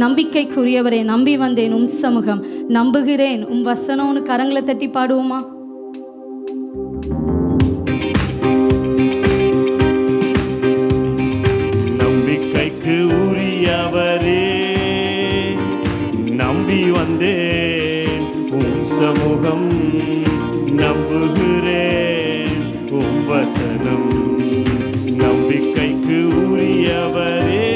நம்பிக்கைக்குரியவரே, நம்பி வந்தேன் உம் சமூகம், நம்புகிறேன் உம் வசனம்னு கரங்களை தட்டி பாடுவோமா? நம்பிக்கைக்கு உரியவரே, நம்பி வந்தேன் உம் சமூகம், நம்புகிறேன் உம் வசனம். நம்பிக்கைக்கு உரியவரே,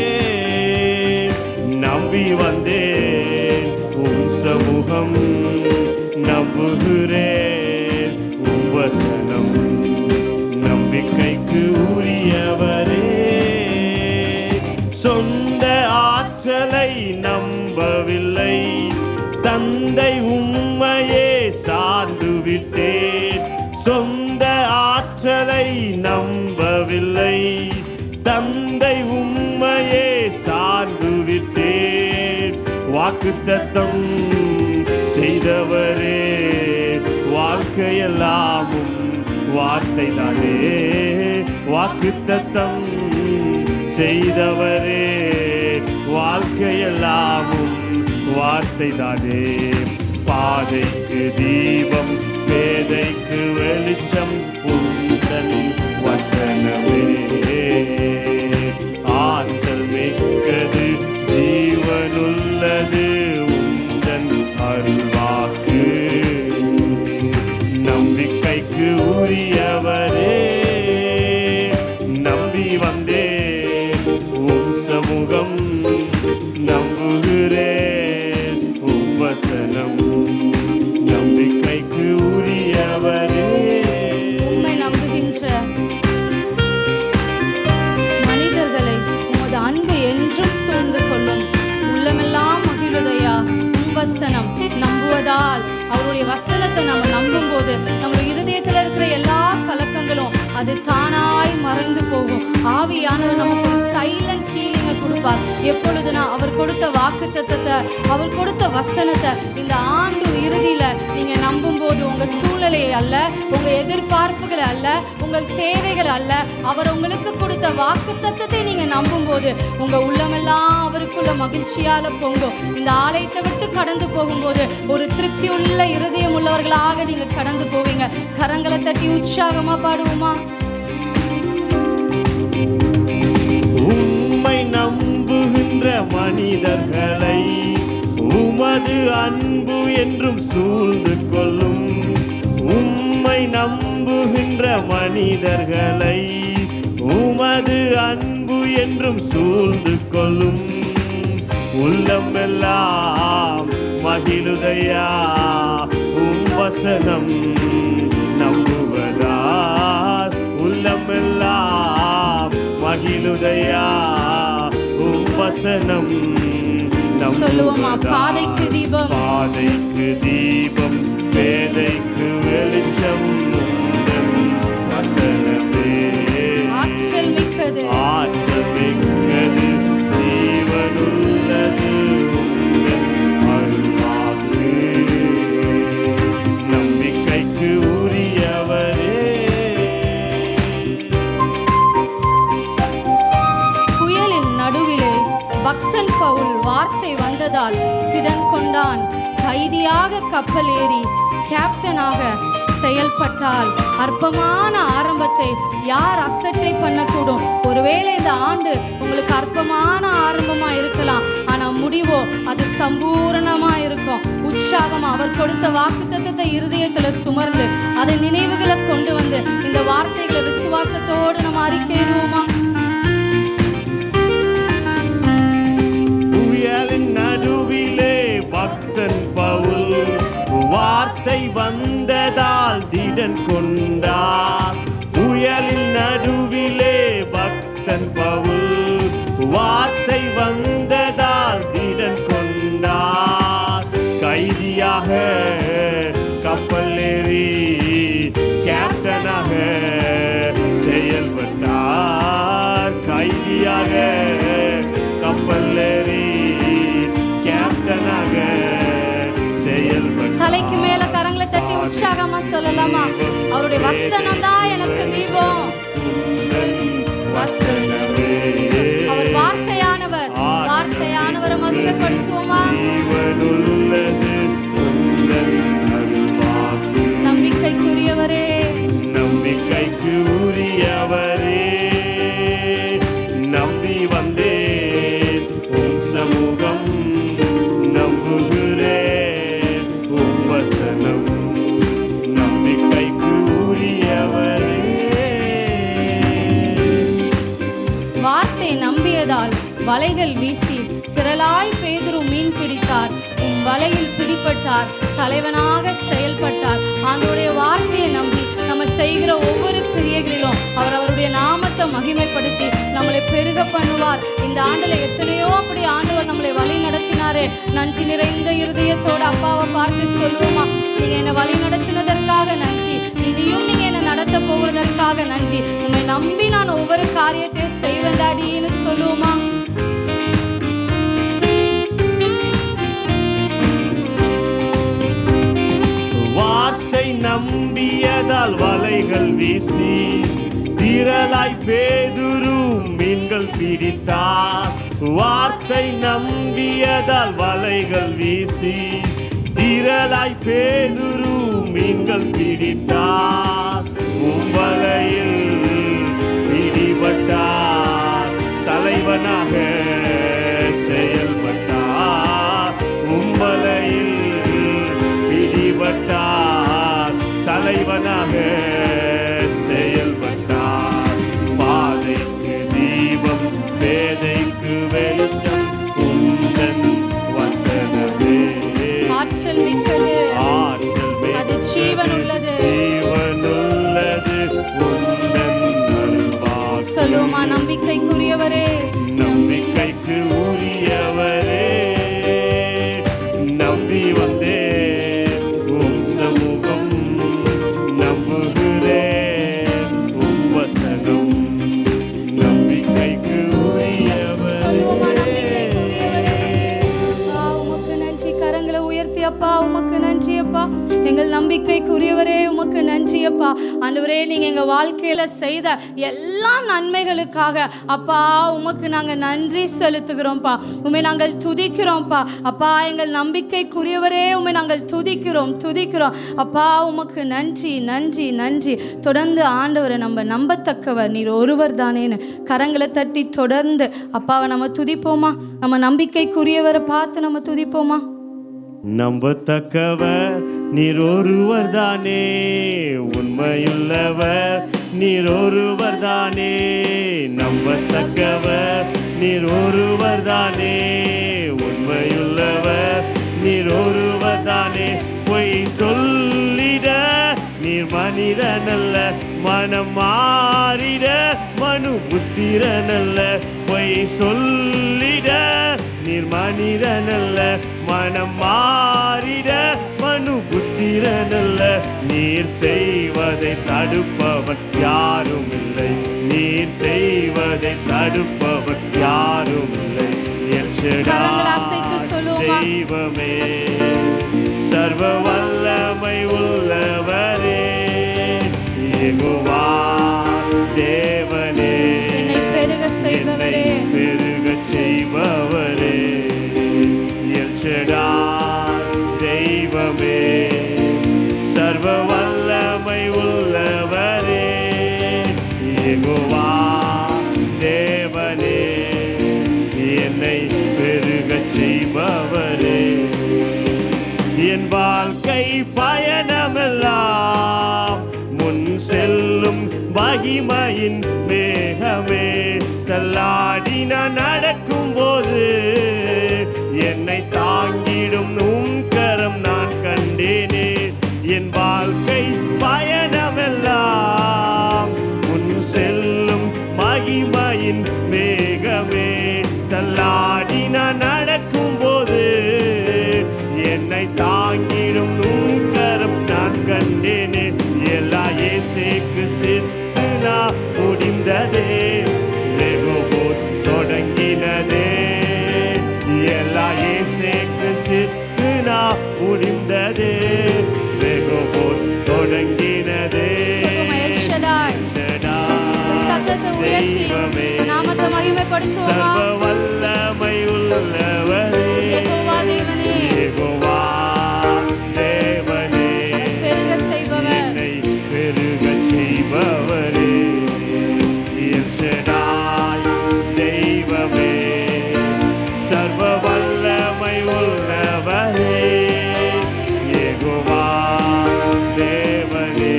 நம்பி வந்தேன் உம் சமூகம், நம்புகிறேன் உம் வசனம். நம்பிக்கைக்கு உரியவரே, சொந்த ஆற்றலை நம்பவில்லை, தந்தை உம்மையே சார்ந்து விட்டேன். சொந்த ஆற்றலை நம்பவில்லை, தந்தை உம்மையே சார்ந்து விட்டேன். வாக்குத்தத்தம் செய்தவரே, வாழ்க்கையெல்லாமும் வார்த்தை தானே. வாக்குத்தத்தம் செய்தவரே, வாழ்க்கையெல்லாமும் வார்த்தை தானே. பாதைக்கு தீபம், பேதைக்கு வெளிச்சம் உந்தன் வசனமே. ஆற்றல் மிக்கது, ஜீவனுள்ளது உந்தன் அருள்வாக்கு. நம்பிக்கைக்கு உரியவரே, நம்பி வந்தேன் உம் சமூகம், நம்புகிறேன் உம் வசனம். நம்பிக்கைக்கு உரியவரே, உம்மை நம்புகின்ற மனிதர்களை உமது அன்பு என்றும் சூழ்ந்து கொள்ளும். உள்ளமெல்லாம் மகிழுதையா உம் வசனம். நம்புவதால், அவருடைய வசனத்தை நம்ம நம்பும் போது நம்முடைய இருதயத்தில் இருக்கிற எல்லா கலக்கங்களும் அது தானாய் மறைந்து போகும். ஆவியானவர் நமக்கு சைலண்ட் ஹீலிங்கை கொடுப்பார். எப்பொழுதுனா அவர் கொடுத்த வாக்குத்தத்தத்தை, அவர் கொடுத்த வசனத்தை இந்த ஆண்டு இறுதியில நீங்க நம்பும் போது உங்க சூழ்நிலையை அல்ல, உங்க எதிர்பார்ப்புகளை அல்ல, உங்கள் தேவைகள் அல்ல, அவர் உங்களுக்கு கொடுத்த வாக்குத்தத்தத்தை நீங்க நம்பும் போது உங்க உள்ளமெல்லாம் அவருக்குள்ள மகிழ்ச்சியால பொங்கும். இந்த ஆலயத்தை விட்டு கடந்து போகும்போது ஒரு திருப்தி உள்ள இருதயம் உள்ளவர்களாக நீங்க கடந்து போவீங்க. கரங்களை தட்டி உற்சாகமா பாடுவோமா? உம்மை நம்புகின்ற மனிதர்களை உமது அன்பு என்றும் சூழ்ந்து கொள்ளும். உம்மை நம்புகின்ற மனிதர்களை உமது அன்பு என்றும் சூழ்ந்து கொள்ளும். உள்ளம் எல்லாம் மகிழுதையா உம் வசனம் நம்புவதால். உள்ளம் எல்லாம் மகிழுதையா உம் வசனம் நம்புவதால். பாதைக்கு தீபம், பாதைக்கு தீபம், பேதைக்கு வெளிச்சம் உந்தன் வசனமே. ஆற்றல் மிக்கது, ஜீவனுள்ளது உந்தன் அருள்வாக்கு. நம்பிக்கைக்கு உரியவரே. புயலின் நடுவிலே பக்தன் பவுல் வார்த்தை வந்ததால் திடன் கொண்டான். கைதியாக கப்பல் ஏறி கேப்டனாக செயல்பட்டால் அற்பமான ஆரம்பத்தை யார் அசட்டை பண்ணக்கூடும்? ஒருவேளை இந்த ஆண்டு உங்களுக்கு அற்பமான ஆரம்பமா இருக்கலாம், ஆனா முடிவோ அது சம்பூரணமா இருக்கும். உற்சாகமா அவர் கொடுத்த வாக்குத்தத்தத்தை இருதயத்துல சுமர்ந்து அதை நினைவுகளை கொண்டு வந்து இந்த வார்த்தைகளை விசுவாசத்தோடு நம்ம அறிக்கையிடுவோமா? புயலின் நடுவிலே பக்தன் பவுல் வார்த்தை வந்ததால் திடன் கொண்டார். புயலின் நடுவிலே பக்தன் பவுல் வார்த்தை வந்ததால் திடன் கொண்டார். கைதியாக கப்பல் ஏறி கேப்டனாக செயல்பட்டார். கைதியாக கப்பல் ஏறி கேப்டனாக செயல்பட்டார். தலைக்கு மேல கரங்களை தட்டி உற்சாகமா சொல்லலாமா? அவருடைய வசனம் தான் எனக்கு தீபம். அவர் வார்த்தையானவர். வார்த்தையானவரை மகிமைப்படுத்துவோமா? ஜீவனுள்ளது உந்தன் அருள்வாக்கு. நம்பிக்கைக்குரியவரே, நம்பிக்கைக்கு உரியவரே, நம்பி வந்தேன் உம் சமூகம், நம்புகிறேன் உம் வசனம். நம்பிக்கைக்கு உரியவரே. வார்த்தை நம்பியதால் வலைகள் வீசி திரளாய் பேதுரு மீன் பிடித்தார். வலையில் பிடிப்பட்டார், தலைவனாக செயல்பட்டார். ஆண்டவருடைய வார்த்தையை நம்பி நம்ம செய்கிற ஒவ்வொரு கிரியைகளிலும் அவர் அவருடைய நாமத்தை மகிமைப்படுத்தி நம்மளை பெருக பண்ணுவார். இந்த ஆண்டுல எத்தனையோ அப்படி ஆண்டவர் நம்மளை வழி நடத்தினாரே. நன்றி நிறைந்த இருதயத்தோடு அப்பாவை பார்த்து சொல்லுவோமா? நீங்க என்னை வழி நடத்தினதற்காக நன்றி, இனியும் நீங்க என்னை நடத்த போவதற்காக நன்றி. உண்மை நம்பி நான் ஒவ்வொரு காரியத்தையும் செய்வேன் டாடின்னு சொல்லுவோமா? வார்த்தை நம்பியதால் வலைகள் வீசி திரளாய் பேதுரு மீன்கள் பிடித்தார். வார்த்தை நம்பியதால் வலைகள் வீசி திரளாய் பேதுரு மீன்கள் பிடித்தார். வலையில் பிடிபட்டார், தலைவனாக செயல்பட்டார். வலையில் பிடிபட்டார், தலைவனாக செயல்பட்டார். பாதைக்கு தீபம், பேதைக்கு வெளிச்சம் உந்தன் வசனமே. ஆற்றல் மிக்கது, ஆற்றல் மிக்கது, அது ஜீவன் உள்ளது, ஜீவனுள்ளது உந்தன் அருள்வாக்கு. சொல்லுமா? நம்பிக்கைக்குரியவரே, நம்பிக்கைக்கு உரியவரே, நம்பி வந்தேன் உம் சமூகம், நம்புகிறேன் உம் வசனம். நம்பிக்கைக்கு உரியவரே. உமக்கு நன்றி. கரங்களை உயர்த்தி அப்பா உமக்கு நன்றி அப்பா. எங்கள் நம்பிக்கைக்குரியவரே உமக்கு நன்றி அப்பா. ஆண்டவரே, நீங்க எங்க வாழ்க்கையில செய்த எல்லா நன்மைகளுக்காக அப்பா உமக்கு நாங்க நன்றி செலுத்துகிறோம்ப்பா. உண்மை நாங்கள் துதிக்கிறோம்ப்பா அப்பா. எங்கள் நம்பிக்கைக்குரியவரே உண்மை நாங்கள் துதிக்கிறோம் அப்பா. உமக்கு நன்றி நன்றி நன்றி. தொடர்ந்து ஆண்டவரை நம்ம நம்பத்தக்கவர் நீர் ஒருவர் தானேன்னு கரங்களை தட்டி தொடர்ந்து அப்பாவை நம்ம துதிப்போமா? நம்ம நம்பிக்கைக்குரியவரை பார்த்து நம்ம துதிப்போமா? நம்பத்தக்கவர் நீர் ஒருவர் தானே, உண்மையுள்ளவர் நீர் ஒருவர் தானே. நம்பத்தக்கவர் நீர் ஒருவர் தானே, உண்மையுள்ளவர் நீர் ஒருவர் தானே. பொய் சொல்லிட நீர் மனிதனல்ல, மனம் மாறிட மனு புத்திரனல்ல. பொய் சொல்லிட நீர் மனிதனல்ல, மனம் மாறிட மனு புத்திரனல்ல. நீர் செய்வதை தடுப்பவன் யாரும் இல்லை, நீர் செய்வதை தடுப்பவன் யாரும் இல்லை. தெய்வமே, சர்வ வல்லமை உள்ளவரே, யெகோவா தேவனே, என்னை பெருக செய்பவரே, பெருகச் செய்பவரே. எல் ஷடாய் தெய்வமே, சர்வ வல்லமை உள்ளவரே, யெகோவா தேவனே, என்னை பெருகச் செய்பவரே. என் வாழ்க்கை பயணமெல்லாம் முன் செல்லும் மகிமையின் மேகமே. தள்ளாடி நான் நடக்கும் போது என்னை தாங்கிடும் உம் கரம் நான் கண்டேனே. என் வாழ்க்கை பயணமெல்லாம் முன் செல்லும் மகிமையின் மேகமே. தள்ளாடி நான் நடக்கும் போது என்னை தாங்கிடும் உம் கரம் நான் கண்டேனே. எல்லா இயேசுக்கு சித்தனா முடிந்ததே, ரெகோபோத் தொடங்கினதே. எல்லா இயேசுக்கு சித்தனா முடிந்ததே, ரெகோபோத் தொடங்கினதே. சத்தத்தை உயர்த்தி நாமத்தை மகிமைப்படுத்துவோமா? சர்வ வல்லமை உள்ள வல்லவரே யெகோவா தேவனே யெகோவா தேவனே பெருக செய்பவர் என்னை பெருகச் செய்பவரே எல் ஷடாய் தெய்வமே சர்வ வல்லமை உள்ளவரே யெகோவா தேவனே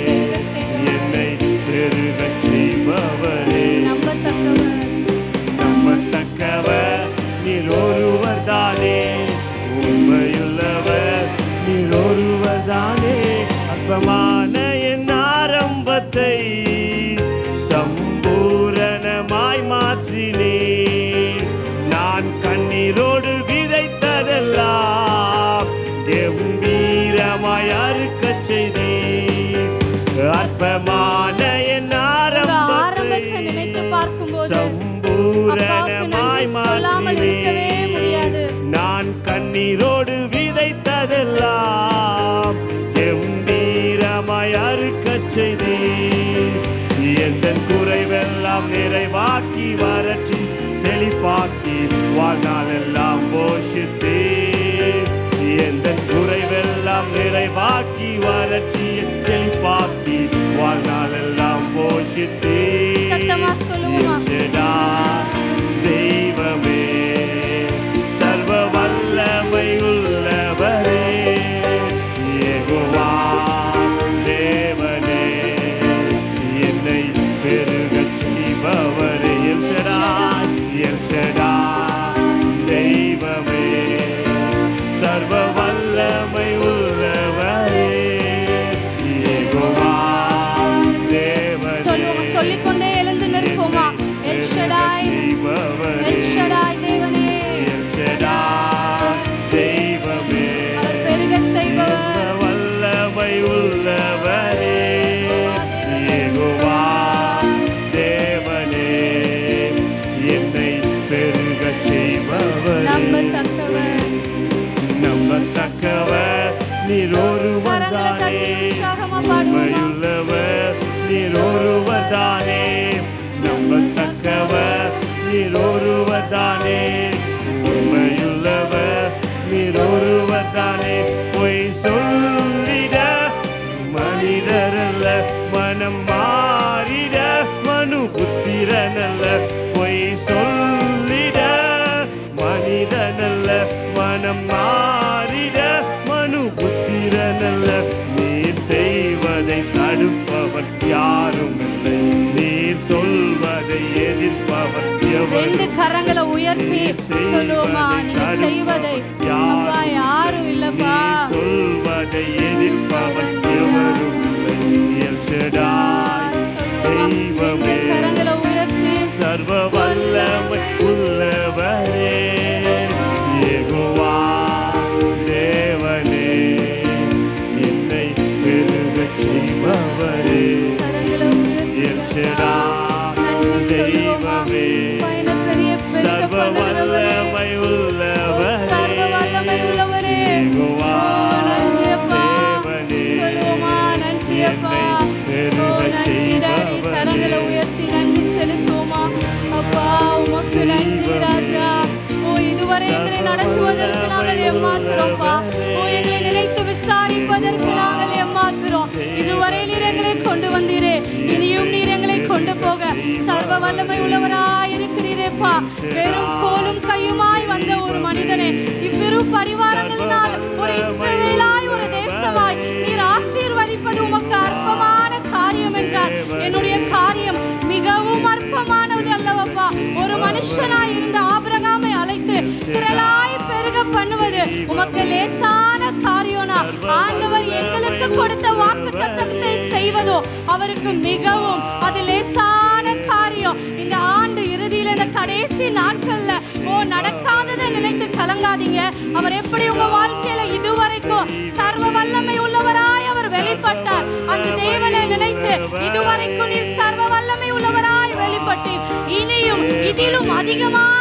பெருக செய்பவர் என்னை பெருகச் செய்பவரே நம்பத்தக்கவர் நீர் ஒருவர் தானே உண்மையுள்ளவர் நீர் ஒருவர் தானே அற்பமான என் ஆரம்பத்தை சம்பூரணமாய் மாற்றினீர் நான் கண்ணீரோடு விதைத்ததெல்லாம் கம்பீரமாய் அறுக்கச் செய்தீர் அற்பமான என் ஆரம்பத்தை நினைத்து பார்க்கும்போது சம்பூரணமாய் சொல்லாமல் இருக்கவே முடியாது. நான் கண்ணீரோடு விதைத்ததெல்லாம் கம்பீரமாய் அறுக்கச் செய்தீர் எந்தன் குறைவெல்லாம் நிறைவாக்கி வறட்சி செழிப்பாக்கி வாழ்நாளெல்லாம் போஷித்தீர் எந்தன் குறைவெல்லாம் நிறைவாக்கி வறட்சி செழிப்பாக்கி வாழ்நாளெல்லாம் போஷித்தீர் சத்தமா சொல்லுவோமா? தெய்வமே சர்வ வல்லமை உள்ளவரே யெகோவா தேவனே என்னை பெருகச் செய்பவரே எல் ஷடாய் தெய்வமே சர்வ வல்லமை உள்ளவரே யெகோவா தேவனே சொல்லிக்கொண்டே எழுந்து நிற்போமா? எல் ஷடாய் தேவனே தெய்வமே அவர் பெருக செய்பவர் வல்லமை உள்ளவரே யெகோவா தேவனே என்னை பெருகச் செய்பவரே நம்பத்தக்கவர் நீர் ஒருவர் தானே உண்மையுள்ளவர் நீர் ஒருவர் தானே நம்பத்தக்கவர் நீர் ஒருவர் தானே உண்மையுள்ளவர் நீர் ஒருவர் தானே பொய் சொல்லிட மனிதரல்ல மனம் மாறிட மனு புத்திரனல்ல பொய் சொல்லிட மனிதனல்ல மனம் மாறிட மனு புத்திரனல்ல நீர் செய்வதை தடுப்பவர் யாரும் இல்லை நீர் சொல்வதை எதிர்ப்பவர் ரெண்டு கரங்களை உயர்த்தி சொல்லுவோமா? நீங்க செய்வதை அப்பா யாரும் இல்லப்பா சொல்வதை எதிர்ப்பவர் எவரும் இல்லை எல் ஷடாய் தெய்வமே கரங்களை உயர்த்தி சர்வ வல்லமை உள்ளவரே யெகோவா தேவனே என்னை பெருகச் செய்பவரே எல் ஷடாய் தெய்வமே சர்வ வல்லமை உள்ளவரே யெகோவா தேவனே என்னை பெருகச் செய்பவரே கரங்களை உயர்த்தி நன்றி செலுத்துவோமா? அப்பா உமக்கு நன்றி ராஜா. ஓ இதுவரை எங்களை நடத்துவதற்கு நாங்கள் ஏமாத்துறோம்ப்பா. ஓ எங்களை நினைத்து விசாரிப்பதற்கு நாங்கள் ஏமாத்துறோம். இதுவரை நீர் எங்களை கொண்டு வந்தீரே, இனியும் நீர் எங்களை கொண்டு போக சர்வ வல்லமை உள்ளவராய் இருக்கிறீரேப்பா. வெறும் கோலும் கையுமாய் வந்த ஒரு மனிதனே இவ்விரு பரிவாரங்களினால் ஒரு இஸ்ரவேலாய் ஒரு தேசமாய் நீர் ஆசீர்வதிப்பது உமக்கு அற்பமான காரியம் என்றார். என்னுடைய காரியம் மிகவும் அற்பமானது அல்லவப்பா. ஒரு மனுஷனாய் இருந்த ஆபிரகாமை அழைத்து திரளாய் பெருக பண்ணுவது உமக்கு லேசான காரியம்னா? ஆண்டவர் எங்களுக்கு கொடுத்த வாக்குத்தத்தத்தை செய்வதோ அவருக்கு மிகவும் அது லேசான காரியம். இந்த ஆண்டு இறுதியில் இந்த கடைசி நாட்கள்ல நடக்காததை நினைத்து கலங்காதீங்க. அவர் எப்படி உங்க வாழ்க்கையில இதுவரைக்கும் சர்வ வல்லமை உள்ளவராய் அவர் வெளிப்பட்டார். அந்த தேவனை நினைத்து இதுவரைக்கும் நீர் சர்வ வல்லமை உள்ளவராய் வெளிப்பட்டீர். இனியும் இதிலும் அதிகமாக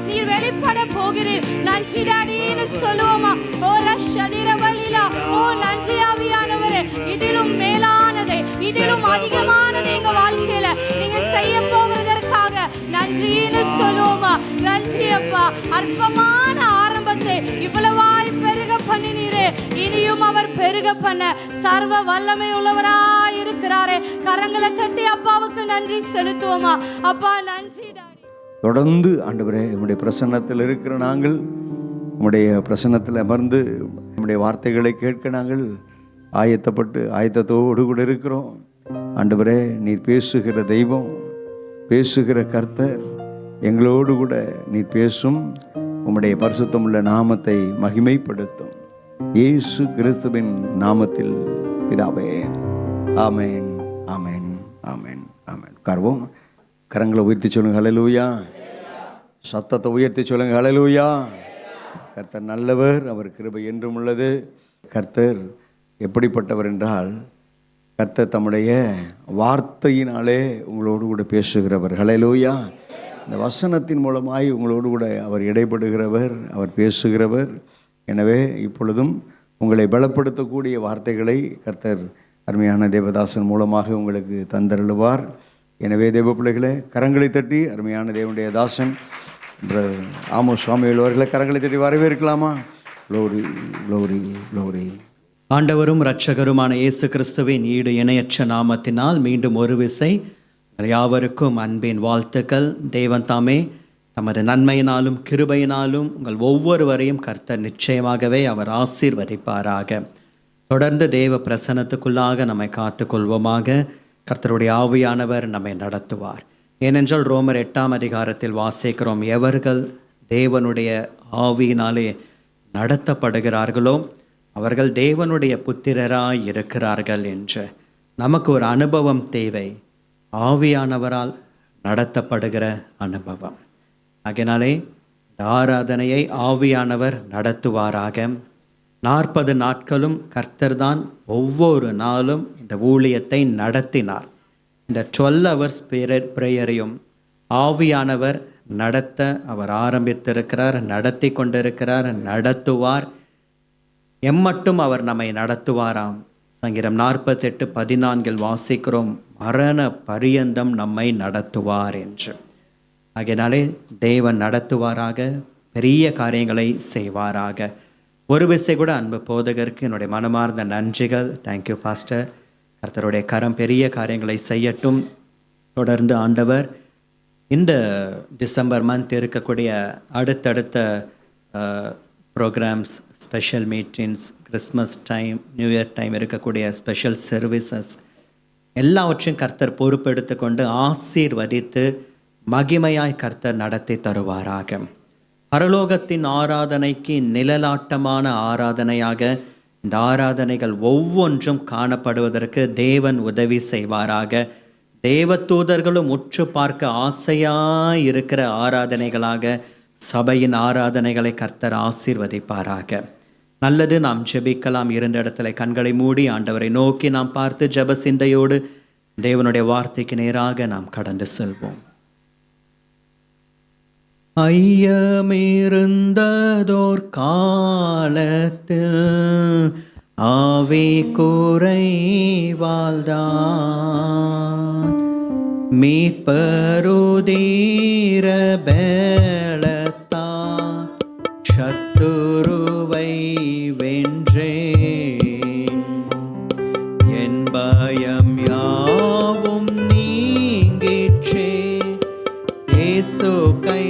நீர் வெளிப்பட போகிறீர். நன்றி டாடின்னு சொல்லுவோமா? ஓ ரஷதிர வலிலா, ஓ நன்றி ஆவியானவரே, இதிலும் மேலானதை இதிலும் அதிகமானதை எங்க வாழ்க்கையில நீங்க செய்ய போகிறதற்காக நன்றின்னு என்று சொல்லுவோமா? நன்றி அப்பா. அற்பமான ஆரம்பத்தை இவ்வளவாய் பெருக பண்ணினீரே, இனியும் அவர் பெருக பண்ண சர்வ வல்லமை உள்ளவராய் இருக்கிறாரே. கரங்களை தட்டி அப்பாவுக்கு நன்றி செலுத்துவோமா? அப்பா நன்றி. தொடர்ந்து ஆண்டவரே உம்முடைய பிரசன்னத்தில் இருக்கிற நாங்கள் உம்முடைய பிரசன்னத்தில் அமர்ந்து நம்முடைய வார்த்தைகளை கேட்க நாங்கள் ஆயத்தத்தோடு கூட இருக்கிறோம். ஆண்டவரே, நீர் பேசுகிற தெய்வம், பேசுகிற கர்த்தர், எங்களோடு கூட நீர் பேசும். உம்முடைய பரிசுத்தமுள்ள நாமத்தை மகிமைப்படுத்தும் இயேசு கிறிஸ்துவின் நாமத்தில் பிதாவே. ஆமென், ஆமென், ஆமென், ஆமென். உட்கார்வோம். கரங்களை உயர்த்தி சொல்லுங்க ஹல்லேலூயா. சத்தத்தை உயர்த்தி சொல்லுங்க ஹல்லேலூயா. கர்த்தர் நல்லவர், அவர் கிருபை என்றும் உள்ளது. கர்த்தர் எப்படிப்பட்டவர் என்றால், கர்த்தர் தம்முடைய வார்த்தையினாலே உங்களோடு கூட பேசுகிறவர். ஹல்லேலூயா. இந்த வசனத்தின் மூலமாய் உங்களோடு கூட அவர் இடைப்படுகிறவர், அவர் பேசுகிறவர். எனவே இப்பொழுதும் உங்களை பலப்படுத்தக்கூடிய வார்த்தைகளை கர்த்தர் அருமையான தேவதாசன் மூலமாக உங்களுக்கு தந்தருளுவார். எனவே தேவ பிள்ளைகளை கரங்களை தட்டி அருமையான தேவனுடைய தாசன் ஆமோஸ் சாமுவேல் அவர்களை கரங்களை தட்டி வரவேற்கலாமா? Glory, glory, glory. ஆண்டவரும் இரட்சகருமான இயேசு கிறிஸ்துவின் ஈடு இணையற்ற நாமத்தினால் மீண்டும் ஒரு விசை யாவருக்கும் அன்பின் வாழ்த்துக்கள். தேவன் தாமே தமது நன்மையினாலும் கிருபையினாலும் உங்கள் ஒவ்வொருவரையும் கர்த்தர் நிச்சயமாகவே அவர் ஆசீர்வதிப்பாராக. தொடர்ந்து தேவ பிரசன்னத்துக்குள்ளாக நம்மை காத்துக்கொள்வோமாக. கர்த்தருடைய ஆவியானவர் நம்மை நடத்துவார். ஏனென்றால் ரோமர் 8ஆம் அதிகாரத்தில் வாசிக்கிறோம், எவர்கள் தேவனுடைய ஆவியினாலே நடத்தப்படுகிறார்களோ அவர்கள் தேவனுடைய புத்திரராய் இருக்கிறார்கள் என்று. நமக்கு ஒரு அனுபவம் தேவை, ஆவியானவரால் நடத்தப்படுகிற அனுபவம். ஆகையினாலே இந்த ஆராதனையை ஆவியானவர் நடத்துவாராக. 40 நாட்களும் கர்த்தர்தான் ஒவ்வொரு நாளும் இந்த ஊழியத்தை நடத்தினார். இந்த 12 hours பிரேயரையும் ஆவியானவர் நடத்த அவர் ஆரம்பித்திருக்கிறார், நடத்தி கொண்டிருக்கிறார், நடத்துவார். எம்மட்டும் அவர் நம்மை நடத்துவாராம். சங்கீதம் 48:14 வாசிக்கிறோம், மரண பரியந்தம் நம்மை நடத்துவார் என்று. ஆகையினாலே தேவன் நடத்துவாராக, பெரிய காரியங்களை செய்வாராக. ஒரு விசை கூட அன்பு போதகருக்கு என்னுடைய மனமார்ந்த நன்றிகள். Thank you pastor. கர்த்தருடைய கரம் பெரிய காரியங்களை செய்யட்டும். தொடர்ந்து ஆண்டவர் இந்த டிசம்பர் மந்த் இருக்கக்கூடிய அடுத்தடுத்த programs, special meetings, Christmas time, new year time இருக்கக்கூடிய ஸ்பெஷல் சர்வீசஸ் எல்லாவற்றையும் கர்த்தர் பொறுப்பெடுத்து கொண்டு ஆசீர்வதித்து மகிமையாய் கர்த்தர் நடத்தி தருவாராக. பரலோகத்தின் ஆராதனைக்கு நிழலாட்டமான ஆராதனையாக இந்த ஆராதனைகள் ஒவ்வொன்றும் காணப்படுவதற்கு தேவன் உதவி செய்வாராக. தேவதூதர்களும் உற்று பார்க்க ஆசையாய் இருக்கிற ஆராதனைகளாக சபையின் ஆராதனைகளை கர்த்தர் ஆசீர்வதிப்பாராக. நல்லது, நாம் ஜெபிக்கலாம். இருந்த இடத்துல கண்களை மூடி ஆண்டவரை நோக்கி நாம் பார்த்து ஜெப சிந்தையோடு தேவனுடைய வார்த்தைக்கு நேராக நாம் கடந்து செல்வோம். ஐயமிருந்ததோர் காலத்தில் ஆவி குறைவால்தான் மீட்பருதீர பேலத்தான் சத்துருவை வென்றேன். என் பயம் யாவும் நீங்கிற்றே, இயேசு கை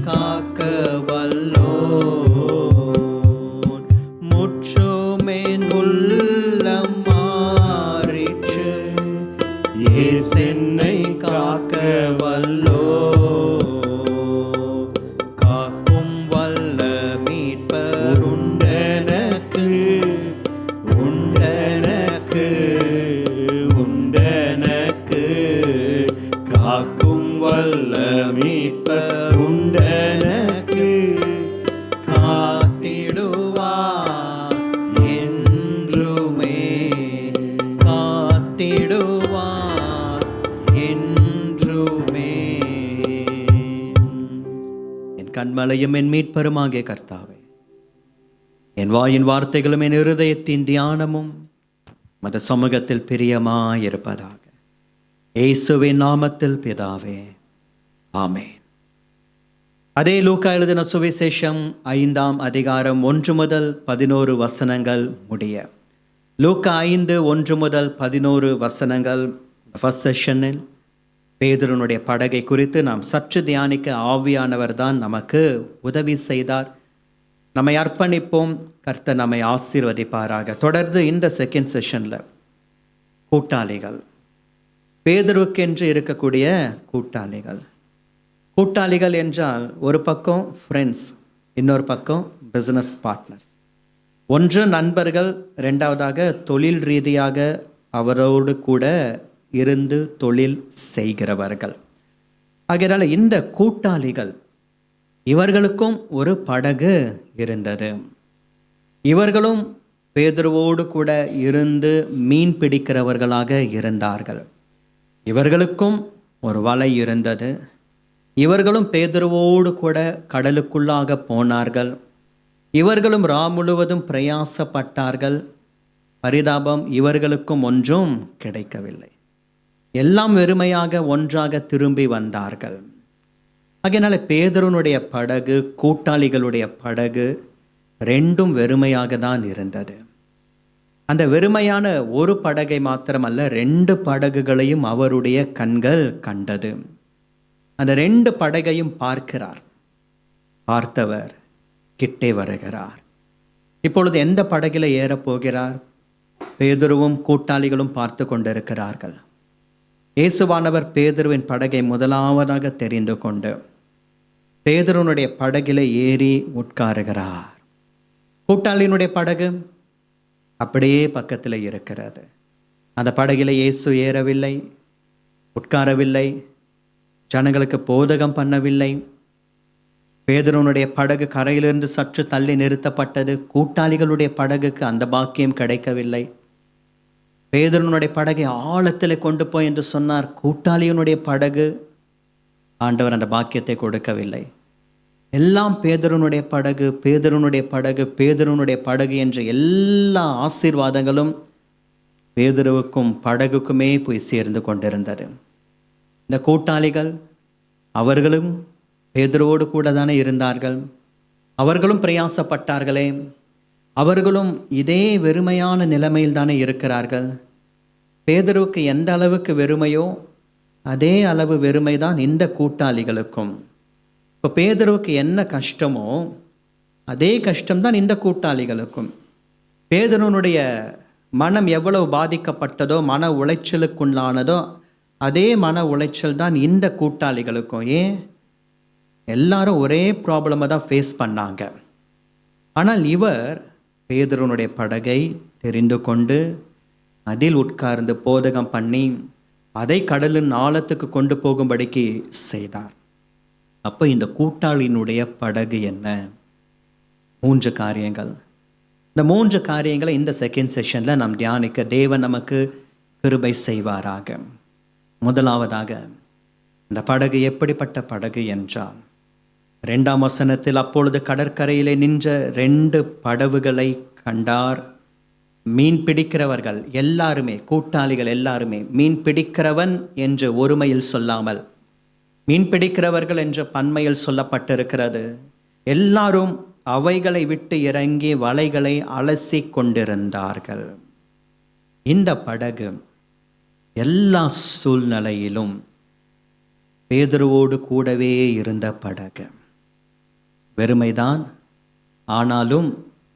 காக்க வல்லோன் முற்றுமே உள்ளம் மாறிற்று. இயேசென்னை காக்க வல்லோன் காக்கும் வல்ல மீட்பர் உண்டனக்கு உண்டனக்கு உண்டனக்கு காக்கும் வல்ல மீட்பர் உண்டனக்கு காத்திடுவார் என்றுமே காத்திடுவார் என்றுமே. என் கண்மலையும் என் மீட்பருமாகிய கர்த்தாவே, என் வாயின் வார்த்தைகளும் என் இருதயத்தின் தியானமும் மத சமூகத்தில் பிரியமாயிருப்பதாக. இயேசுவின் நாமத்தில் பிதாவே, ஆமென். அதே லூக்கா எழுதின சுவிசேஷம் 5ஆம் அதிகாரம் 1 முதல் 11 வசனங்கள் முடிய. லூக்கா 5 1 முதல் 11 வசனங்கள். ஃபர்ஸ்ட் செஷனில் பேதுருனுடைய படகை குறித்து நாம் சற்று தியானிக்க ஆவியானவர் தான் நமக்கு உதவி செய்தார். நம்மை அர்ப்பணிப்போம், கர்த்தர் நம்மை ஆசீர்வதிப்பாராக. தொடர்ந்து இந்த செகண்ட் செஷனில் கூட்டாளிகள், பேதுருவுக்கென்று இருக்கக்கூடிய கூட்டாளிகள். கூட்டாளிகள் என்றால் ஒரு பக்கம் ஃப்ரெண்ட்ஸ், இன்னொரு பக்கம் பிஸ்னஸ் பார்ட்னர்ஸ். ஒன்று நண்பர்கள், ரெண்டாவதாக தொழில் ரீதியாக அவரோடு கூட இருந்து தொழில் செய்கிறவர்கள். ஆகையால் இந்த கூட்டாளிகள், இவர்களுக்கும் ஒரு படகு இருந்தது. இவர்களும் பேதுருவோடு கூட இருந்து மீன் பிடிக்கிறவர்களாக இருந்தார்கள். இவர்களுக்கும் ஒரு வலை இருந்தது. இவர்களும் பேதுருவோடு கூட கடலுக்குள்ளாக போனார்கள். இவர்களும் ரா முழுவதும் பிரயாசப்பட்டார்கள். பரிதாபம், இவர்களுக்கும் ஒன்றும் கிடைக்கவில்லை. எல்லாம் வெறுமையாக ஒன்றாக திரும்பி வந்தார்கள். அதனால பேதுருனுடைய படகு, கூட்டாளிகளுடைய படகு ரெண்டும் வெறுமையாக தான் இருந்தது. அந்த வெறுமையான ஒரு படகை மாத்திரமல்ல, 2 படகுகளையும் அவருடைய கண்கள் கண்டது. அந்த 2 படகையும் பார்க்கிறார். பார்த்தவர் கிட்டே வருகிறார். இப்பொழுது எந்த படகில் ஏறப் போகிறார்? பேதுருவும் கூட்டாளிகளும் பார்த்து கொண்டிருக்கிறார்கள். இயேசுவானவர் பேதுருவின் படகை முதலாவதாக தெரிந்து கொண்டு பேதுருனுடைய படகில் ஏறி உட்காருகிறார். கூட்டாளியினுடைய படகு அப்படியே பக்கத்தில் இருக்கிறது. அந்த படகில் இயேசு ஏறவில்லை, உட்காரவில்லை, ஜனங்களுக்கு போதகம் பண்ணவில்லை. பேதுருனுடைய படகு கரையிலிருந்து சற்று தள்ளி நிறுத்தப்பட்டது. கூட்டாளிகளுடைய படகுக்கு அந்த பாக்கியம் கிடைக்கவில்லை. பேதுருனுடைய படகை ஆழத்தில் கொண்டு போய் என்று சொன்னார். கூட்டாளியினுடைய படகு, ஆண்டவர் அந்த பாக்கியத்தை கொடுக்கவில்லை. எல்லாம் பேதுருனுடைய படகு, பேதுருனுடைய படகு, பேதுருனுடைய படகு என்ற எல்லா ஆசீர்வாதங்களும் பேதுருவுக்கும் படகுக்குமே போய் சேர்ந்து கொண்டிருந்தது. இந்த கூட்டாளிகள், அவர்களும் பேதுருவோடு கூட தானே இருந்தார்கள். அவர்களும் பிரயாசப்பட்டார்களே. அவர்களும் இதே வெறுமையான நிலைமையில் தானே இருக்கிறார்கள். பேதுருவுக்கு எந்த அளவுக்கு வெறுமையோ அதே அளவு வெறுமை தான் இந்த கூட்டாளிகளுக்கும். இப்போ பேதுருவுக்கு என்ன கஷ்டமோ அதே கஷ்டம்தான் இந்த கூட்டாளிகளுக்கும். பேதுருனுடைய மனம் எவ்வளவு பாதிக்கப்பட்டதோ, மன உளைச்சலுக்குள்ளானதோ, அதே மன உளைச்சல் தான் இந்த கூட்டாளிகளுக்கும். ஏன்? எல்லாரும் ஒரே ப்ராப்ளமை தான் ஃபேஸ் பண்ணாங்க. ஆனால் இவர் பேதுருனுடைய படகை தெரிந்து கொண்டு அதில் உட்கார்ந்து போதகம் பண்ணி அதை கடலின் ஆழத்துக்கு கொண்டு போகும்படிக்கு செய்தார். அப்போ இந்த கூட்டாளியினுடைய படகு என்ன? 3 காரியங்கள். இந்த 3 காரியங்களை இந்த செகண்ட் செஷனில் நாம் தியானிக்க தேவன் நமக்கு கிருபை செய்வாராக. முதலாவதாக, இந்த படகு எப்படிப்பட்ட படகு என்றால், 2ஆம் வசனத்தில் அப்பொழுது கடற்கரையிலே நின்ற 2 படகுகளை கண்டார். மீன் பிடிக்கிறவர்கள் எல்லாருமே, கூட்டாளிகள் எல்லாருமே, மீன் பிடிக்கிறவன் என்று ஒருமையில் சொல்லாமல் மீன் பிடிக்கிறவர்கள் என்ற பன்மையில் சொல்லப்பட்டிருக்கிறது. எல்லாரும் அவைகளை விட்டு இறங்கி வலைகளை அலசி கொண்டிருந்தார்கள். இந்த படகு எல்லா சூழ்நிலையிலும் பேதுருவோடு கூடவே இருந்த படகு. வெறுமைதான், ஆனாலும்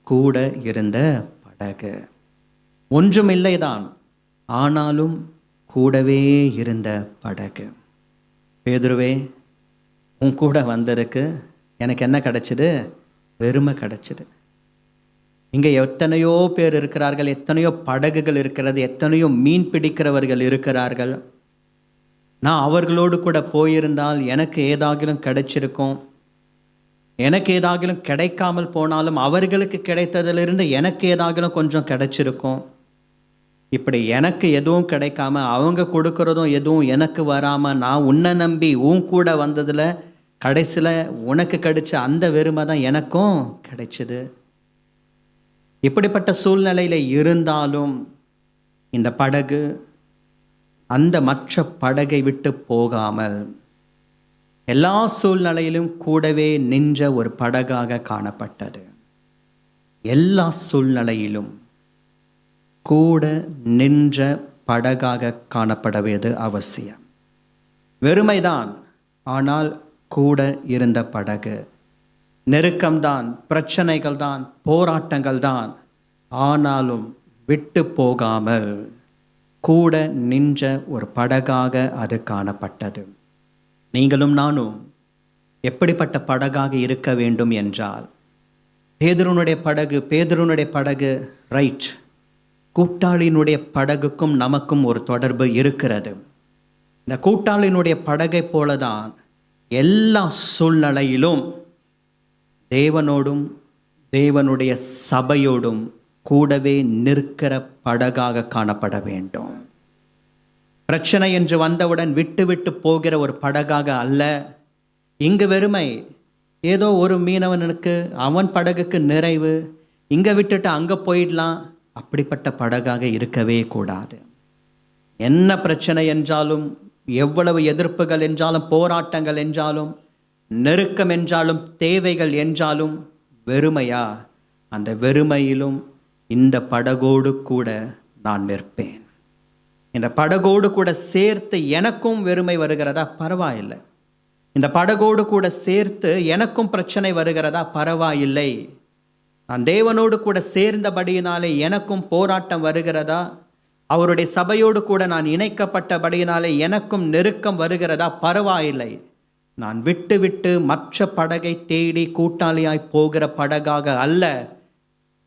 கூட இருந்த படகு. ஒன்றுமில்லைதான், ஆனாலும் கூடவே இருந்த படகு. பேதுருவே, உன் கூட வந்ததுக்கு எனக்கு என்ன கிடைச்சிது? வெறுமை கிடைச்சிது. இங்கே எத்தனையோ பேர் இருக்கிறார்கள், எத்தனையோ படகுகள் இருக்கிறது, எத்தனையோ மீன் பிடிக்கிறவர்கள் இருக்கிறார்கள். நான் அவர்களோடு கூட போயிருந்தால் எனக்கு ஏதாகிலும் கிடைச்சிருக்கும். எனக்கு ஏதாகிலும் கிடைக்காமல் போனாலும் அவர்களுக்கு கிடைத்ததிலிருந்து எனக்கு ஏதாகிலும் கொஞ்சம் கிடைச்சிருக்கும். இப்படி எனக்கு எதுவும் கிடைக்காம அவங்க கொடுக்கறதும் எதுவும் எனக்கு வராமல் நான் உன்னை நம்பி உன் கூட வந்ததில் கடைசியில் உனக்கு கிடைச்ச அந்த வெறுமை தான் எனக்கும் கிடைச்சிது. இப்படிப்பட்ட சூழ்நிலையில் இருந்தாலும் இந்த படகு அந்த மற்ற படகை விட்டு போகாமல் எல்லா சூழ்நிலையிலும் கூடவே நின்ற ஒரு படகாக காணப்பட்டது. எல்லா சூழ்நிலையிலும் கூட நின்ற படகாக காணப்படவேது அவசியம். வெறுமைதான், ஆனால் கூட இருந்த படகு. நெருக்கம்தான், பிரச்சனைகள் தான், போராட்டங்கள் தான், ஆனாலும் விட்டு போகாமல் கூட நின்ற ஒரு படகாக அது காணப்பட்டது. நீங்களும் நானும் எப்படிப்பட்ட படகாக இருக்க வேண்டும் என்றால், பேதுருனுடைய படகு ரைட், கூட்டாளியினுடைய படகுக்கும் நமக்கும் ஒரு தொடர்பு இருக்கிறது. இந்த கூட்டாளியினுடைய படகை போலதான் எல்லா சூழ்நிலையிலும் தேவனோடும் தேவனுடைய சபையோடும் கூடவே நிற்கிற படகாக காணப்பட வேண்டும். பிரச்சனை என்று வந்தவுடன் விட்டு விட்டு போகிற ஒரு படகாக அல்ல. இங்கு வெறுமை, ஏதோ ஒரு மீனவனுக்கு அவன் படகுக்கு நிறைவு, இங்கே விட்டுட்டு அங்கே போயிடலாம், அப்படிப்பட்ட படகாக இருக்கவே கூடாது. என்ன பிரச்சனை என்றாலும், எவ்வளவு எதிர்ப்புகள் என்றாலும், போராட்டங்கள் என்றாலும், நெருக்கம் என்றாலும், தேவைகள் என்றாலும், வெறுமையா, அந்த வெறுமையிலும் இந்த படகோடு கூட நான் நிற்பேன். இந்த படகோடு கூட சேர்த்து எனக்கும் வெறுமை வருகிறதா, பரவாயில்லை. இந்த படகோடு கூட சேர்த்து எனக்கும் பிரச்சனை வருகிறதா, பரவாயில்லை. நான் தேவனோடு கூட சேர்ந்தபடியினாலே எனக்கும் போராட்டம் வருகிறதா, அவருடைய சபையோடு கூட நான் இணைக்கப்பட்டபடியினாலே எனக்கும் நெருக்கம் வருகிறதா, பரவாயில்லை. நான் விட்டு விட்டு மற்ற படகை தேடி கூட்டாளியாய் போகிற படகாக அல்ல.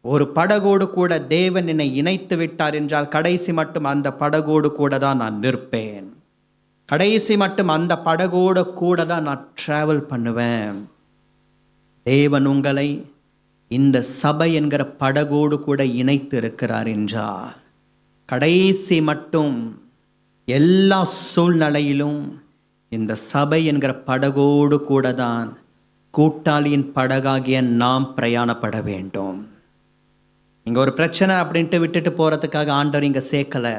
ஒரு படகோடு கூட தேவன் என்னை இணைத்து விட்டார் என்றால் கடைசி மட்டும் அந்த படகோடு கூட தான் நான் நிற்பேன். கடைசி மட்டும் அந்த படகோடு கூட தான் நான் டிராவல் பண்ணுவேன். தேவன் உங்களை இந்த சபை என்கிற படகோடு கூட இணைத்து இருக்கிறார் என்றால் கடைசி மட்டும் எல்லா சூழ்நிலையிலும் இந்த சபை என்கிற படகோடு கூட தான் கூட்டாளியின் படகாகிய நாம் பிரயாணப்பட வேண்டும். இங்கே ஒரு பிரச்சனை அப்படின்ட்டு விட்டுட்டு போகிறதுக்காக ஆண்டவர் இங்கே சேர்க்கலை.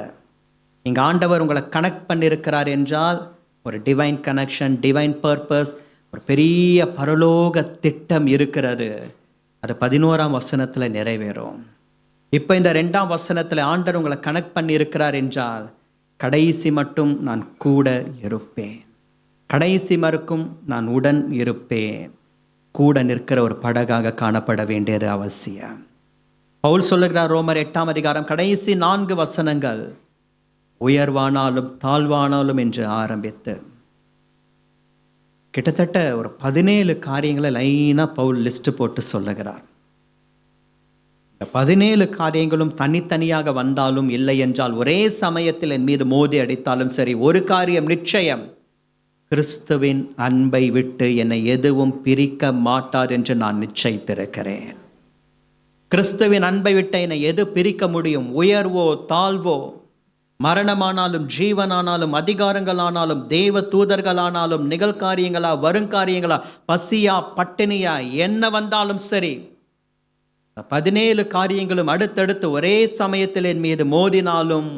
இங்கே ஆண்டவர் உங்களை கனெக்ட் பண்ணியிருக்கிறார் என்றால் ஒரு டிவைன் கனெக்ஷன், டிவைன் பர்பஸ், ஒரு பெரிய பரலோக திட்டம் இருக்கிறது. அது 11ஆம் வசனத்தில் நிறைவேறும். இப்போ இந்த 2ஆம் வசனத்தில் ஆண்டவர் உங்களை கனெக்ட் பண்ணி இருக்கிறார் என்றால் கடைசி மட்டும் நான் கூட இருப்பேன். கடைசி மறுக்கும் நான் உடன் இருப்பேன். கூட நிற்கிற ஒரு படகாக காணப்பட வேண்டியது அவசியம். பவுல் சொல்லுகிறார் ரோமர் 8ஆம் அதிகாரம் கடைசி 4 வசனங்கள், உயர்வானாலும் தாழ்வானாலும் என்று ஆரம்பித்து கிட்டத்தட்ட ஒரு 17 காரியங்களை லைனாக பவுல் லிஸ்ட் போட்டு சொல்லுகிறார். இந்த 17 காரியங்களும் தனித்தனியாக வந்தாலும் இல்லை என்றால் ஒரே சமயத்தில் என் மீது மோதி அடித்தாலும் சரி, ஒரு காரியம் நிச்சயம், கிறிஸ்துவின் அன்பை விட்டு என்னை எதுவும் பிரிக்க மாட்டார் என்று நான் நிச்சயித்திருக்கிறேன். கிறிஸ்துவின் அன்பை விட்டு என்னை எது பிரிக்க முடியும்? உயர்வோ தாழ்வோ, மரணமானாலும் ஜீவனானாலும், அதிகாரங்களானாலும், தேவ தூதர்களானாலும், நிகழ்காரியங்களா வருங்காரியங்களா, பசியா பட்டினியா, என்ன வந்தாலும் சரி, 17 காரியங்களும் அடுத்தடுத்து ஒரே சமயத்தில் என் மீது மோதினாலும்,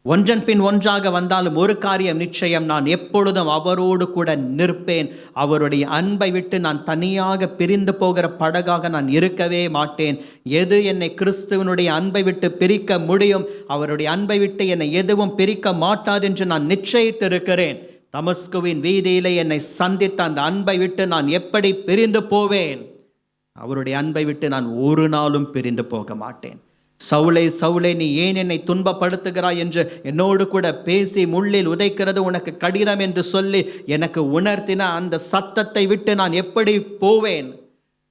ஒன்றன் பின் ஒன்றாக வந்தாலும் ஒரு காரியம் நிச்சயம், நான் எப்பொழுதும் அவரோடு கூட நிற்பேன். அவருடைய அன்பை விட்டு நான் தனியாக பிரிந்து போகிற படகாக நான் இருக்கவே மாட்டேன். எது என்னை கிறிஸ்துவனுடைய அன்பை விட்டு பிரிக்க முடியும்? அவருடைய அன்பை விட்டு என்னை எதுவும் பிரிக்க மாட்டாது என்று நான் நிச்சயித்திருக்கிறேன். தமஸ்குவின் வீதியிலே என்னை சந்தித்த அந்த அன்பை விட்டு நான் எப்படி பிரிந்து போவேன்? அவருடைய அன்பை விட்டு நான் ஒரு நாளும் பிரிந்து போக மாட்டேன். சவுலே சவுலே, நீ ஏன் என்னை துன்பப்படுத்துகிறாய் என்று என்னோடு கூட பேசி முள்ளில் உதைக்கிறது உனக்கு கடினம் என்று சொல்லி எனக்கு உணர்த்தின அந்த சத்தத்தை விட்டு நான் எப்படி போவேன்?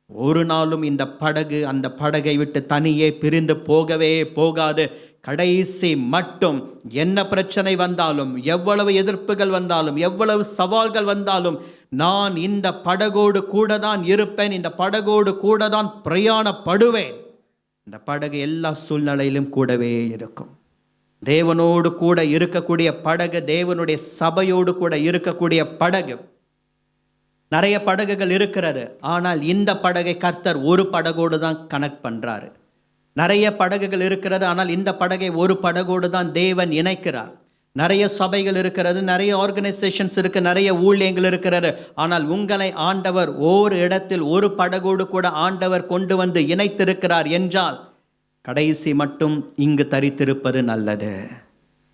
ஒரு நாளும் இந்த படகு அந்த படகை விட்டு தனியே பிரிந்து போகவே போகாது. கடைசி மட்டும் என்ன பிரச்சனை வந்தாலும், எவ்வளவு எதிர்ப்புகள் வந்தாலும், எவ்வளவு சவால்கள் வந்தாலும், நான் இந்த படகோடு கூட தான் இருப்பேன். இந்த படகோடு கூட தான் பிரயாணப்படுவேன். இந்த படகு எல்லா சூழ்நிலையிலும் கூடவே இருக்கும். தேவனோடு கூட இருக்கக்கூடிய படகு, தேவனுடைய சபையோடு கூட இருக்கக்கூடிய படகு. நிறைய படகுகள் இருக்கிறது, ஆனால் இந்த படகை கர்த்தர் ஒரு படகோடு தான் கனெக்ட் பண்றாரு. நிறைய படகுகள் இருக்கிறது, ஆனால் இந்த படகை ஒரு படகோடு தான் தேவன் இணைக்கிறார். நிறைய சபைகள் இருக்கிறது, நிறைய ஆர்கனைசேஷன்ஸ் இருக்கு, நிறைய ஊழியங்கள் இருக்கிறது, ஆனால் உங்களை ஆண்டவர் ஓர் இடத்தில் ஒரு படகோடு கூட ஆண்டவர் கொண்டு வந்து இணைத்திருக்கிறார் என்றால் கடைசி மட்டும் இங்கு தரித்திருப்பது நல்லது.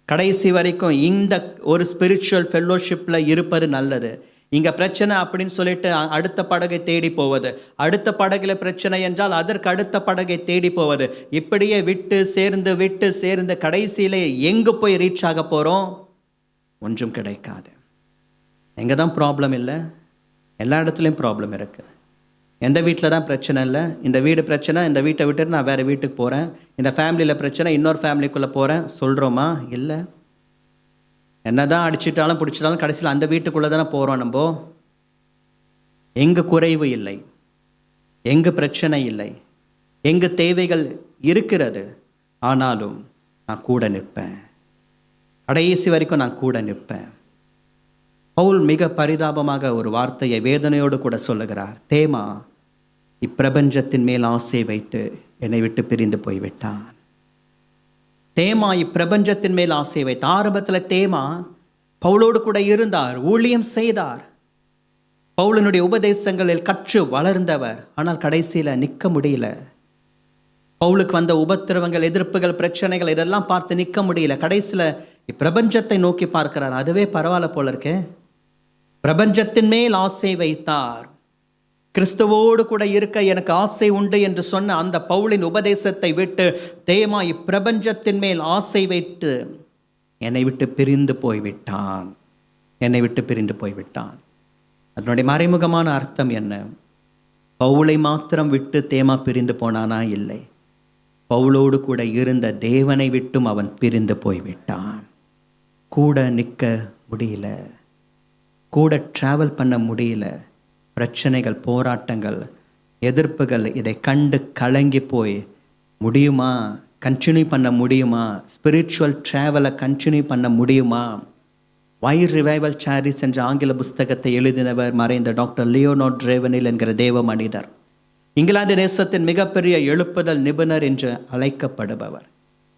கடைசி வரைக்கும் இந்த ஒரு ஸ்பிரிச்சுவல் ஃபெல்லோஷிப்பில் இருப்பது நல்லது. இங்கே பிரச்சனை அப்படின்னு சொல்லிட்டு அடுத்த படகை தேடி போவது, அடுத்த படகுல பிரச்சனை என்றால் அதற்கு அடுத்த படகை தேடி போவது, இப்படியே விட்டு சேர்ந்து கடைசியிலே எங்கே போய் ரீச் ஆக போகிறோம்? ஒன்றும் கிடைக்காது. எங்கே தான் ப்ராப்ளம் இல்லை? எல்லா இடத்துலையும் ப்ராப்ளம் இருக்குது. எந்த வீட்டில் தான் பிரச்சனை இல்லை? இந்த வீடு பிரச்சனை, இந்த வீட்டை விட்டுட்டு நான் வேறு வீட்டுக்கு போகிறேன். இந்த ஃபேமிலியில் பிரச்சனை, இன்னொரு ஃபேமிலிக்குள்ளே போகிறேன் சொல்கிறோமா? இல்லை. என்ன தான் அடிச்சிட்டாலும் பிடிச்சிட்டாலும் கடைசியில் அந்த வீட்டுக்குள்ளே தானே போகிறோம். நம்ம எங்கே குறைவு இல்லை, எங்கே பிரச்சனை இல்லை, எங்கே தேவைகள் இருக்கிறது, ஆனாலும் நான் கூட நிற்பேன். கடைசி வரைக்கும் நான் கூட நிற்பேன். பவுல் மிக பரிதாபமாக ஒரு வார்த்தையை வேதனையோடு கூட சொல்லுகிறார். தேமா இப்பிரபஞ்சத்தின் மேல் ஆசை வைத்து என்னை விட்டு பிரிந்து போய்விட்டான். தேமா இப்பிரபஞ்சத்தின் மேல் ஆசை வைத்து, ஆரம்பத்தில் தேமா பவுலோடு கூட இருந்தார், ஊழியம் செய்தார், பவுலினுடைய உபதேசங்களில் கற்று வளர்ந்தவர். ஆனால் கடைசியில் நிற்க முடியல. பவுலுக்கு வந்த உபத்திரவங்கள், எதிர்ப்புகள், பிரச்சனைகள் இதெல்லாம் பார்த்து நிற்க முடியல. கடைசியில் இப்பிரபஞ்சத்தை நோக்கி பார்க்கிறார். அதுவே பரவாயில்ல போல இருக்கே. பிரபஞ்சத்தின் மேல் ஆசை வைத்தார். கிறிஸ்துவோடு கூட இருக்க எனக்கு ஆசை உண்டு என்று சொன்ன அந்த பவுலின் உபதேசத்தை விட்டு தேமா இப்பிரபஞ்சத்தின் மேல் ஆசை வைத்து என்னை விட்டு பிரிந்து போய்விட்டான். அதனுடைய மறைமுகமான அர்த்தம் என்ன? பவுலை மாத்திரம் விட்டு தேமா பிரிந்து போனானா? இல்லை. பவுலோடு கூட இருந்த தேவனை விட்டும் அவன் பிரிந்து போய்விட்டான். கூட நிற்க முடியல, கூட டிராவல் பண்ண முடியல. பிரச்சனைகள், போராட்டங்கள், எதிர்ப்புகள் இதை கண்டு கலங்கி போய் முடியுமா, கண்டினியூ பண்ண முடியுமா, ஸ்பிரிச்சுவல் ட்ராவலை கண்டினியூ பண்ண முடியுமா? வை ரிவைவல் சாரிஸ் என்ற ஆங்கில புஸ்தகத்தை எழுதினவர் மறைந்த டாக்டர் லியோனார்ட் ரேவனில் என்கிற தேவ மனிதர். இங்கிலாந்து தேசத்தின் மிகப்பெரிய எழுப்புதல் நிபுணர் என்று அழைக்கப்படுபவர்.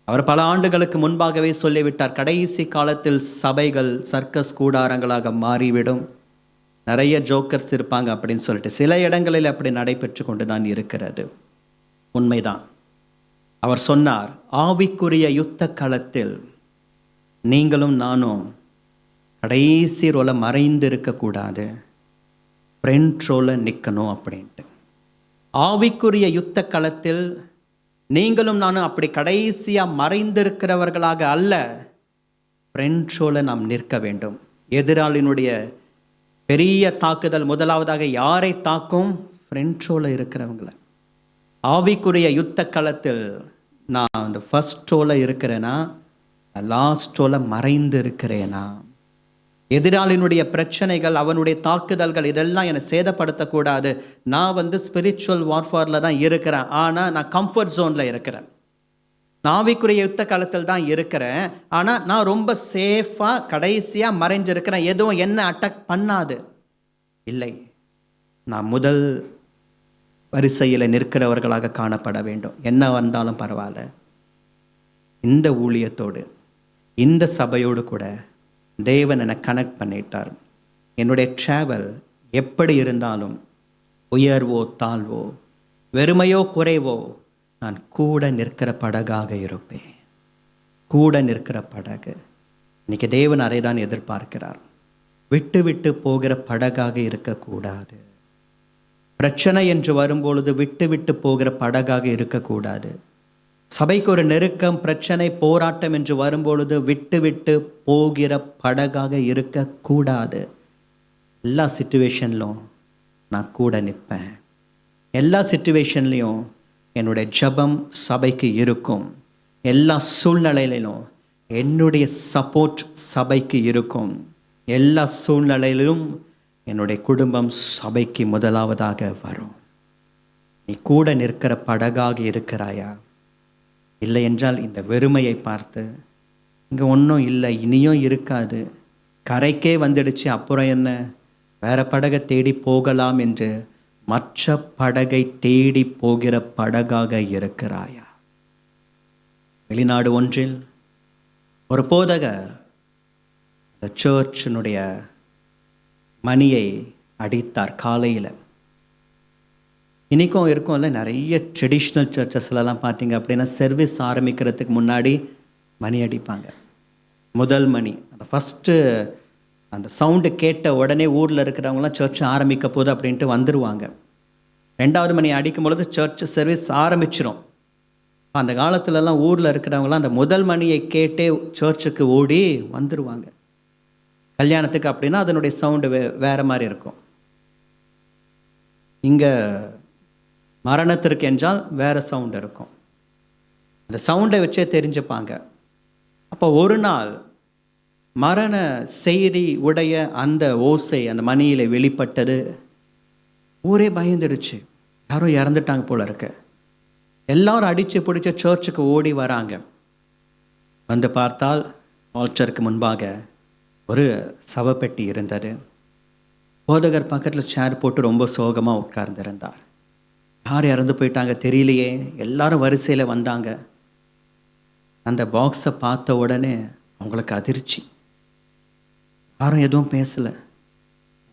அவர் பல ஆண்டுகளுக்கு முன்பாகவே சொல்லிவிட்டார், கடைசி காலத்தில் சபைகள் சர்க்கஸ் கூடாரங்களாக மாறிவிடும், நிறைய ஜோக்கர்ஸ் இருப்பாங்க அப்படின்னு சொல்லிட்டு. சில இடங்களில் அப்படி நடைபெற்று கொண்டு தான் இருக்கிறது. உண்மைதான். அவர் சொன்னார், ஆவிக்குரிய யுத்த களத்தில் நீங்களும் நானும் கடைசி ரோல மறைந்து இருக்கக்கூடாது, ஃப்ரண்ட் ரோல நிற்கணும் அப்படின்ட்டு. ஆவிக்குரிய யுத்த களத்தில் நீங்களும் நானும் அப்படி கடைசியாக மறைந்திருக்கிறவர்களாக அல்ல, ஃப்ரண்ட் ரோல நாம் நிற்க வேண்டும். எதிராளினுடைய பெரிய தாக்குதல் முதலாவதாக யாரை தாக்கும்? ஃப்ரண்ட் ரோல இருக்கிறவங்கள. ஆவிக்குரிய யுத்த களத்தில் நான் அந்த ஃபர்ஸ்ட் ரோல இருக்கிறேனா, லாஸ்ட் ரோல மறைந்து இருக்கிறேனா? எதிராளினுடைய பிரச்சனைகள், அவனுடைய தாக்குதல்கள் இதெல்லாம் என்னை சேதப்படுத்தக்கூடாது. நான் ஸ்பிரிச்சுவல் வார்ஃபாரில் தான் இருக்கிறேன், ஆனால் நான் கம்ஃபர்ட் ஜோனில் இருக்கிறேன். ஆவிக்குரிய யுத்த காலத்தில் தான் இருக்கிறேன், ஆனால் நான் ரொம்ப சேஃபாக கடைசியாக மறைஞ்சிருக்கிறேன், எதுவும் என்ன அட்டாக் பண்ணாது. இல்லை, நான் முதல் வரிசையில் நிற்கிறவர்களாக காணப்பட வேண்டும். என்ன வந்தாலும் பரவாயில்ல, இந்த ஊழியத்தோடு இந்த சபையோடு கூட தேவன் என்னை கனெக்ட் பண்ணிட்டார். என்னுடைய ட்ராவல் எப்படி இருந்தாலும், உயர்வோ தாழ்வோ, வெறுமையோ குறைவோ, நான் கூட நிற்கிற படகாக இருப்பேன். கூட நிற்கிற படகு. இன்னைக்கு தேவன் அதை தான் எதிர்பார்க்கிறார். விட்டு விட்டு போகிற படகாக இருக்கக்கூடாது. பிரச்சனை என்று வரும்பொழுது விட்டு விட்டு போகிற படகாக இருக்கக்கூடாது. சபைக்கு ஒரு நெருக்கம், பிரச்சனை, போராட்டம் என்று வரும்பொழுது விட்டு விட்டு போகிற படகாக இருக்கக்கூடாது. எல்லா சிச்சுவேஷன்லும் நான் கூட நிற்பேன். எல்லா சிச்சுவேஷன்லையும் என்னுடைய ஜெபம் சபைக்கு இருக்கும். எல்லா சூழ்நிலையிலும் என்னுடைய சப்போர்ட் சபைக்கு இருக்கும். எல்லா சூழ்நிலையிலும் என்னுடைய குடும்பம் சபைக்கு முதலாவதாக வரும். நீ கூட நிற்கிற படகாக இருக்கிறாயா? இல்லை என்றால் இந்த வெறுமையை பார்த்து, இங்கே ஒன்றும் இல்லை, இனியும் இருக்காது, கரைக்கே வந்துடுச்சு, அப்புறம் என்ன, வேற படகை தேடி போகலாம் என்று மற்ற படகை தேடி போகிற படகாக இருக்கிறாயா? வெளிநாடு ஒன்றில் ஒரு போதகர் அந்த சர்ச்சினுடைய மணியை அடித்தார் காலையில். இன்றைக்கும் இருக்கும்ல, நிறைய ட்ரெடிஷ்னல் சர்ச்சஸ்லலாம் பார்த்தீங்க அப்படின்னா சர்வீஸ் ஆரம்பிக்கிறதுக்கு முன்னாடி மணி அடிப்பாங்க. முதல் மணி, அந்த ஃபஸ்ட்டு அந்த சவுண்டு கேட்ட உடனே ஊரில் இருக்கிறவங்களாம் சர்ச் ஆரம்பிக்க போகுது அப்படின்ட்டு வந்துடுவாங்க. ரெண்டாவது மணி அடிக்கும் பொழுது சர்ச் சர்வீஸ் ஆரம்பிச்சிடும். அந்த காலத்துலலாம் ஊரில் இருக்கிறவங்களாம் அந்த முதல் மணியை கேட்டே சர்ச்சுக்கு ஓடி வந்துடுவாங்க. கல்யாணத்துக்கு அப்படின்னா அதனுடைய சவுண்டு வேறு மாதிரி இருக்கும். இங்கே மரணத்திற்கு என்றால் வேறு சவுண்டு இருக்கும். அந்த சவுண்டை வச்சே தெரிஞ்சுப்பாங்க. அப்போ ஒரு நாள் மரண செய்தி உடைய அந்த ஓசை அந்த மணியில் வெளிப்பட்டது. ஊரே பயந்துடுச்சு, யாரோ இறந்துட்டாங்க போல இருக்கு. எல்லாரும் அடித்து பிடிச்ச சர்ச்சுக்கு ஓடி வராங்க. வந்து பார்த்தால் ஆல்டருக்கு முன்பாக ஒரு சவப்பெட்டி இருந்தது. போதகர் பக்கத்தில் சேர் போட்டு ரொம்ப சோகமாக உட்கார்ந்திருந்தார். யார் இறந்து போயிட்டாங்க தெரியலையே. எல்லாரும் வரிசையில் வந்தாங்க. அந்த பாக்ஸை பார்த்த உடனே அவங்களுக்கு அதிர்ச்சி. யாரும் எதுவும் பேசலை.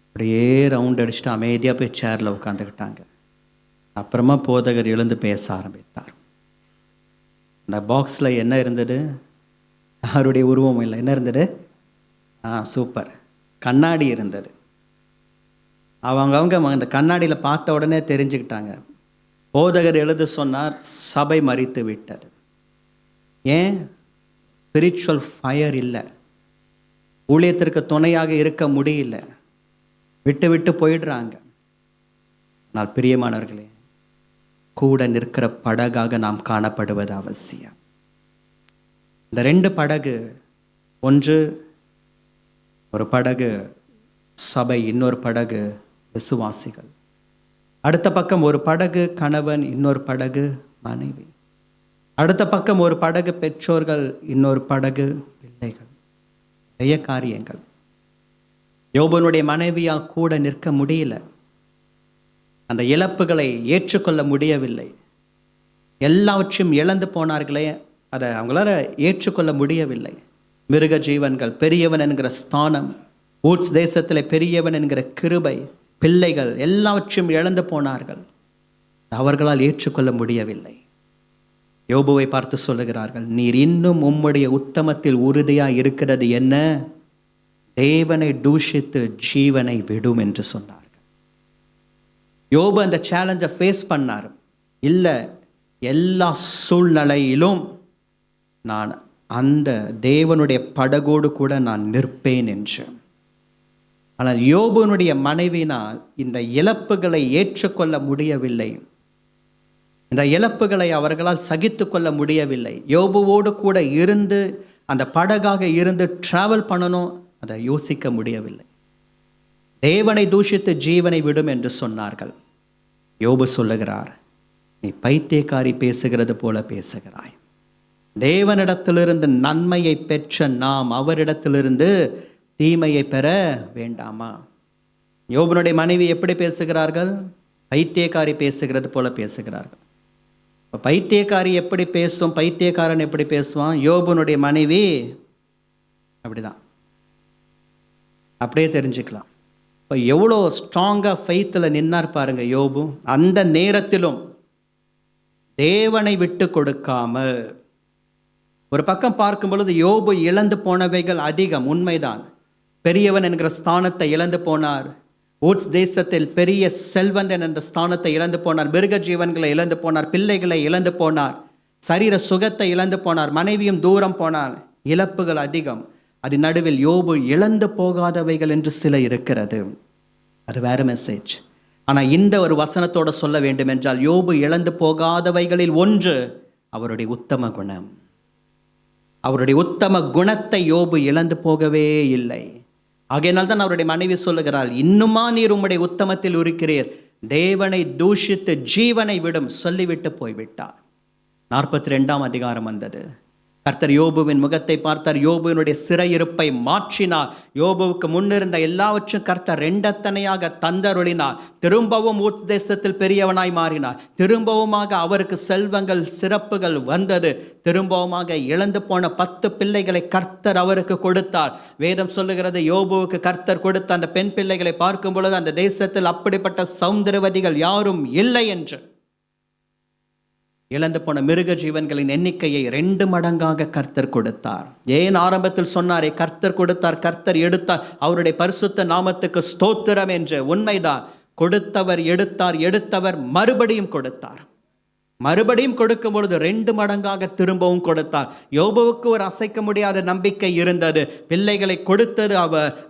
அப்படியே ரவுண்ட் அடிச்சுட்டு அமைதியாக போய் சேரில் உட்காந்துக்கிட்டாங்க. அப்புறமா போதகர் எழுந்து பேச ஆரம்பித்தார். அந்த பாக்ஸில் என்ன இருந்தது? யாருடைய உருவம் இல்லை. என்ன இருந்தது? சூப்பர், கண்ணாடி இருந்தது. அவங்க அந்த கண்ணாடியில் பார்த்த உடனே தெரிஞ்சுக்கிட்டாங்க. போதகர் எழுத சொன்னார், சபை மரித்து விட்டது. ஏன்? ஸ்பிரிச்சுவல் ஃபயர் இல்லை, ஊழியத்திற்கு துணையாக இருக்க முடியல, விட்டு விட்டு போயிடுறாங்க. ஆனால் பிரியமானவர்களே, கூட நிற்கிற படகாக நாம் காணப்படுவது அவசியம். இந்த 2 படகு, ஒன்று ஒரு படகு சபை, இன்னொரு படகு விசுவாசிகள். அடுத்த பக்கம் ஒரு படகு கணவன், இன்னொரு படகு மனைவி. அடுத்த பக்கம் ஒரு படகு பெற்றோர்கள், இன்னொரு படகு பிள்ளைகள். நிறைய காரியங்கள். யோபனுடைய மனைவியால் கூட நிற்க முடியல. அந்த இழப்புகளை ஏற்றுக்கொள்ள முடியவில்லை. எல்லாவற்றையும் இழந்து போனார்களே, அதை அவங்களால ஏற்றுக்கொள்ள முடியவில்லை. மிருக ஜீவன்கள், பெரியவன் என்கிற ஸ்தானம், ஊட்ஸ் தேசத்தில் பெரியவன் என்கிற கிருபை, பிள்ளைகள் எல்லாவற்றையும் இழந்து போனார்கள். அவர்களால் ஏற்றுக்கொள்ள முடியவில்லை. யோபுவை பார்த்து சொல்லுகிறார்கள், நீர் இன்னும் உம்முடைய உத்தமத்தில் உறுதியாக இருக்கிறது என்ன? தேவனை தூஷித்து ஜீவனை விடும் என்று சொன்னார்கள். யோபு அந்த சேலஞ்சை ஃபேஸ் பண்ணார். இல்லை, எல்லா சூழ்நிலையிலும் நான் அந்த தேவனுடைய படகோடு கூட நான் நிற்பேன் என்று. ஆனால் யோபுனுடைய மனைவினால் இந்த இழப்புகளை ஏற்றுக்கொள்ள முடியவில்லை. இந்த இழப்புகளை அவர்களால் சகித்து கொள்ள முடியவில்லை. யோபுவோடு கூட இருந்து அந்த படகாக இருந்து டிராவல் பண்ணணும், அதை யோசிக்க முடியவில்லை. தேவனை தூஷித்து ஜீவனை விடும் என்று சொன்னார்கள். யோபு சொல்லுகிறார், நீ பைத்தியக்காரி பேசுகிறது போல பேசுகிறாய். தேவனிடத்திலிருந்து நன்மையை பெற்ற நாம் அவரிடத்திலிருந்து தீமையை பெற வேண்டாமா? யோபனுடைய மனைவி எப்படி பேசுகிறார்கள்? பைத்தியக்காரி பேசுகிறது போல பேசுகிறார்கள். பைத்தியக்காரி எப்படி பேசும், பைத்தியக்காரன் எப்படி பேசுவான்? யோபனுடைய மனைவி அப்படிதான். அப்படியே தெரிஞ்சுக்கலாம். இப்போ எவ்வளோ ஸ்ட்ராங்காக ஃபெய்த்தில் நின்னார் பாருங்க யோபு. அந்த நேரத்திலும் தேவனை விட்டு கொடுக்காமல். ஒரு பக்கம் பார்க்கும் பொழுது யோபு இழந்து போனவைகள் அதிகம், உண்மைதான். பெரியவன் என்கிற ஸ்தானத்தை இழந்து போனார். ஊட்ஸ் தேசத்தில் பெரிய செல்வந்தன் என்ற ஸ்தானத்தை இழந்து போனார். மிருக ஜீவன்களை இழந்து போனார். பிள்ளைகளை இழந்து போனார். சரீர சுகத்தை இழந்து போனார். மனைவியும் தூரம் போனார். இழப்புகள் அதிகம். அது நடுவில் யோபு இழந்து போகாதவைகள் என்று சில இருக்கிறது. அது வேற மெசேஜ். ஆனால் இந்த ஒரு வசனத்தோட சொல்ல வேண்டும் என்றால், யோபு இழந்து போகாதவைகளில் ஒன்று அவருடைய உத்தம குணம். அவருடைய உத்தம குணத்தை யோபு இழந்து போகவே இல்லை. ஆகையினால் தான் அவருடைய மனைவி சொல்லுகிறாள், இன்னுமா நீர் உம்முடைய உத்தமத்தில் இருக்கிறீர், தேவனை தூஷித்து ஜீவனை விடும் சொல்லிவிட்டு போய்விட்டார். 42ஆம் அதிகாரம் வந்தது. கர்த்தர் யோபுவின் முகத்தை பார்த்தார், யோபுவினுடைய சிறையிருப்பை மாற்றினார். யோபுவுக்கு முன்னிருந்த எல்லாவற்றும் கர்த்தர் ரெண்டத்தனையாக தந்தருளினார். திரும்பவும் தேசத்தில் பெரியவனாய் மாறினார். திரும்பவுமாக அவருக்கு செல்வங்கள் சிறப்புகள் வந்தது. திரும்பவுமாக இழந்து போன 10 பிள்ளைகளை கர்த்தர் அவருக்கு கொடுத்தார். வேதம் சொல்லுகிறது, யோபுவுக்கு கர்த்தர் கொடுத்த அந்த பெண் பிள்ளைகளை பார்க்கும் பொழுது அந்த தேசத்தில் அப்படிப்பட்ட சௌந்தரவதிகள் யாரும் இல்லை என்று. இழந்து போன மிருக ஜீவன்களின் எண்ணிக்கையை 2 மடங்காக கர்த்தர் கொடுத்தார். ஏன் ஆரம்பத்தில் சொன்னாரே, கர்த்தர் கொடுத்தார், கர்த்தர் எடுத்தார், அவருடைய பரிசுத்த நாமத்துக்கு ஸ்தோத்திரம் என்று. உண்மைதான், கொடுத்தவர் எடுத்தார், எடுத்தவர் மறுபடியும் கொடுத்தார். மறுபடியும் கொடுக்கும் பொழுது 2 மடங்காக திரும்பவும் கொடுத்தார். யோபுவுக்கு ஒரு அசைக்க முடியாத நம்பிக்கை இருந்தது. பிள்ளைகளை கொடுத்தது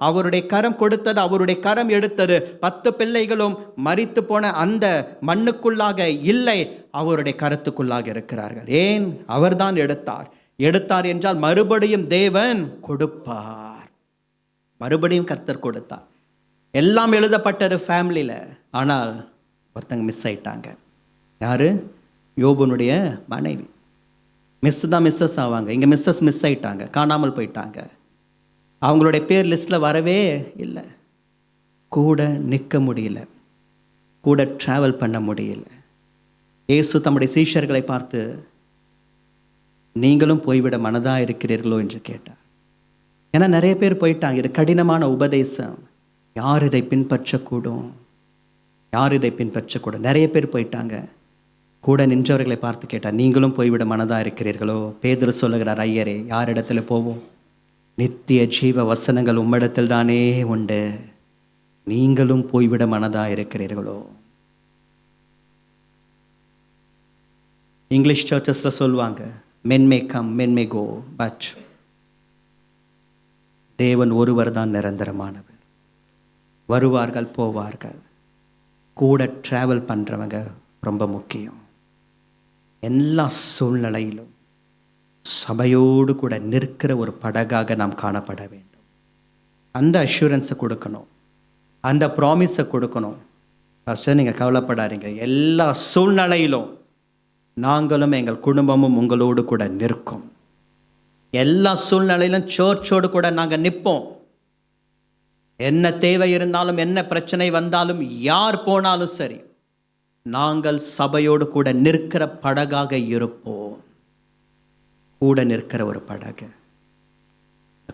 அவருடைய கரம் கொடுத்தது, அவருடைய கரம் எடுத்தது. 10 பிள்ளைகளும் மரித்து போன அந்த மண்ணுக்குள்ளாக இல்லை, அவருடைய கரத்துக்குள்ளாக இருக்கிறார்கள். ஏன்? அவர்தான் எடுத்தார் என்றால் மறுபடியும் தேவன் கொடுப்பார். மறுபடியும் கர்த்தர் கொடுத்தார். எல்லாம் எழுதப்பட்டது ஃபேமிலியில். ஆனால் ஒருத்தங்க மிஸ் ஆயிட்டாங்க. யாரு? யோபுனுடைய மனைவி. மிஸ்ஸஸ் ஆவாங்க. இங்கே மிஸ் ஆயிட்டாங்க, காணாமல் போயிட்டாங்க. அவங்களுடைய பேர் லிஸ்ட்டில் வரவே இல்லை. கூட நிற்க முடியல, கூட ட்ராவல் பண்ண முடியல. இயேசு தம்முடைய சீஷர்களை பார்த்து, நீங்களும் போய்விட மனதாக இருக்கிறீர்களோ என்று கேட்டார். ஏன்னா நிறைய பேர் போயிட்டாங்க. இது கடினமான உபதேசம். யார் இதை பின்பற்றக்கூடும்? யார் இதை பின்பற்றக்கூடும்? நிறைய பேர் போயிட்டாங்க. கூட நின்றவர்களை பார்த்து கேட்டார், நீங்களும் போய்விட மனதாக இருக்கிறீர்களோ? பேதுரு சொல்லுகிறார், ஐயரே, யார் இடத்துல போவோம்? நித்திய ஜீவ வசனங்கள் உம்மிடத்தில் தானே உண்டு. நீங்களும் போய்விட மனதாக இருக்கிறீர்களோ? இங்கிலீஷ் சர்ச்சஸில் சொல்லுவாங்க, men may come, men may go, but தேவன் ஒருவர் தான் நிரந்தரமானவர். வருவார்கள், போவார்கள். கூட ட்ராவல் பண்ணுறவங்க ரொம்ப முக்கியம். எல்லா சூழ்நிலையிலும் சபையோடு கூட நிற்கிற ஒரு படகாக நாம் காணப்பட வேண்டும். அந்த அஷூரன்ஸை கொடுக்கணும், அந்த ப்ராமிஸை கொடுக்கணும். ஃபஸ்ட்டு நீங்கள் கவலைப்படாதீங்க, எல்லா சூழ்நிலையிலும் நாங்களும் எங்கள் குடும்பமும் உங்களோடு கூட நிற்கும். எல்லா சூழ்நிலையிலும் சர்ச்சோடு கூட நாங்கள் நிற்போம். என்ன தேவை இருந்தாலும், என்ன பிரச்சனை வந்தாலும், யார் போனாலும் சரி, நாங்கள் சபையோடு கூட நிற்கிற படகாக இருப்போம். கூட நிற்கிற ஒரு படகு.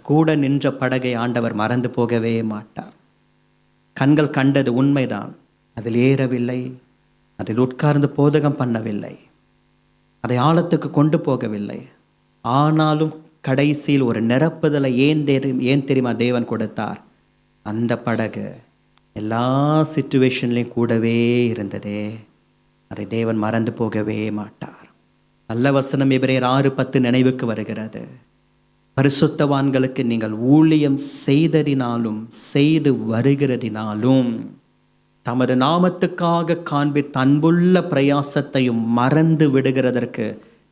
கூட நின்ற படகை ஆண்டவர் மறந்து போகவே மாட்டார். கண்கள் கண்டது உண்மைதான், அதில் ஏறவில்லை, அதில் உட்கார்ந்து போதகம் பண்ணவில்லை, அதை ஆழத்துக்கு கொண்டு போகவில்லை. ஆனாலும் கடைசியில் ஒரு நிரப்புதலை ஏன் தெரியுமா தேவன் கொடுத்தார்? அந்த படகு எல்லா சிச்சுவேஷன்லையும் கூடவே இருந்ததே. அதை தேவன் மறந்து போகவே மாட்டார். நல்ல வசனம் எபிரேயர் 6:10 நினைவுக்கு வருகிறது. பரிசுத்தவான்களுக்கு நீங்கள் ஊழியம் செய்ததினாலும் செய்து வருகிறதினாலும் தமது நாமத்துக்காக காண்பித்த அன்புள்ள பிரயாசத்தையும் மறந்து விடுகிறதற்கு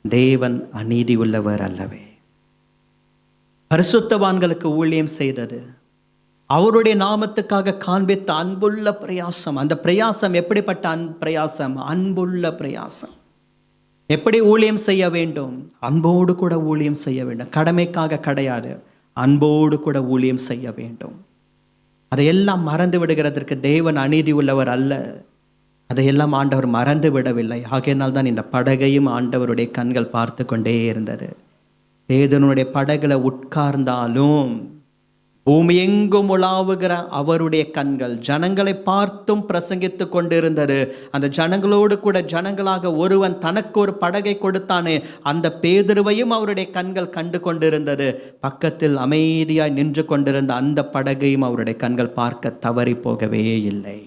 தேவன் அநீதி உள்ளவர் அல்லவே. பரிசுத்தவான்களுக்கு ஊழியம் செய்தது, அவருடைய நாமத்துக்காக காண்பித்த அன்புள்ள பிரயாசம். அந்த பிரயாசம் எப்படிப்பட்ட பிரயாசம்? அன்புள்ள பிரயாசம். எப்படி ஊழியம் செய்ய வேண்டும்? அன்போடு கூட ஊழியம் செய்ய வேண்டும். கடமைக்காக கிடையாது, அன்போடு கூட ஊழியம் செய்ய வேண்டும். அதையெல்லாம் மறந்து விடுகிறதற்கு தேவன் அநீதி உள்ளவர் அல்ல. அதையெல்லாம் ஆண்டவர் மறந்து விடவில்லை. ஆகையினால் தான் இந்த படகையும் ஆண்டவருடைய கண்கள் பார்த்து கொண்டே இருந்தது. பேதுருனுடைய படகுல உட்கார்ந்தாலும் பூமி எங்கும் உலாவுகிற அவருடைய கண்கள் ஜனங்களை பார்த்தும் பிரசங்கித்து கொண்டிருந்தது. அந்த ஜனங்களோடு கூட ஜனங்களாக ஒருவன் தனக்கு ஒரு படகை கொடுத்தானே, அந்த பேதுருவையும் அவருடைய கண்கள் கண்டு கொண்டிருந்தது. பக்கத்தில் அமைதியாய் நின்று கொண்டிருந்த அந்த படகையும் அவருடைய கண்கள் பார்க்க தவறி போகவே இல்லை.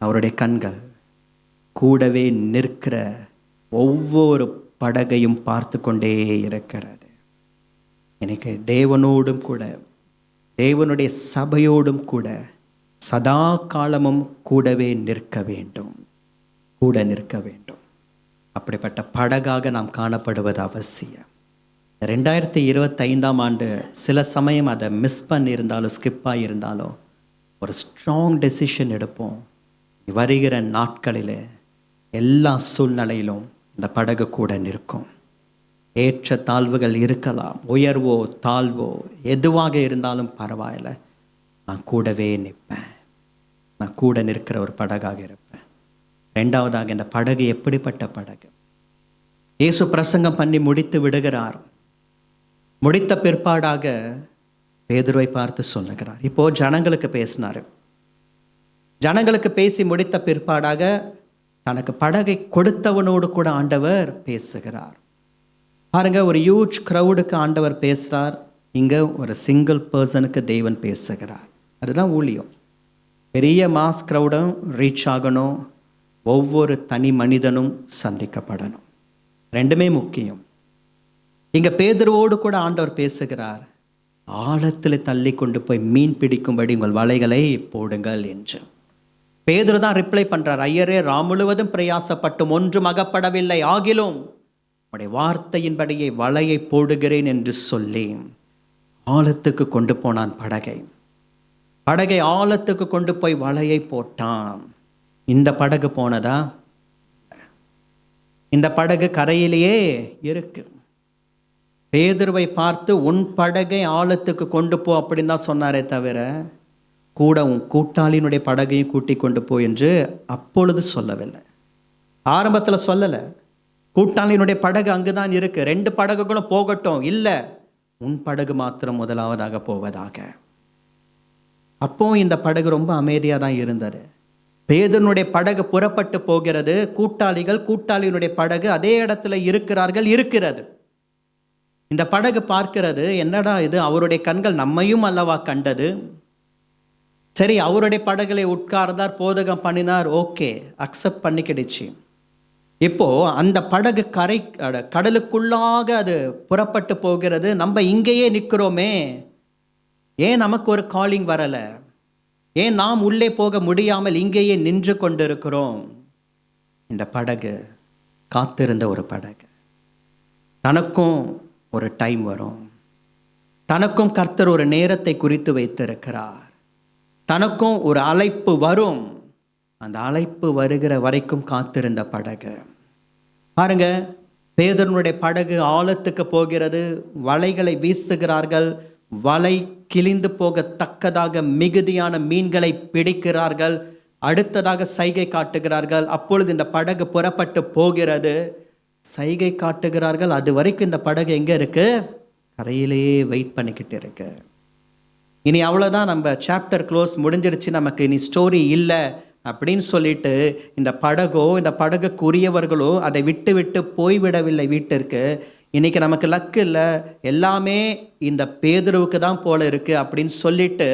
அவருடைய கண்கள் கூடவே நிற்கிற ஒவ்வொரு படகையும் பார்த்து கொண்டே இருக்கிறது. எனக்கு தேவனோடும் கூட, தேவனுடைய சபையோடும் கூட சதா காலமும் கூடவே நிற்க வேண்டும், கூட நிற்க வேண்டும். அப்படிப்பட்ட படகாக நாம் காணப்படுவது அவசியம். 2025ஆம் ஆண்டு சில சமயம் அதை மிஸ் பண்ணியிருந்தாலும், ஸ்கிப்பாக இருந்தாலும், ஒரு ஸ்ட்ராங் டெசிஷன் எடுப்போம். வருகிற நாட்களில் எல்லா சூழ்நிலையிலும் இந்த படகு கூட நிற்கும். ஏற்ற தாழ்வுகள் இருக்கலாம், உயர்வோ தாழ்வோ எதுவாக இருந்தாலும் பரவாயில்ல, நான் கூடவே நிற்பேன். நான் கூட நிற்கிற ஒரு படகாக இருப்பேன். ரெண்டாவதாக, இந்த படகு எப்படிப்பட்ட படகு? இயேசு பிரசங்கம் பண்ணி முடித்து விடுகிறார். முடித்த பிற்பாடாக பேதுருவை பார்த்து சொல்லுகிறார். இப்போ ஜனங்களுக்கு பேசினார். ஜனங்களுக்கு பேசி முடித்த பிற்பாடாக தனக்கு படகை கொடுத்தவனோடு கூட ஆண்டவர் பேசுகிறார். பாருங்க, ஒரு ஹியூஜ் க்ரௌடுக்கு ஆண்டவர் பேசுகிறார். இங்கே ஒரு சிங்கிள் பர்சனுக்கு தேவன் பேசுகிறார். அதுதான் ஊழியம். பெரிய மாஸ் க்ரௌடும் ரீச் ஆகணும், ஒவ்வொரு தனி மனிதனும் சந்திக்கப்படணும். ரெண்டுமே முக்கியம். இங்கே பேதுருவோடு கூட ஆண்டவர் பேசுகிறார். ஆழத்தில் தள்ளி கொண்டு போய் மீன் பிடிக்கும்படி உங்கள் வலைகளை போடுங்கள் என்று. பேதுரு தான் ரிப்ளை பண்ணுறார். ஐயரே, ராம் முழுவதும் பிரயாசப்பட்டும் ஒன்றும் அகப்படவில்லை, ஆகிலும் உடைய வார்த்தையின்படியே வலையை போடுகிறேன் என்று சொல்லி ஆழத்துக்கு கொண்டு போனான் படகை. படகை ஆழத்துக்கு கொண்டு போய் வலையை போட்டான். இந்த படகு போனதா? இந்த படகு கரையிலேயே இருக்கு. பேதுருவை பார்த்து உன் படகை ஆழத்துக்கு கொண்டு போ அப்படின்னு தான் சொன்னாரே தவிர, கூட உன் கூட்டாளியினுடைய படகையும் கூட்டி கொண்டு போ என்று அப்பொழுது சொல்லவில்லை. ஆரம்பத்தில் சொல்லலை. கூட்டாளியினுடைய படகு அங்குதான் இருக்கு, 2 படகுகளும் போகட்டும், இல்லை உன் படகு மாத்திரம் முதலாவதாக போவதாக. அப்போ இந்த படகு ரொம்ப அமைதியாக தான் இருந்தது. பேதுருனுடைய படகு புறப்பட்டு போகிறது. கூட்டாளியினுடைய படகு அதே இடத்துல இருக்கிறது. இந்த படகு பார்க்கிறது, என்னடா இது, அவருடைய கண்கள் நம்மையும் அல்லவா கண்டது. சரி, அவருடைய படகுல உட்கார்ந்தார், போதகம் பண்ணினார், ஓகே, அக்செப்ட் பண்ணிக்கிடுச்சு. இப்போ அந்த படகு கடலுக்குள்ளாக அது புறப்பட்டு போகிறது. நம்ம இங்கேயே நிற்கிறோமே, ஏன் நமக்கு ஒரு காலிங் வரலை? ஏன் நாம் உள்ளே போக முடியாமல் இங்கேயே நின்று கொண்டிருக்கிறோம்? இந்த படகு காத்திருந்த ஒரு படகு. தனக்கும் ஒரு டைம் வரும். தனக்கும் கர்த்தர் ஒரு நேரத்தை குறித்து வைத்திருக்கிறார். தனக்கும் ஒரு அழைப்பு வரும். அந்த அழைப்பு வருகிற வரைக்கும் காத்திருந்த படகு. பாருங்க, பேதுருனுடைய படகு ஆழத்துக்கு போகிறது. வலைகளை வீசுகிறார்கள். வலை கிழிந்து போகத்தக்கதாக மிகுதியான மீன்களை பிடிக்கிறார்கள். அடுத்ததாக சைகை காட்டுகிறார்கள். அப்பொழுது இந்த படகு புறப்பட்டு போகிறது. சைகை காட்டுகிறார்கள். அது வரைக்கும் இந்த படகு எங்கே இருக்கு? கரையிலேயே வெயிட் பண்ணிக்கிட்டு இருக்கு. இனி அவ்வளோதான், நம்ம சாப்டர் க்ளோஸ், முடிஞ்சிருச்சு, நமக்கு இனி ஸ்டோரி இல்லை அப்படின்னு சொல்லிட்டு இந்த படகுக்குரியவர்களோ அதை விட்டு போய்விடவில்லை வீட்டிற்கு. இன்னைக்கு நமக்கு லக்கு இல்லை, எல்லாமே இந்த பேதுருவுக்கு தான் போல இருக்கு அப்படின்னு சொல்லிட்டு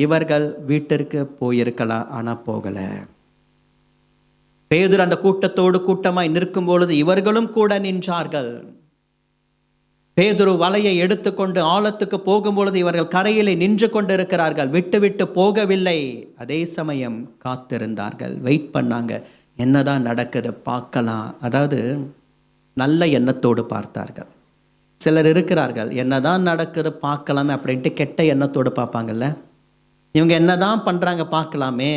இவர்கள் வீட்டிற்கு போயிருக்கலாம். ஆனால் போகலை. பேதுரு அந்த கூட்டத்தோடு கூட்டமாய் நிற்கும் பொழுது இவர்களும் கூட நின்றார்கள். பேதுரு வலையை எடுத்துக்கொண்டு ஆழத்துக்கு போகும்பொழுது இவர்கள் கரையிலே நின்று கொண்டு இருக்கிறார்கள். விட்டு போகவில்லை. அதே சமயம் காத்திருந்தார்கள், வெயிட் பண்ணாங்க. என்னதான் நடக்குது பார்க்கலாம். அதாவது நல்ல எண்ணத்தோடு பார்த்தார்கள். சிலர் இருக்கிறார்கள், என்னதான் நடக்குது பார்க்கலாமே அப்படின்ட்டு கெட்ட எண்ணத்தோடு பார்ப்பாங்கல்ல. இவங்க என்னதான் பண்ணுறாங்க பார்க்கலாமே,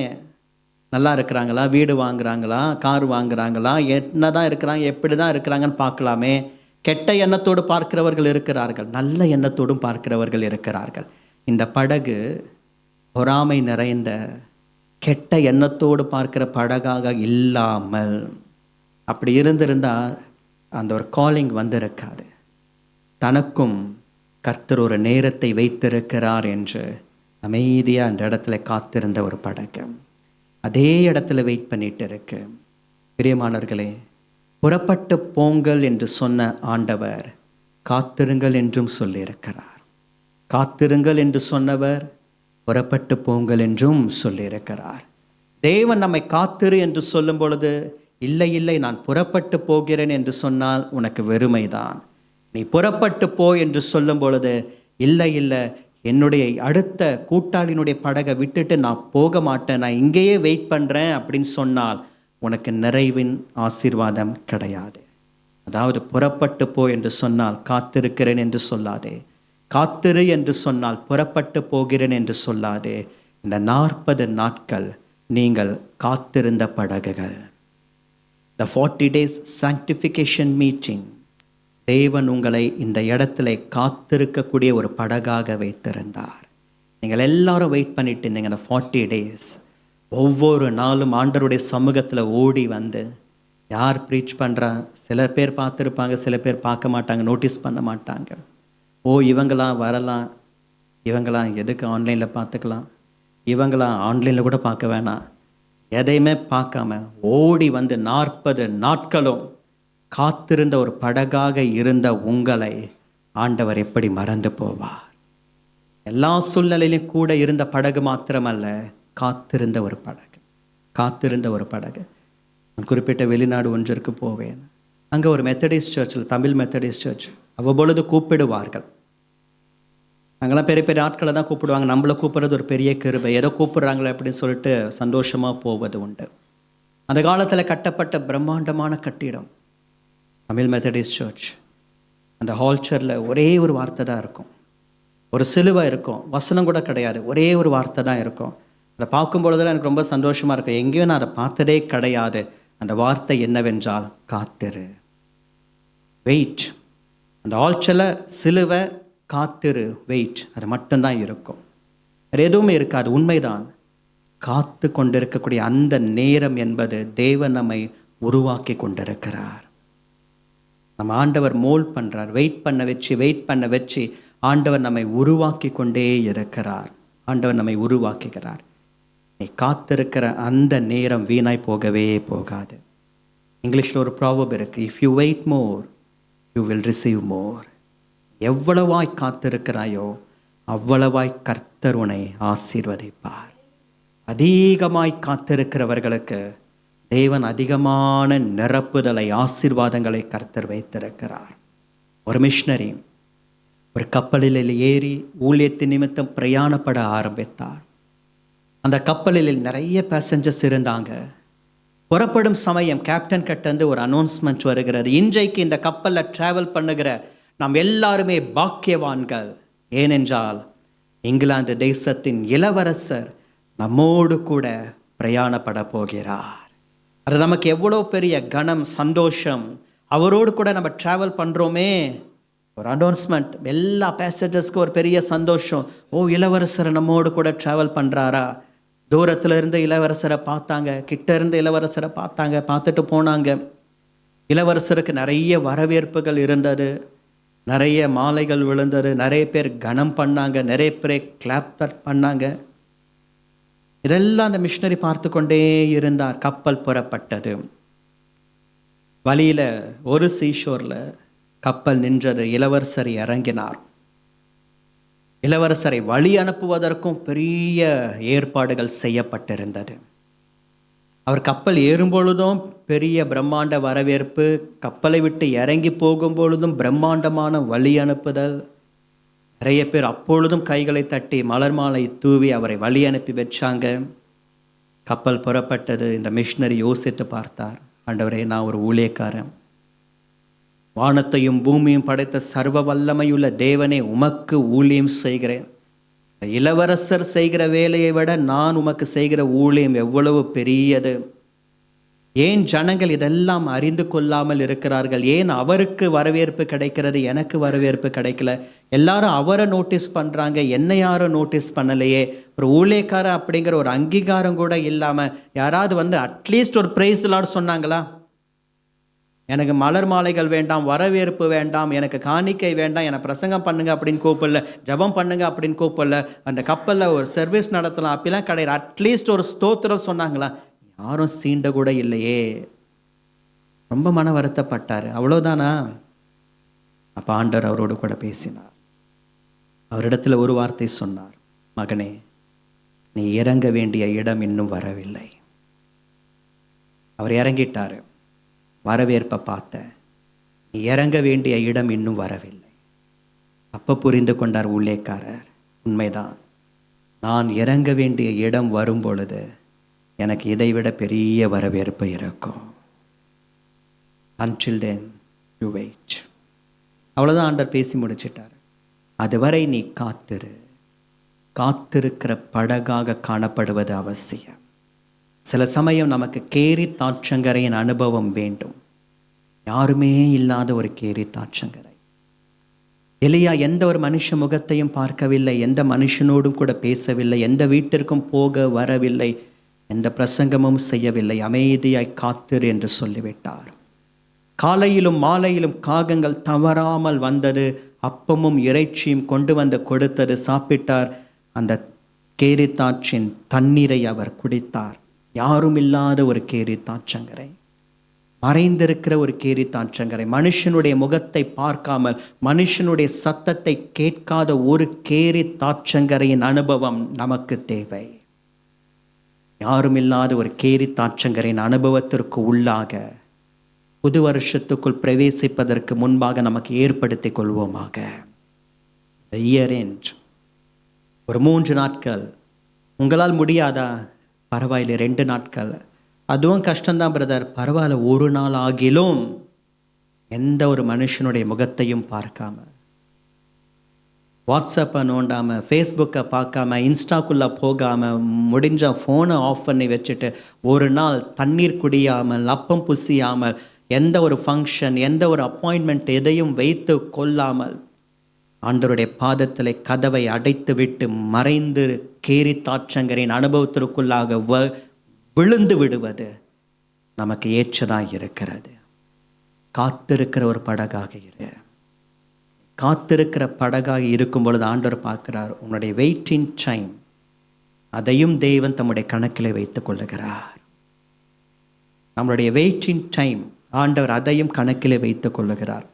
நல்லா இருக்கிறாங்களா, வீடு வாங்குறாங்களா, கார் வாங்குறாங்களா, என்னதான் இருக்கிறாங்க, எப்படி தான் இருக்கிறாங்கன்னு பார்க்கலாமே. கெட்ட எண்ணத்தோடு பார்க்கிறவர்கள் இருக்கிறார்கள், நல்ல எண்ணத்தோடும் பார்க்கிறவர்கள் இருக்கிறார்கள். இந்த படகு பொறாமை நிறைந்த கெட்ட எண்ணத்தோடு பார்க்கிற படகாக இல்லாமல் அப்படி இருந்திருந்தால் அந்த ஒரு காலிங் வந்திருக்காது. தனக்கும் கர்த்தர் ஒரு நேரத்தை வைத்திருக்கிறார் என்று அமைதியாக அந்த இடத்துல காத்திருந்த ஒரு படகு அதே இடத்துல வெயிட் பண்ணிட்டு இருக்கு. பிரியமானவர்களே, புறப்பட்டு போங்கள் என்று சொன்ன ஆண்டவர் காத்திருங்கள் என்றும் சொல்லியிருக்கிறார். காத்திருங்கள் என்று சொன்னவர் புறப்பட்டு போங்கள் என்றும் சொல்லியிருக்கிறார். தேவன் நம்மை காத்திரு என்று சொல்லும் பொழுது, இல்லை நான் புறப்பட்டு போகிறேன் என்று சொன்னால் உனக்கு வெறுமைதான். நீ புறப்பட்டு போ என்று சொல்லும் பொழுது, இல்லை என்னுடைய அடுத்த கூட்டாளியினுடைய படகை விட்டுட்டு நான் போக மாட்டேன், நான் இங்கேயே வெயிட் பண்ணுறேன் அப்படின்னு சொன்னால் உனக்கு நிறைவின் ஆசீர்வாதம் கிடையாது. அதாவது புறப்பட்டு போ என்று சொன்னால் காத்திருக்கிறேன் என்று சொல்லாதே, காத்திரு என்று சொன்னால் புறப்பட்டு போகிறேன் என்று சொல்லாதே. இந்த 40 நாட்கள் நீங்கள் காத்திருந்த படகுகள். The 40 days sanctification meeting. தேவன் உங்களை இந்த இடத்துல காத்திருக்கக்கூடிய ஒரு படகாக வைத்திருந்தார். நீங்கள் எல்லாரும் வெயிட் பண்ணிட்டு இருந்தீங்க அந்த 40 days. ஒவ்வொரு நாளும் ஆண்டவருடைய சமூகத்தில் ஓடி வந்து யார் ப்ரீச் பண்ணுறா, சில பேர் பார்த்துருப்பாங்க, சில பேர் பார்க்க மாட்டாங்க, நோட்டீஸ் பண்ண மாட்டாங்க. இவங்களாம் வரலாம், இவங்களாம் எதுக்கு ஆன்லைனில் பார்த்துக்கலாம், இவங்களாம் ஆன்லைனில் கூட பார்க்க வேணாம், எதையுமே பார்க்காம ஓடி வந்து 40 நாட்களும் காத்திருந்த ஒரு படகாக இருந்த உங்களை ஆண்டவர் எப்படி மறந்து போவார்? எல்லா சூழ்நிலையிலும் கூட இருந்த படகு மாத்திரமல்ல, காத்திருந்த ஒரு படகு, காத்திருந்த ஒரு படகு. நான் குறிப்பிட்ட வெளிநாடு ஒன்றிற்கு போவேன். அங்கே ஒரு மெத்தடிஸ்ட் சர்ச்சில், தமிழ் மெத்தடிஸ்ட் சர்ச், அவ்வப்பொழுது கூப்பிடுவார்கள். அங்கெல்லாம் பெரிய பெரிய ஆட்களை தான் கூப்பிடுவாங்க. நம்மளை கூப்பிட்றது ஒரு பெரிய கிருபை, ஏதோ கூப்பிடுறாங்களே அப்படின்னு சொல்லிட்டு சந்தோஷமாக போவது உண்டு. அந்த காலத்தில் கட்டப்பட்ட பிரம்மாண்டமான கட்டிடம் தமிழ் மெத்தடிஸ்ட் சர்ச். அந்த ஹால்ச்சரில் ஒரே ஒரு வார்த்தை தான் இருக்கும், ஒரு சிலுவை இருக்கும், வசனம் கூட கிடையாது, ஒரே ஒரு வார்த்தை தான் இருக்கும். அதை பார்க்கும்பொழுதுலாம் எனக்கு ரொம்ப சந்தோஷமாக இருக்கும். எங்கேயும் நான் அதை பார்த்ததே கிடையாது. அந்த வார்த்தை என்னவென்றால் காத்திரு, வெயிட். அந்த ஆல்ச்சரில் சிலுவை, காத்திரு, வெயிட், அது மட்டும்தான் இருக்கும், வேறு எதுவுமே இருக்காது. உண்மைதான். காத்து கொண்டிருக்கக்கூடிய அந்த நேரம் என்பது தேவன் நம்மை உருவாக்கி கொண்டிருக்கிறார். நம்ம ஆண்டவர் மோல்ட் பண்ணுறார். வெயிட் பண்ண வச்சு ஆண்டவர் நம்மை உருவாக்கி கொண்டே இருக்கிறார். ஆண்டவர் நம்மை உருவாக்குகிறார். நீ காத்திருக்கிற அந்த நேரம் வீணாய் போகவே போகாது. இங்கிலீஷில் ஒரு ப்ராவர்ப் இருக்கு, if you wait more you will receive more. எவ்வளவாய் காத்திருக்கிறாயோ அவ்வளவாய் கர்த்தர் உன்னை ஆசீர்வதிப்பார். அதிகமாய் காத்திருக்கிறவர்களுக்கு தேவன் அதிகமான நிரப்புதலை, ஆசீர்வாதங்களை கர்த்தர் வைத்திருக்கிறார். ஒரு மிஷனரி ஒரு கப்பலில் ஏறி ஊழியத்தின் நிமித்தம் பிரயாணப்பட ஆரம்பித்தார். அந்த கப்பலில் நிறைய பேசஞ்சர்ஸ் இருந்தாங்க. புறப்படும் சமயம் கேப்டன் கிட்ட ஒரு அனௌன்ஸ்மெண்ட் வருகிறது, இன்றைக்கு இந்த கப்பலில் டிராவல் பண்ணுகிற நாம் எல்லாருமே பாக்கியவான்கள், ஏனென்றால் இங்கிலாந்து தேசத்தின் இளவரசர் நம்மோடு கூட பிரயாணப்பட போகிறார். அது நமக்கு எவ்வளோ பெரிய கனம், சந்தோஷம். அவரோடு கூட நம்ம ட்ராவல் பண்ணுறோமே, ஒரு அனௌன்ஸ்மெண்ட், எல்லா பேசஞ்சர்ஸ்க்கும் ஒரு பெரிய சந்தோஷம். இளவரசர் நம்மோடு கூட ட்ராவல் பண்ணுறாரா? தூரத்தில் இருந்து இளவரசரை பார்த்தாங்க, கிட்ட இருந்து இளவரசரை பார்த்தாங்க, பார்த்துட்டு போனாங்க. இளவரசருக்கு நிறைய வரவேற்புகள் இருந்தது, நிறைய மாலைகள் விழுந்தது, நிறைய பேர் கனம் பண்ணாங்க, நிறைய பேர் கிளாப் பண்ணாங்க. இதெல்லாம் அந்த மிஷனரி பார்த்து கொண்டே இருந்தார். கப்பல் புறப்பட்டது. வழியில் ஒரு சீஷோரில் கப்பல் நின்றது. இளவரசர் இறங்கினார். இளவரசரை வழி அனுப்புவதற்கும் பெரிய ஏற்பாடுகள் செய்யப்பட்டிருந்தது. அவர் கப்பல் ஏறும்பொழுதும் பெரிய பிரம்மாண்ட வரவேற்பு, கப்பலை விட்டு இறங்கி போகும்பொழுதும் பிரம்மாண்டமான வழி அனுப்புதல். நிறைய பேர் அப்பொழுதும் கைகளை தட்டி மலர் மாலை தூவி அவரை வழி அனுப்பி வச்சாங்க. கப்பல் புறப்பட்டது. இந்த மிஷனரி யோசித்து பார்த்தார், ஆண்டவரே, நான் ஒரு ஊழியக்காரன், வானத்தையும் பூமியும் படைத்த சர்வ வல்லமையுள்ள தேவனே, உமக்கு ஊழியம் செய்கிறேன். இளவரசர் செய்கிற வேலையை விட நான் உமக்கு செய்கிற ஊழியம் எவ்வளவு பெரியது. ஏன் ஜனங்கள் இதெல்லாம் அறிந்து கொள்ளாமல் இருக்கிறார்கள்? ஏன் அவருக்கு வரவேற்பு கிடைக்கிறது, எனக்கு வரவேற்பு கிடைக்கல? எல்லாரும் அவரை நோட்டீஸ் பண்ணுறாங்க, என்னை யாரும் நோட்டீஸ் பண்ணலையே. ஒரு ஊழியக்காரன் அப்படிங்கிற ஒரு அங்கீகாரம் கூட இல்லாமல் யாராவது வந்து அட்லீஸ்ட் ஒரு பிரைஸ் லார்ட் சொன்னாங்களா? எனக்கு மலர் மாலைகள் வேண்டாம், வரவேற்பு வேண்டாம், எனக்கு காணிக்கை வேண்டாம், என்னை பிரசங்கம் பண்ணுங்க அப்படின்னு கூப்பிடல, ஜபம் பண்ணுங்க அப்படின்னு கூப்பிடல, அந்த கப்பலில் ஒரு சர்வீஸ் நடத்தலாம் அப்படிலாம் கிடையாது. அட்லீஸ்ட் ஒரு ஸ்தோத்திரம் சொன்னாங்களா? யாரும் சீண்ட கூட இல்லையே. ரொம்ப மன வருத்தப்பட்டார். அவ்வளோதானா? அப்போ ஆண்டவர் அவரோடு கூட பேசினார். அவரிடத்துல ஒரு வார்த்தை சொன்னார், மகனே, நீ இறங்க வேண்டிய இடம் இன்னும் வரவில்லை. அவர் இறங்கிட்டார். வரவேற்பை பார்த்த, நீ இறங்க வேண்டிய இடம் இன்னும் வரவில்லை. அப்போ புரிந்து கொண்டார் ஊழியக்காரர், உண்மைதான், நான் இறங்க வேண்டிய இடம் வரும் பொழுது எனக்கு இதைவிட பெரிய வரவேற்பு இருக்கும். Until then you wait. அவ்வளோதான், ஆண்டவர் பேசி முடிச்சிட்டார். அதுவரை நீ காத்திரு. காத்திருக்கிற படகாக காணப்படுவது அவசியம். சில சமயம் நமக்கு கேரி தாற்றங்கரையின் அனுபவம் வேண்டும். யாருமே இல்லாத ஒரு கேரித்தாற்றங்கரை. எலியா எந்த ஒரு மனுஷ முகத்தையும் பார்க்கவில்லை, எந்த மனுஷனோடும் கூட பேசவில்லை, எந்த வீட்டிற்கும் போக வரவில்லை, எந்த பிரசங்கமும் செய்யவில்லை. அமைதியாய் காத்திரு என்று சொல்லிவிட்டார். காலையிலும் மாலையிலும் காகங்கள் தவறாமல் வந்தது, அப்பமும் இறைச்சியும் கொண்டு வந்து கொடுத்தது, சாப்பிட்டார். அந்த கேரித்தாற்றின் தண்ணீரை அவர் குடித்தார். யாரும் இல்லாத ஒரு கேரித்தாற்றங்கரை, மறைந்திருக்கிற ஒரு கேரித்தாற்றங்கரை, மனுஷனுடைய முகத்தை பார்க்காமல் மனுஷனுடைய சத்தத்தை கேட்காத ஒரு கேரித்தாற்றங்கரையின் அனுபவம் நமக்கு தேவை. யாரும் இல்லாத ஒரு கேரித்தாற்றங்கரையின் அனுபவத்திற்கு உள்ளாக புது வருஷத்துக்குள் பிரவேசிப்பதற்கு முன்பாக நமக்கு ஏற்படுத்திக் கொள்வோமாக. இயர் எண்ட் ஒரு 3 நாட்கள் உங்களால் முடியாதா? பரவாயில்லை, 2 நாட்கள், அதுவும் கஷ்டம்தான் பிரதர், பரவாயில்ல, 1 நாள் ஆகிலும் எந்த ஒரு மனுஷனுடைய முகத்தையும் பார்க்காம, வாட்ஸ்அப்பை நோண்டாமல், ஃபேஸ்புக்கை பார்க்காம, இன்ஸ்டாக்குள்ளே போகாமல், முடிஞ்ச ஃபோனை ஆஃப் பண்ணி வச்சுட்டு 1 நாள் தண்ணீர் குடியாமல், அப்பம் புசியாமல், எந்த ஒரு ஃபங்க்ஷன், எந்த ஒரு அப்பாயின்மெண்ட் எதையும் வைத்து கொள்ளாமல் ஆண்டவருடைய பாதத்தில் கதவை அடைத்து விட்டு மறைந்து கேரித்தாற்றங்கரின் அனுபவத்திற்குள்ளாக விழுந்து விடுவது நமக்கு ஏற்றதாக இருக்கிறது. காத்திருக்கிற ஒரு படகாக இரு. காத்திருக்கிற படகாக இருக்கும் பொழுது ஆண்டவர் பார்க்கிறார் உன்னுடைய வெயிட்டிங் டைம், அதையும் தேவன் தம்முடைய கணக்கில் வைத்துக் கொள்ளுகிறார். நம்மளுடைய வெயிட்டிங் டைம் ஆண்டவர் அதையும் கணக்கில் வைத்துக் கொள்ளுகிறார்.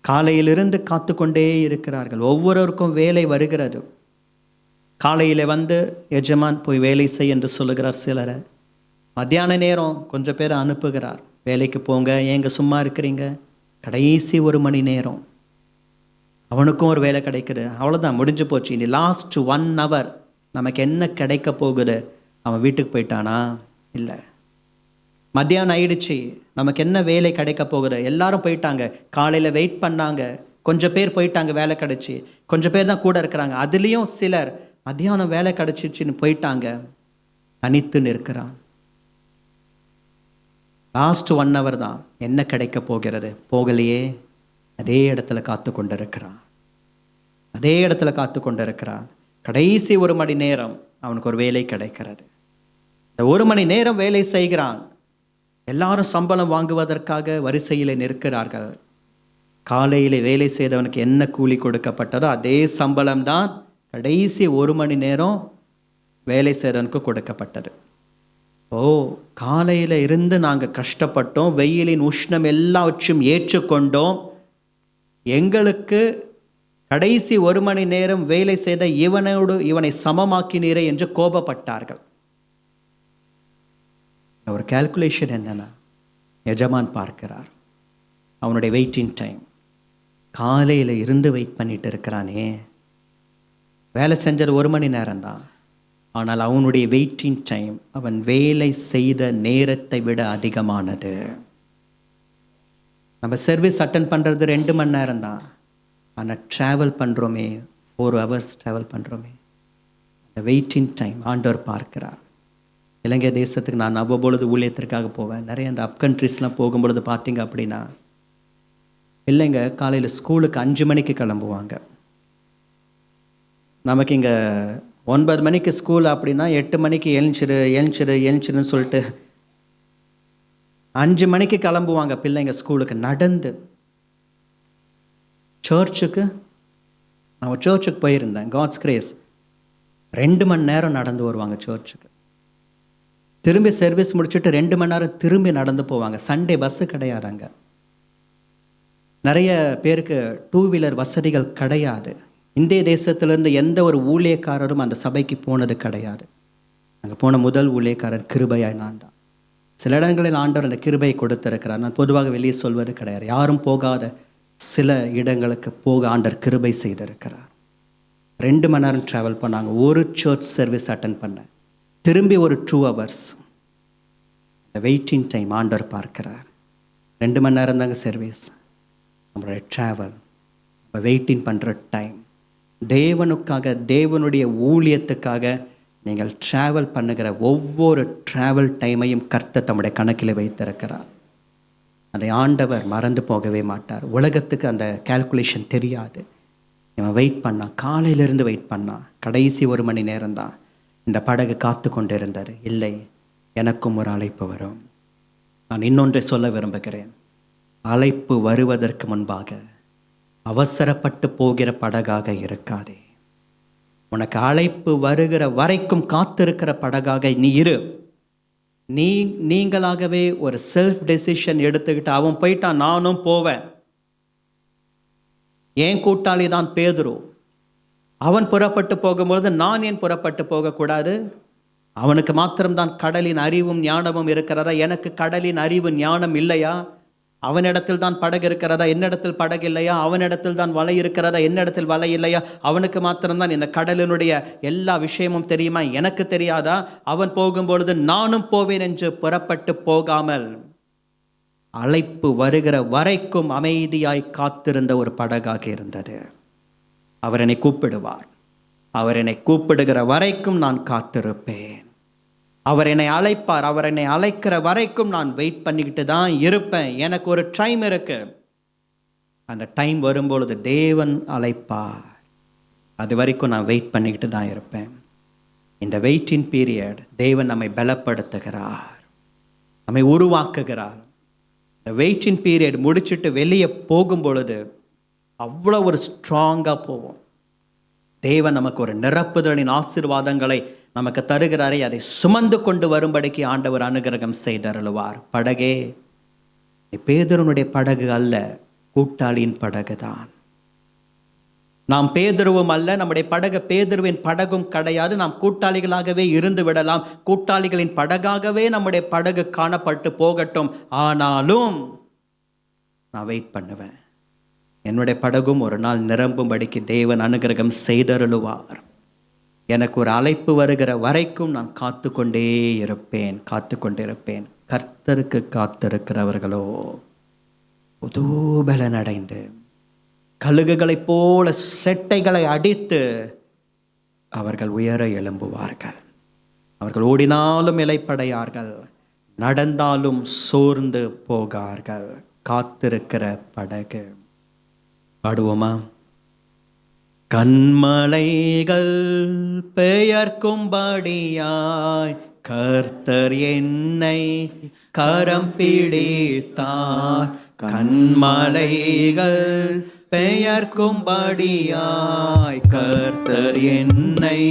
காலையிலிருந்து காத்து கொண்டே இருக்கிறார்கள். ஒவ்வொருவருக்கும் வேலை வருகிறது. காலையில் வந்து எஜமான் போய் வேலை செய் என்று சொல்லுகிறார் சிலரை. மத்தியான நேரம் கொஞ்சம் பேரை அனுப்புகிறார், வேலைக்கு போங்க, ஏங்க சும்மா இருக்கிறீங்க. கடைசி 1 மணி நேரம் அவனுக்கும் ஒரு வேலை கிடைக்குது. அவ்வளோதான், முடிஞ்சு போச்சு. இனி லாஸ்ட் 1 hour நமக்கு என்ன கிடைக்க போகுது? அவன் வீட்டுக்கு போயிட்டானா? இல்லை. மத்தியானம் ஆயிடுச்சு, நமக்கு என்ன வேலை கிடைக்க போகுது? எல்லாரும் போயிட்டாங்க. காலையில் வெயிட் பண்ணாங்க, கொஞ்சம் பேர் போயிட்டாங்க, வேலை கிடைச்சி. கொஞ்சம் பேர் தான் கூட இருக்கிறாங்க. அதுலேயும் சிலர் மத்தியானம் வேலை கிடைச்சிச்சின்னு போயிட்டாங்க, தனித்து நிற்கிறான். லாஸ்ட் 1 hour தான், என்ன கிடைக்க போகிறது? போகலையே. அதே இடத்துல காத்து கொண்டு இருக்கிறான். அதே இடத்துல காத்து கொண்டு இருக்கிறான். கடைசி 1 மணி நேரம் அவனுக்கு ஒரு வேலை கிடைக்கிறது. இந்த 1 மணி நேரம் வேலை செய்கிறான். எல்லாரும் சம்பளம் வாங்குவதற்காக வரிசையில் நிற்கிறார்கள். காலையில் வேலை செய்தவனுக்கு என்ன கூலி கொடுக்கப்பட்டதோ அதே சம்பளம் தான் கடைசி 1 மணி நேரம் வேலை செய்தவனுக்கு கொடுக்கப்பட்டது. காலையில் இருந்து நாங்கள் கஷ்டப்பட்டோம், வெயிலின் உஷ்ணம் எல்லாவற்றையும் ஏற்றுக்கொண்டோம், எங்களுக்கு கடைசி 1 மணி நேரம் வேலை செய்த இவனை சமமாக்கினீரே என்று கோபப்பட்டார்கள். ஒரு கால்குலேஷன் என்னன்னா, எஜமான் பார்க்கிறார் அவனுடைய வெயிட்டிங் டைம். காலையில் இருந்து வெயிட் பண்ணிட்டு இருக்கிறானே, வேலை செஞ்சது 1 மணி நேரம் தான், ஆனால் அவனுடைய வெயிட்டிங் டைம் அவன் வேலை செய்த நேரத்தை விட அதிகமானது. நம்ம சர்வீஸ் அட்டன் பண்ணுறது 2 மணி நேரம் தான், ஆனால் ட்ராவல் பண்ணுறோமே 4 hours ட்ராவல் பண்ணுறோமே. அந்த வெயிட்டிங் டைம் ஆண்டவர் பார்க்கிறார். இலங்கை தேசத்துக்கு நான் அவ்வப்பொழுது ஊழியத்திற்காக போவேன். நிறைய அந்த அப் கண்ட்ரீஸ்லாம் போகும்பொழுது பார்த்தீங்க அப்படின்னா, இல்லைங்க காலையில் ஸ்கூலுக்கு 5 மணிக்கு கிளம்புவாங்க. நமக்கு இங்கே 9 மணிக்கு ஸ்கூல் அப்படின்னா 8 மணிக்கு எழுந்திருன்னு சொல்லிட்டு 5 மணிக்கு கிளம்புவாங்க பிள்ளைங்க ஸ்கூலுக்கு நடந்து. நான் சர்ச்சுக்கு போயிருந்தேன், காட்ஸ் கிரேஸ். 2 மணி நேரம் நடந்து வருவாங்க சர்ச்சுக்கு. திரும்பி சர்வீஸ் முடிச்சுட்டு 2 மணி நேரம் திரும்பி நடந்து போவாங்க. சண்டே பஸ்ஸு கிடையாதாங்க. நிறைய பேருக்கு 2 வீலர் வசதிகள் கிடையாது. இந்திய தேசத்திலேருந்து எந்த ஒரு ஊழியக்காரரும் அந்த சபைக்கு போனது கிடையாது. அங்கே போன முதல் ஊழியக்காரர் கிருபையாய் நான் தான். சில இடங்களில் ஆண்டவர் அந்த கிருபையை கொடுத்திருக்கிறார். நான் பொதுவாக வெளியே சொல்வது கிடையாது. யாரும் போகாத சில இடங்களுக்கு போக ஆண்டவர் கிருபை செய்திருக்கிறார். 2 மணி நேரம் ட்ராவல் பண்ணாங்க. ஒரு சர்ச் சர்வீஸ் அட்டன் பண்ணேன், திரும்பி ஒரு 2 hours. இந்த வெயிட்டிங் டைம் ஆண்டவர் பார்க்கிறார். 2 மணி நேரம் தாங்க சர்வீஸ். நம்மளுடைய ட்ராவல், நம்ம வெயிட்டிங் பண்ணுற டைம், தேவனுக்காக, தேவனுடைய ஊழியத்துக்காக நீங்கள் ட்ராவல் பண்ணுகிற ஒவ்வொரு ட்ராவல் டைமையும் கர்த்தர் தம்முடைய கணக்கில் வைத்திருக்கிறார். அதை ஆண்டவர் மறந்து போகவே மாட்டார். உலகத்துக்கு அந்த கால்குலேஷன் தெரியாது. இவன் வெயிட் பண்ணான், காலையிலேருந்து வெயிட் பண்ணான். கடைசி 1 மணி நேரம்தான் இந்த படகு காத்து கொண்டு இருந்தார். இல்லை, எனக்கும் ஒரு அழைப்பு வரும். நான் இன்னொன்றை சொல்ல விரும்புகிறேன். அழைப்பு வருவதற்கு முன்பாக அவசரப்பட்டு போகிற படகாக இருக்காதே. உனக்கு அழைப்பு வருகிற வரைக்கும் காத்திருக்கிற படகாக நீ இரு. நீங்களாகவே ஒரு செல்ஃப் டெசிஷன் எடுத்துக்கிட்டு அவன் போயிட்டான், நானும் போவேன். ஏன் கூட்டாளி தான் பேதுரு. அவன் புறப்பட்டு போகும்பொழுது நான் ஏன் புறப்பட்டு போகக்கூடாது? அவனுக்கு மாத்திரம்தான் கடலின் அறிவும் ஞானமும் இருக்கிறதா? எனக்கு கடலின் அறிவு ஞானம் இல்லையா? அவனிடத்தில் தான் படகு இருக்கிறதா? என்னிடத்தில் படகு இல்லையா? அவனிடத்தில் தான் வலை இருக்கிறதா? என்னிடத்தில் வலை இல்லையா? அவனுக்கு மாத்திரம்தான் இந்த கடலினுடைய எல்லா விஷயமும் தெரியுமா? எனக்கு தெரியாதா? அவன் போகும்பொழுது நானும் போவேன் என்று புறப்பட்டு போகாமல் அழைப்பு வருகிற வரைக்கும் அமைதியாய் காத்திருந்த ஒரு படகாக இருந்தது. அவர் என்னை கூப்பிடுவார். அவர் என்னை கூப்பிடுகிற வரைக்கும் நான் காத்திருப்பேன். அவர் என்னை அழைப்பார். அவர் என்னை அழைக்கிற வரைக்கும் நான் வெயிட் பண்ணிக்கிட்டு தான் இருப்பேன். எனக்கு ஒரு டைம் இருக்கு. அந்த டைம் வரும்பொழுது தேவன் அழைப்பார். அது வரைக்கும் நான் வெயிட் பண்ணிக்கிட்டு தான் இருப்பேன். இந்த வெயிட்டிங் பீரியட் தேவன் நம்மை பலப்படுத்துகிறார், நம்மை உருவாக்குகிறார். இந்த வெயிட்டிங் பீரியட் முடிச்சுட்டு வெளியே போகும் பொழுது அவ்வளோ ஒரு ஸ்ட்ராங்காக போவோம். தேவன் நமக்கு ஒரு நிரப்புதலின் ஆசீர்வாதங்களை நமக்கு தருகிறாரே, அதை சுமந்து கொண்டு வரும்படிக்கு ஆண்டவர் அனுகிரகம் செய்தருளுவார். படகே, பேதுருனுடைய படகு அல்ல, கூட்டாளியின் படகு தான். நாம் பேதுருவும் அல்ல, நம்முடைய படகு பேதுருவின் படகும் கிடையாது. நாம் கூட்டாளிகளாகவே இருந்து விடலாம். கூட்டாளிகளின் படகாகவே நம்முடைய படகு காணப்பட்டு போகட்டும். ஆனாலும் நான் வெயிட் பண்ணுவேன். என்னுடைய படகும் ஒரு நாள் நிரம்பும்படிக்கு தேவன் அனுகிரகம் செய்தருளுவார். எனக்கு ஒரு அழைப்பு வருகிற வரைக்கும் நான் காத்து கொண்டே இருப்பேன். கர்த்தருக்கு காத்திருக்கிறவர்களோ புதுபலன் அடைந்து கழுகுகளைப் போல செட்டைகளை அடித்து அவர்கள் உயர எழும்புவார்கள். அவர்கள் ஓடினாலும் இளைப்படையார்கள், நடந்தாலும் சோர்ந்து போகார்கள். காத்திருக்கிற படகு. பாடுவோமா? கண்மலைகள் பெயர்க்கும்படியாய் கர்த்தர் என்னை கரம் பிடித்தார். கண்மலைகள் பெயர்க்கும்படியாய் கர்த்தர் என்னை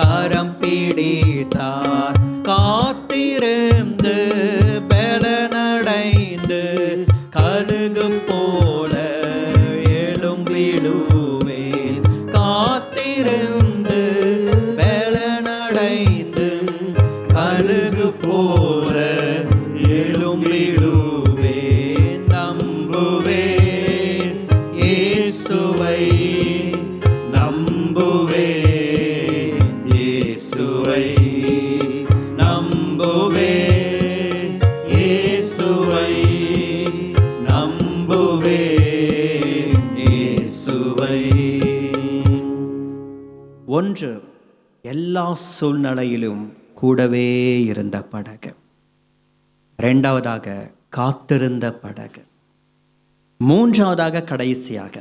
கரம் பிடித்தார். காத்திருந்து பலனடைந்து கழுகு போல எழும்பிடுவேன். காத்திருந்து பலனடைந்து கழுகு போல எழும்பிடுவேன். நம்புவேன் இயேசுவை, நம்புவேன் இயேசுவை, நம்புவேன் இயேசுவை, நம்புவேன் இயேசுவை. ஒன்று, எல்லா சூழ்நிலையிலும் கூடவே இருந்த படகு. இரண்டாவதாக காத்திருந்த படகு. மூன்றாவதாக கடைசியாக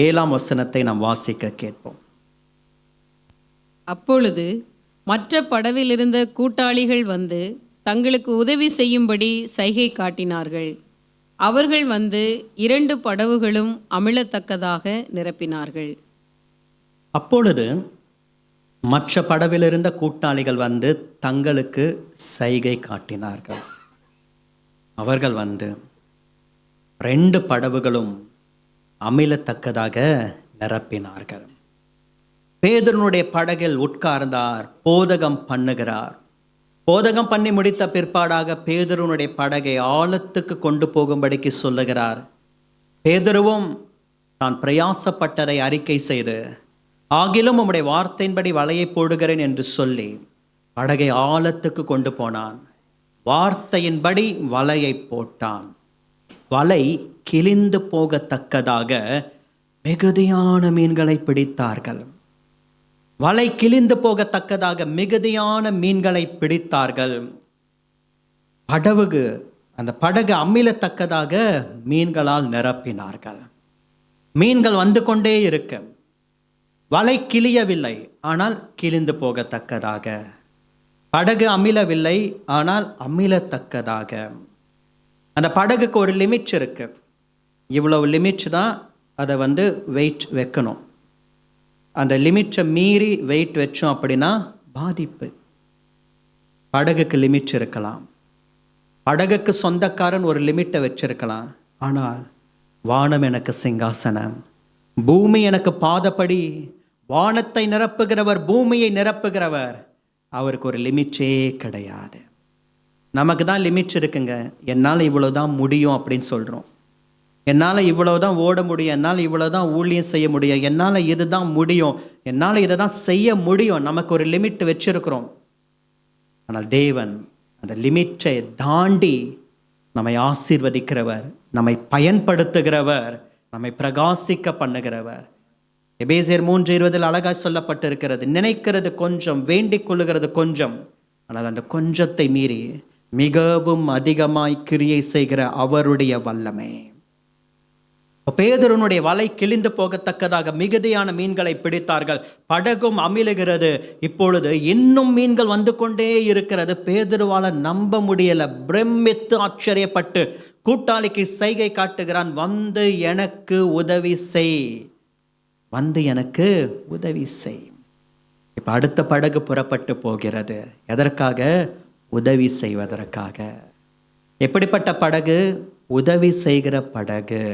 7ஆம் வசனத்தை நாம் வாசிக்க கேட்போம். அப்பொழுது மற்ற படவிலிருந்த கூட்டாளிகள் வந்து தங்களுக்கு உதவி செய்யும்படி சைகை காட்டினார்கள். அவர்கள் வந்து 2 படவுகளும் அமிழத்தக்கதாக நிரப்பினார்கள். அப்பொழுது மற்ற படவிலிருந்த கூட்டாளிகள் வந்து தங்களுக்கு சைகை காட்டினார்கள். அவர்கள் வந்து 2 படவுகளும் அமிழத்தக்கதாக நிரப்பினார்கள். பேதுருனுடைய படகில் உட்கார்ந்தார், போதகம் பண்ணுகிறார். போதகம் பண்ணி முடித்த பிற்பாடாக பேதுருனுடைய படகை ஆழத்துக்கு கொண்டு போகும்படிக்கு சொல்லுகிறார். பேதுருவும் தான் பிரயாசப்பட்டதை அறிக்கை செய்து, ஆகிலும் உம்முடைய வார்த்தையின்படி வலையை போடுகிறேன் என்று சொல்லி படகை ஆழத்துக்கு கொண்டு போனான். வார்த்தையின்படி வலையை போட்டான். வலை கிழிந்து போகத்தக்கதாக மிகுதியான மீன்களை பிடித்தார்கள். வலை கிழிந்து போகத்தக்கதாக மிகுதியான மீன்களை பிடித்தார்கள். படகு அந்த படகு அமிலத்தக்கதாக மீன்களால் நிரப்பினார்கள். மீன்கள் வந்து கொண்டே இருக்க, வலை கிளியவில்லை, ஆனால் கிழிந்து போகத்தக்கதாக. படகு அமிலவில்லை, ஆனால் அமிலத்தக்கதாக. அந்த படகுக்கு ஒரு லிமிட் இருக்கு. இவ்வளவு லிமிட் தான் அதை வெயிட் வைக்கணும். அந்த லிமிட்டை மீறி வெயிட் வச்சோம் அப்படின்னா பாதிப்பு. படகுக்கு லிமிட் இருக்கலாம், படகுக்கு சொந்தக்காரன் ஒரு லிமிட்டை வச்சிருக்கலாம். ஆனால் வானம் எனக்கு சிங்காசனம், பூமி எனக்கு பாதப்படி. வானத்தை நிரப்புகிறவர், பூமியை நிரப்புகிறவர், அவருக்கு ஒரு லிமிட்டே கிடையாது. நமக்கு தான் லிமிட் இருக்குங்க. என்னால் இவ்வளோதான் முடியும் அப்படின்னு சொல்கிறோம். என்னால் இவ்வளோதான் ஓட முடியும், என்னால் இவ்வளோதான் ஊழியம் செய்ய முடியும், என்னால் இதுதான் முடியும், என்னால் இதை தான் செய்ய முடியும். நமக்கு ஒரு லிமிட் வச்சிருக்கிறோம். ஆனால் தேவன் அந்த லிமிட்டை தாண்டி நம்மை ஆசீர்வதிக்கிறவர், நம்மை பயன்படுத்துகிறவர், நம்மை பிரகாசிக்க பண்ணுகிறவர். எபேசியர் 3:20 அழகாய் சொல்லப்பட்டிருக்கிறது, நினைக்கிறது கொஞ்சம், வேண்டிக் கொள்ளுகிறது கொஞ்சம், ஆனால் அந்த கொஞ்சத்தை மீறி மிகவும் அதிகமாய் கிரியை செய்கிற அவருடைய வல்லமை. பேதுருனுடைய வலை கிழிந்து போகத்தக்கதாக மிகுதியான மீன்களை பிடித்தார்கள். படகும் அமிழுகிறது. இப்பொழுது இன்னும் மீன்கள் வந்து கொண்டே இருக்கிறது. பேதுருவால நம்ப முடியல, பிரமித்து ஆச்சரியப்பட்டு கூட்டாளிக்கு செய்கை காட்டுகிறான், வந்து எனக்கு உதவி செய், வந்து எனக்கு உதவி செய். இப்ப அடுத்த படகு புறப்பட்டு போகிறது. எதற்காக? உதவி செய்வதற்காக. எப்படிப்பட்ட படகு? உதவி செய்கிற படகு.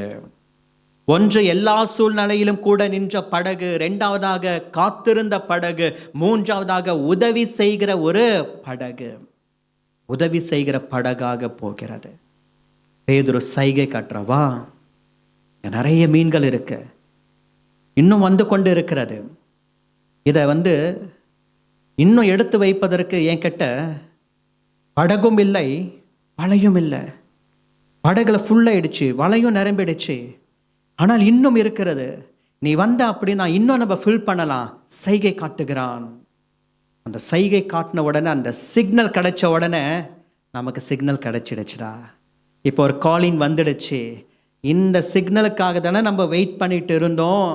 ஒன்று எல்லா சூழ்நிலையிலும் கூட நின்ற படகு, இரண்டாவதாக காத்திருந்த படகு, மூன்றாவதாக உதவி செய்கிற ஒரு படகு. உதவி செய்கிற படகாக போகிறது. பேதுரு சைகை காட்டுறவா, நிறைய மீன்கள் இருக்கு, இன்னும் வந்து கொண்டு இருக்கிறது. இதை இன்னும் எடுத்து வைப்பதற்கு என்கிட்ட படகும் இல்லை, வலையும் இல்லை. படகுல ஃபுல்லாயிடுச்சு, வலையும் நிரம்பிடுச்சு, ஆனால் இன்னும் இருக்கிறது. நீ வந்த அப்படின்னா இன்னும் நம்ம ஃபில் பண்ணலாம். சைகை காட்டுகிறான். அந்த சைகை காட்டின உடனே, அந்த சிக்னல் கிடைச்ச உடனே நமக்கு சிக்னல் கிடைச்சிடுச்சுடா. இப்போ ஒரு காலிங் வந்துடுச்சு. இந்த சிக்னலுக்காக தானே நம்ம வெயிட் பண்ணிட்டு இருந்தோம்.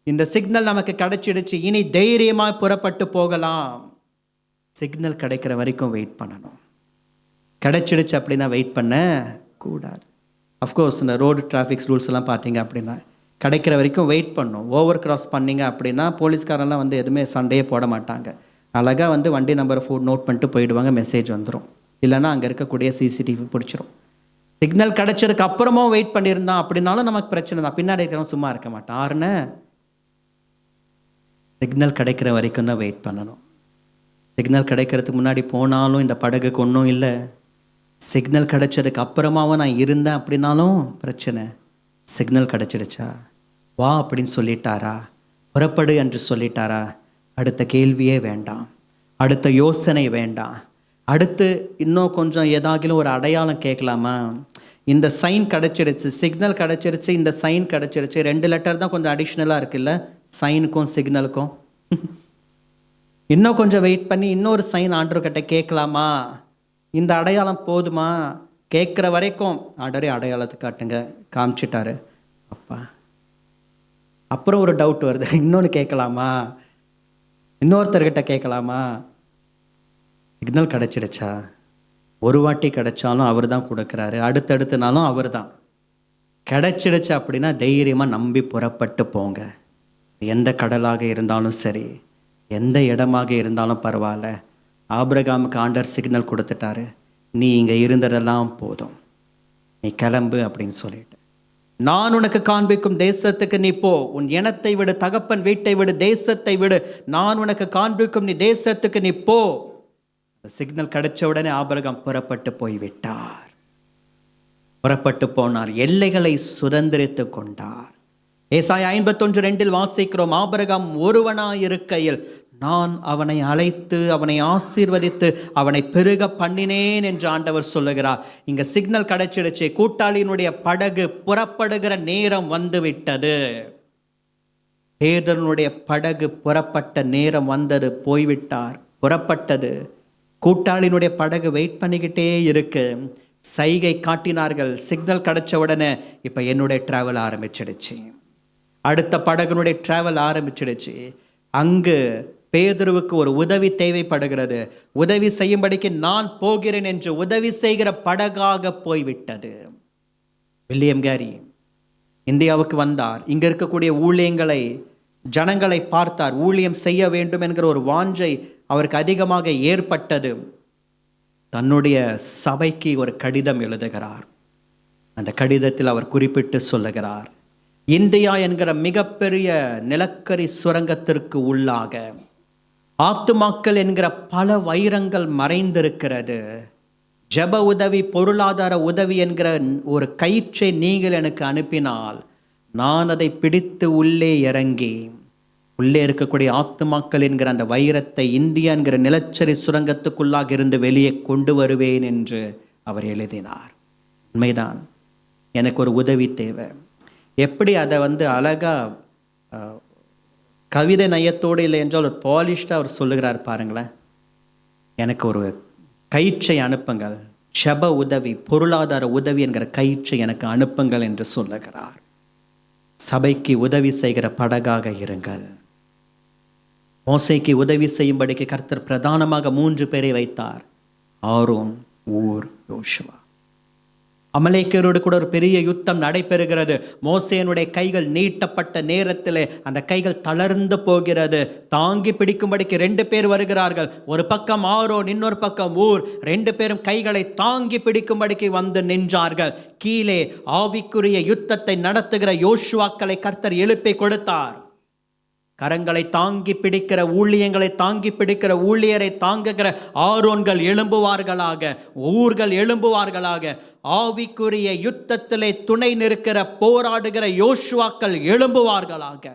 இந்த சிக்னல் நமக்கு கிடைச்சிடுச்சு, இனி தைரியமாக புறப்பட்டு போகலாம். சிக்னல் கிடைக்கிற வரைக்கும் வெயிட் பண்ணணும். கிடைச்சிடுச்சு அப்படின்னா வெயிட் பண்ண கூடாது. அஃப்கோர்ஸ் இந்த ரோடு டிராஃபிக்ஸ் ரூல்ஸ் எல்லாம் பார்த்தீங்க அப்படின்னா கிடைக்கிற வரைக்கும் வெயிட் பண்ணும். ஓவர் கிராஸ் பண்ணிங்க அப்படின்னா போலீஸ்காரெல்லாம் எதுவுமே சண்டையே போட மாட்டாங்க. அழகாக வண்டி நம்பரை நோட் பண்ணிட்டு போயிடுவாங்க, மெசேஜ் வந்துடும். இல்லைன்னா அங்கே இருக்கக்கூடிய சிசிடிவி பிடிச்சிரும். சிக்னல் கிடைச்சதுக்கு அப்புறமும் வெயிட் பண்ணியிருந்தான் அப்படின்னாலும் நமக்கு பிரச்சனை தான். பின்னாடி இருக்கிறவங்க சும்மா இருக்க மாட்டான். ஆறுன்னு சிக்னல் கிடைக்கிற வரைக்கும் தான் வெயிட் பண்ணணும். சிக்னல் கிடைக்கிறதுக்கு முன்னாடி போனாலும் இந்த படகுக்கு ஒன்றும் இல்லை. சிக்னல் கிடைச்சதுக்கு அப்புறமாவும் நான் இருந்தேன் அப்படின்னாலும் பிரச்சனை. சிக்னல் கிடைச்சிடுச்சா, வா அப்படின்னு சொல்லிட்டாரா, புறப்படு என்று சொல்லிட்டாரா, அடுத்த கேள்வியே வேண்டாம், அடுத்த யோசனை வேண்டாம். அடுத்து இன்னும் கொஞ்சம் ஏதாகிலும் ஒரு அடையாளம் கேட்கலாமா? இந்த சைன் கிடைச்சிடுச்சு, சிக்னல் கிடைச்சிருச்சு, இந்த சைன் கிடைச்சிருச்சு. 2 லெட்டர் தான் கொஞ்சம் அடிஷ்னலாக இருக்குல்ல, சைனுக்கும் சிக்னலுக்கும். இன்னும் கொஞ்சம் வெயிட் பண்ணி இன்னொரு சைன் ஆண்டவர்கிட்ட கேட்கலாமா? இந்த அடையாளம் போதுமா? கேட்குற வரைக்கும் ஆண்டவரே அடையாளத்தை காட்டுங்க, காமிச்சிட்டாரு. அப்பா அப்புறம் ஒரு டவுட் வருது, இன்னொன்று கேட்கலாமா, இன்னொருத்தர்கிட்ட கேட்கலாமா? சிக்னல் கிடைச்சிடுச்சா? ஒரு வாட்டி கிடைச்சாலும் அவர் தான் கொடுக்குறாரு, அடுத்தடுத்த நாளும் அவர் தான். கிடைச்சிடுச்சு அப்படின்னா தைரியமாக நம்பி புறப்பட்டு போங்க. எந்த கடலாக இருந்தாலும் சரி, எந்த இடமாக இருந்தாலும் பரவாயில்ல. ஆபிரகாமுக்கு ஆண்டவர் சிக்னல் கொடுத்துட்டாரு, நீ இங்கே இருந்ததெல்லாம் போதும், நீ கிளம்பு அப்படின்னு சொல்லிட்டு, நான் உனக்கு காண்பிக்கும் தேசத்துக்கு நீ போ, உன் இனத்தை விடு, தகப்பன் வீட்டை விடு, தேசத்தை விடு, நான் உனக்கு காண்பிக்கும் நீ தேசத்துக்கு நீ போ. சிக்னல் கிடைச்ச உடனே ஆபிரகாம் புறப்பட்டு போய்விட்டார். புறப்பட்டு போனார், எல்லைகளை சுதந்திரித்து கொண்டார். ஏசாயா 51:2 வாசிக்கிறோம், ஆபிரகாம் ஒருவனாயிருக்கையில் நான் அவனை அழைத்து அவனை ஆசீர்வதித்து அவனை பெருக பண்ணினேன் என்று ஆண்டவர் சொல்லுகிறார். இங்க சிக்னல் கிடைச்சிடுச்சு, கூட்டாளியினுடைய படகு புறப்படுகிற நேரம் வந்துவிட்டது. பேதுருனுடைய படகு புறப்பட்ட நேரம் வந்தது, போய்விட்டார், புறப்பட்டது. கூட்டாளியினுடைய படகு வெயிட் பண்ணிக்கிட்டே இருக்கு. சைகை காட்டினார்கள். சிக்னல் கிடைச்ச உடனே இப்போ என்னுடைய டிராவல் ஆரம்பிச்சிடுச்சு. அடுத்த படகுனுடைய டிராவல் ஆரம்பிச்சிடுச்சு. அங்கு பேதுருவுக்கு ஒரு உதவி தேவைப்படுகிறது. உதவி செய்யும்படிக்கு நான் போகிறேன் என்று உதவி செய்கிற படகாக போய்விட்டது. வில்லியம் கேரி இந்தியாவுக்கு வந்தார். இங்க இருக்கக்கூடிய ஊழியங்களை, ஜனங்களை பார்த்தார். ஊழியம் செய்ய வேண்டும் என்கிற ஒரு வாஞ்சை அவருக்கு அதிகமாக ஏற்பட்டது. தன்னுடைய சபைக்கு ஒரு கடிதம் எழுதுகிறார். அந்த கடிதத்தில் அவர் குறிப்பிட்டு சொல்லுகிறார், இந்தியா என்கிற மிகப்பெரிய நிலக்கரி சுரங்கத்திற்கு உள்ளாக ஆத்துமாக்கள் என்கிற பல வைரங்கள் மறைந்திருக்கிறது. ஜெப உதவி, பொருளாதார உதவி என்கிற ஒரு கயிற்றை நீங்கள் எனக்கு அனுப்பினால் நான் அதை பிடித்து உள்ளே இறங்கி உள்ளே இருக்கக்கூடிய ஆத்துமாக்கள் என்கிற அந்த வைரத்தை இந்தியா என்கிற நிலச்சரி சுரங்கத்துக்குள்ளாக இருந்து வெளியே கொண்டு வருவேன் என்று அவர் எழுதினார். உண்மைதான், எனக்கு ஒரு உதவி தேவை. எப்படி அதை அழகா கவிதை நயத்தோடு இல்லை என்றால் ஒரு பாலிஷ்டாக அவர் சொல்லுகிறார் பாருங்களேன். எனக்கு ஒரு கயிற்றை அனுப்புங்கள், ஜெப உதவி, பொருளாதார உதவி என்கிற கயிற்றை எனக்கு அனுப்புங்கள் என்று சொல்லுகிறார். சபைக்கு உதவி செய்கிற படகாக இருங்கள். மோசேக்கு உதவி செய்யும்படிக்கு கர்த்தர் பிரதானமாக 3 பேரை வைத்தார். ஆரோன், ஊர், யோசுவா. அமலேக்கியரோடு கூட ஒரு பெரிய யுத்தம் நடைபெறுகிறது. மோசேனுடைய கைகள் நீட்டப்பட்ட நேரத்திலே அந்த கைகள் தளர்ந்து போகிறது. தாங்கி பிடிக்கும்படிக்கு 2 பேர் வருகிறார்கள். ஒரு பக்கம் ஆரோன், இன்னொரு பக்கம் ஊர். 2 பேரும் கைகளை தாங்கி பிடிக்கும்படிக்கு வந்து நின்றார்கள். கீழே ஆவிக்குரிய யுத்தத்தை நடத்துகிற யோசுவாக்களை கர்த்தர் எழுப்பி கொடுத்தார். கரங்களை தாங்கி பிடிக்கிற ஊழியங்களை தாங்கி பிடிக்கிற ஊழியரை தாங்குகிற ஆரோன்கள் எழும்புவார்களாக, ஊர்கள் எழும்புவார்களாக. ஆவிக்குரிய யுத்தத்திலே துணை நிற்கிற போராடுகிற யோசுவாக்கள் எழும்புவார்களாக.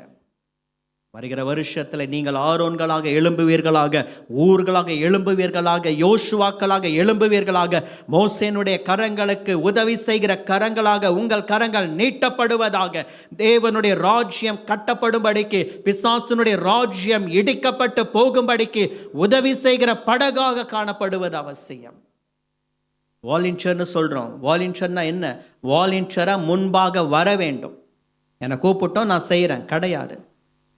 வருகிற வருஷத்தில் நீங்கள் ஆரோன்களாக எழும்புவீர்களாக, ஊர்களாக எழும்புவீர்களாக, யோசுவாக்களாக எழும்புவீர்களாக. மோசேனுடைய கரங்களுக்கு உதவி செய்கிற கரங்களாக உங்கள் கரங்கள் நீட்டப்படுவதாக. தேவனுடைய ராஜ்யம் கட்டப்படும்படிக்கு, பிசாசுனுடைய ராஜ்யம் இடிக்கப்பட்டு போகும்படிக்கு உதவி செய்கிற படகாக காணப்படுவது அவசியம். வாலண்டியர்னு சொல்கிறோம். வாலண்டியர்னா என்ன? வாலண்டியராக முன்பாக வர வேண்டும். என்னை கூப்பிட்டோம் நான் செய்கிறேன் கிடையாது.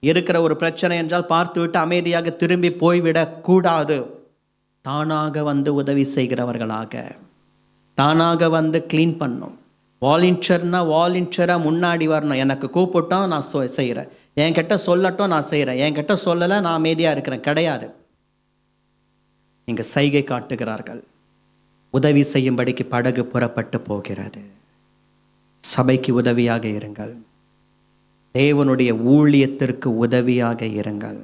இருக்கிற ஒரு பிரச்சனை என்றால் பார்த்து விட்டு அமைதியாக திரும்பி போய்விடக்கூடாது. தானாக வந்து உதவி செய்கிறவர்களாக, தானாக வந்து க்ளீன் பண்ணும். வாலண்டியர்னா வாலண்டியராக முன்னாடி வரணும். எனக்கு கூப்பிட்டோம் நான் செய்கிறேன், என்கிட்ட சொல்லட்டும் நான் செய்கிறேன், என்கிட்ட சொல்லலை நான் அமைதியாக இருக்கிறேன் கிடையாது. இங்கே சைகை காட்டுகிறார்கள். உதவி செய்யும்படிக்கு படகு புறப்பட்டு போகிறது. சபைக்கு உதவியாக இருங்கள். தேவனுடைய ஊழியத்திற்கு உதவியாக இருங்கள்.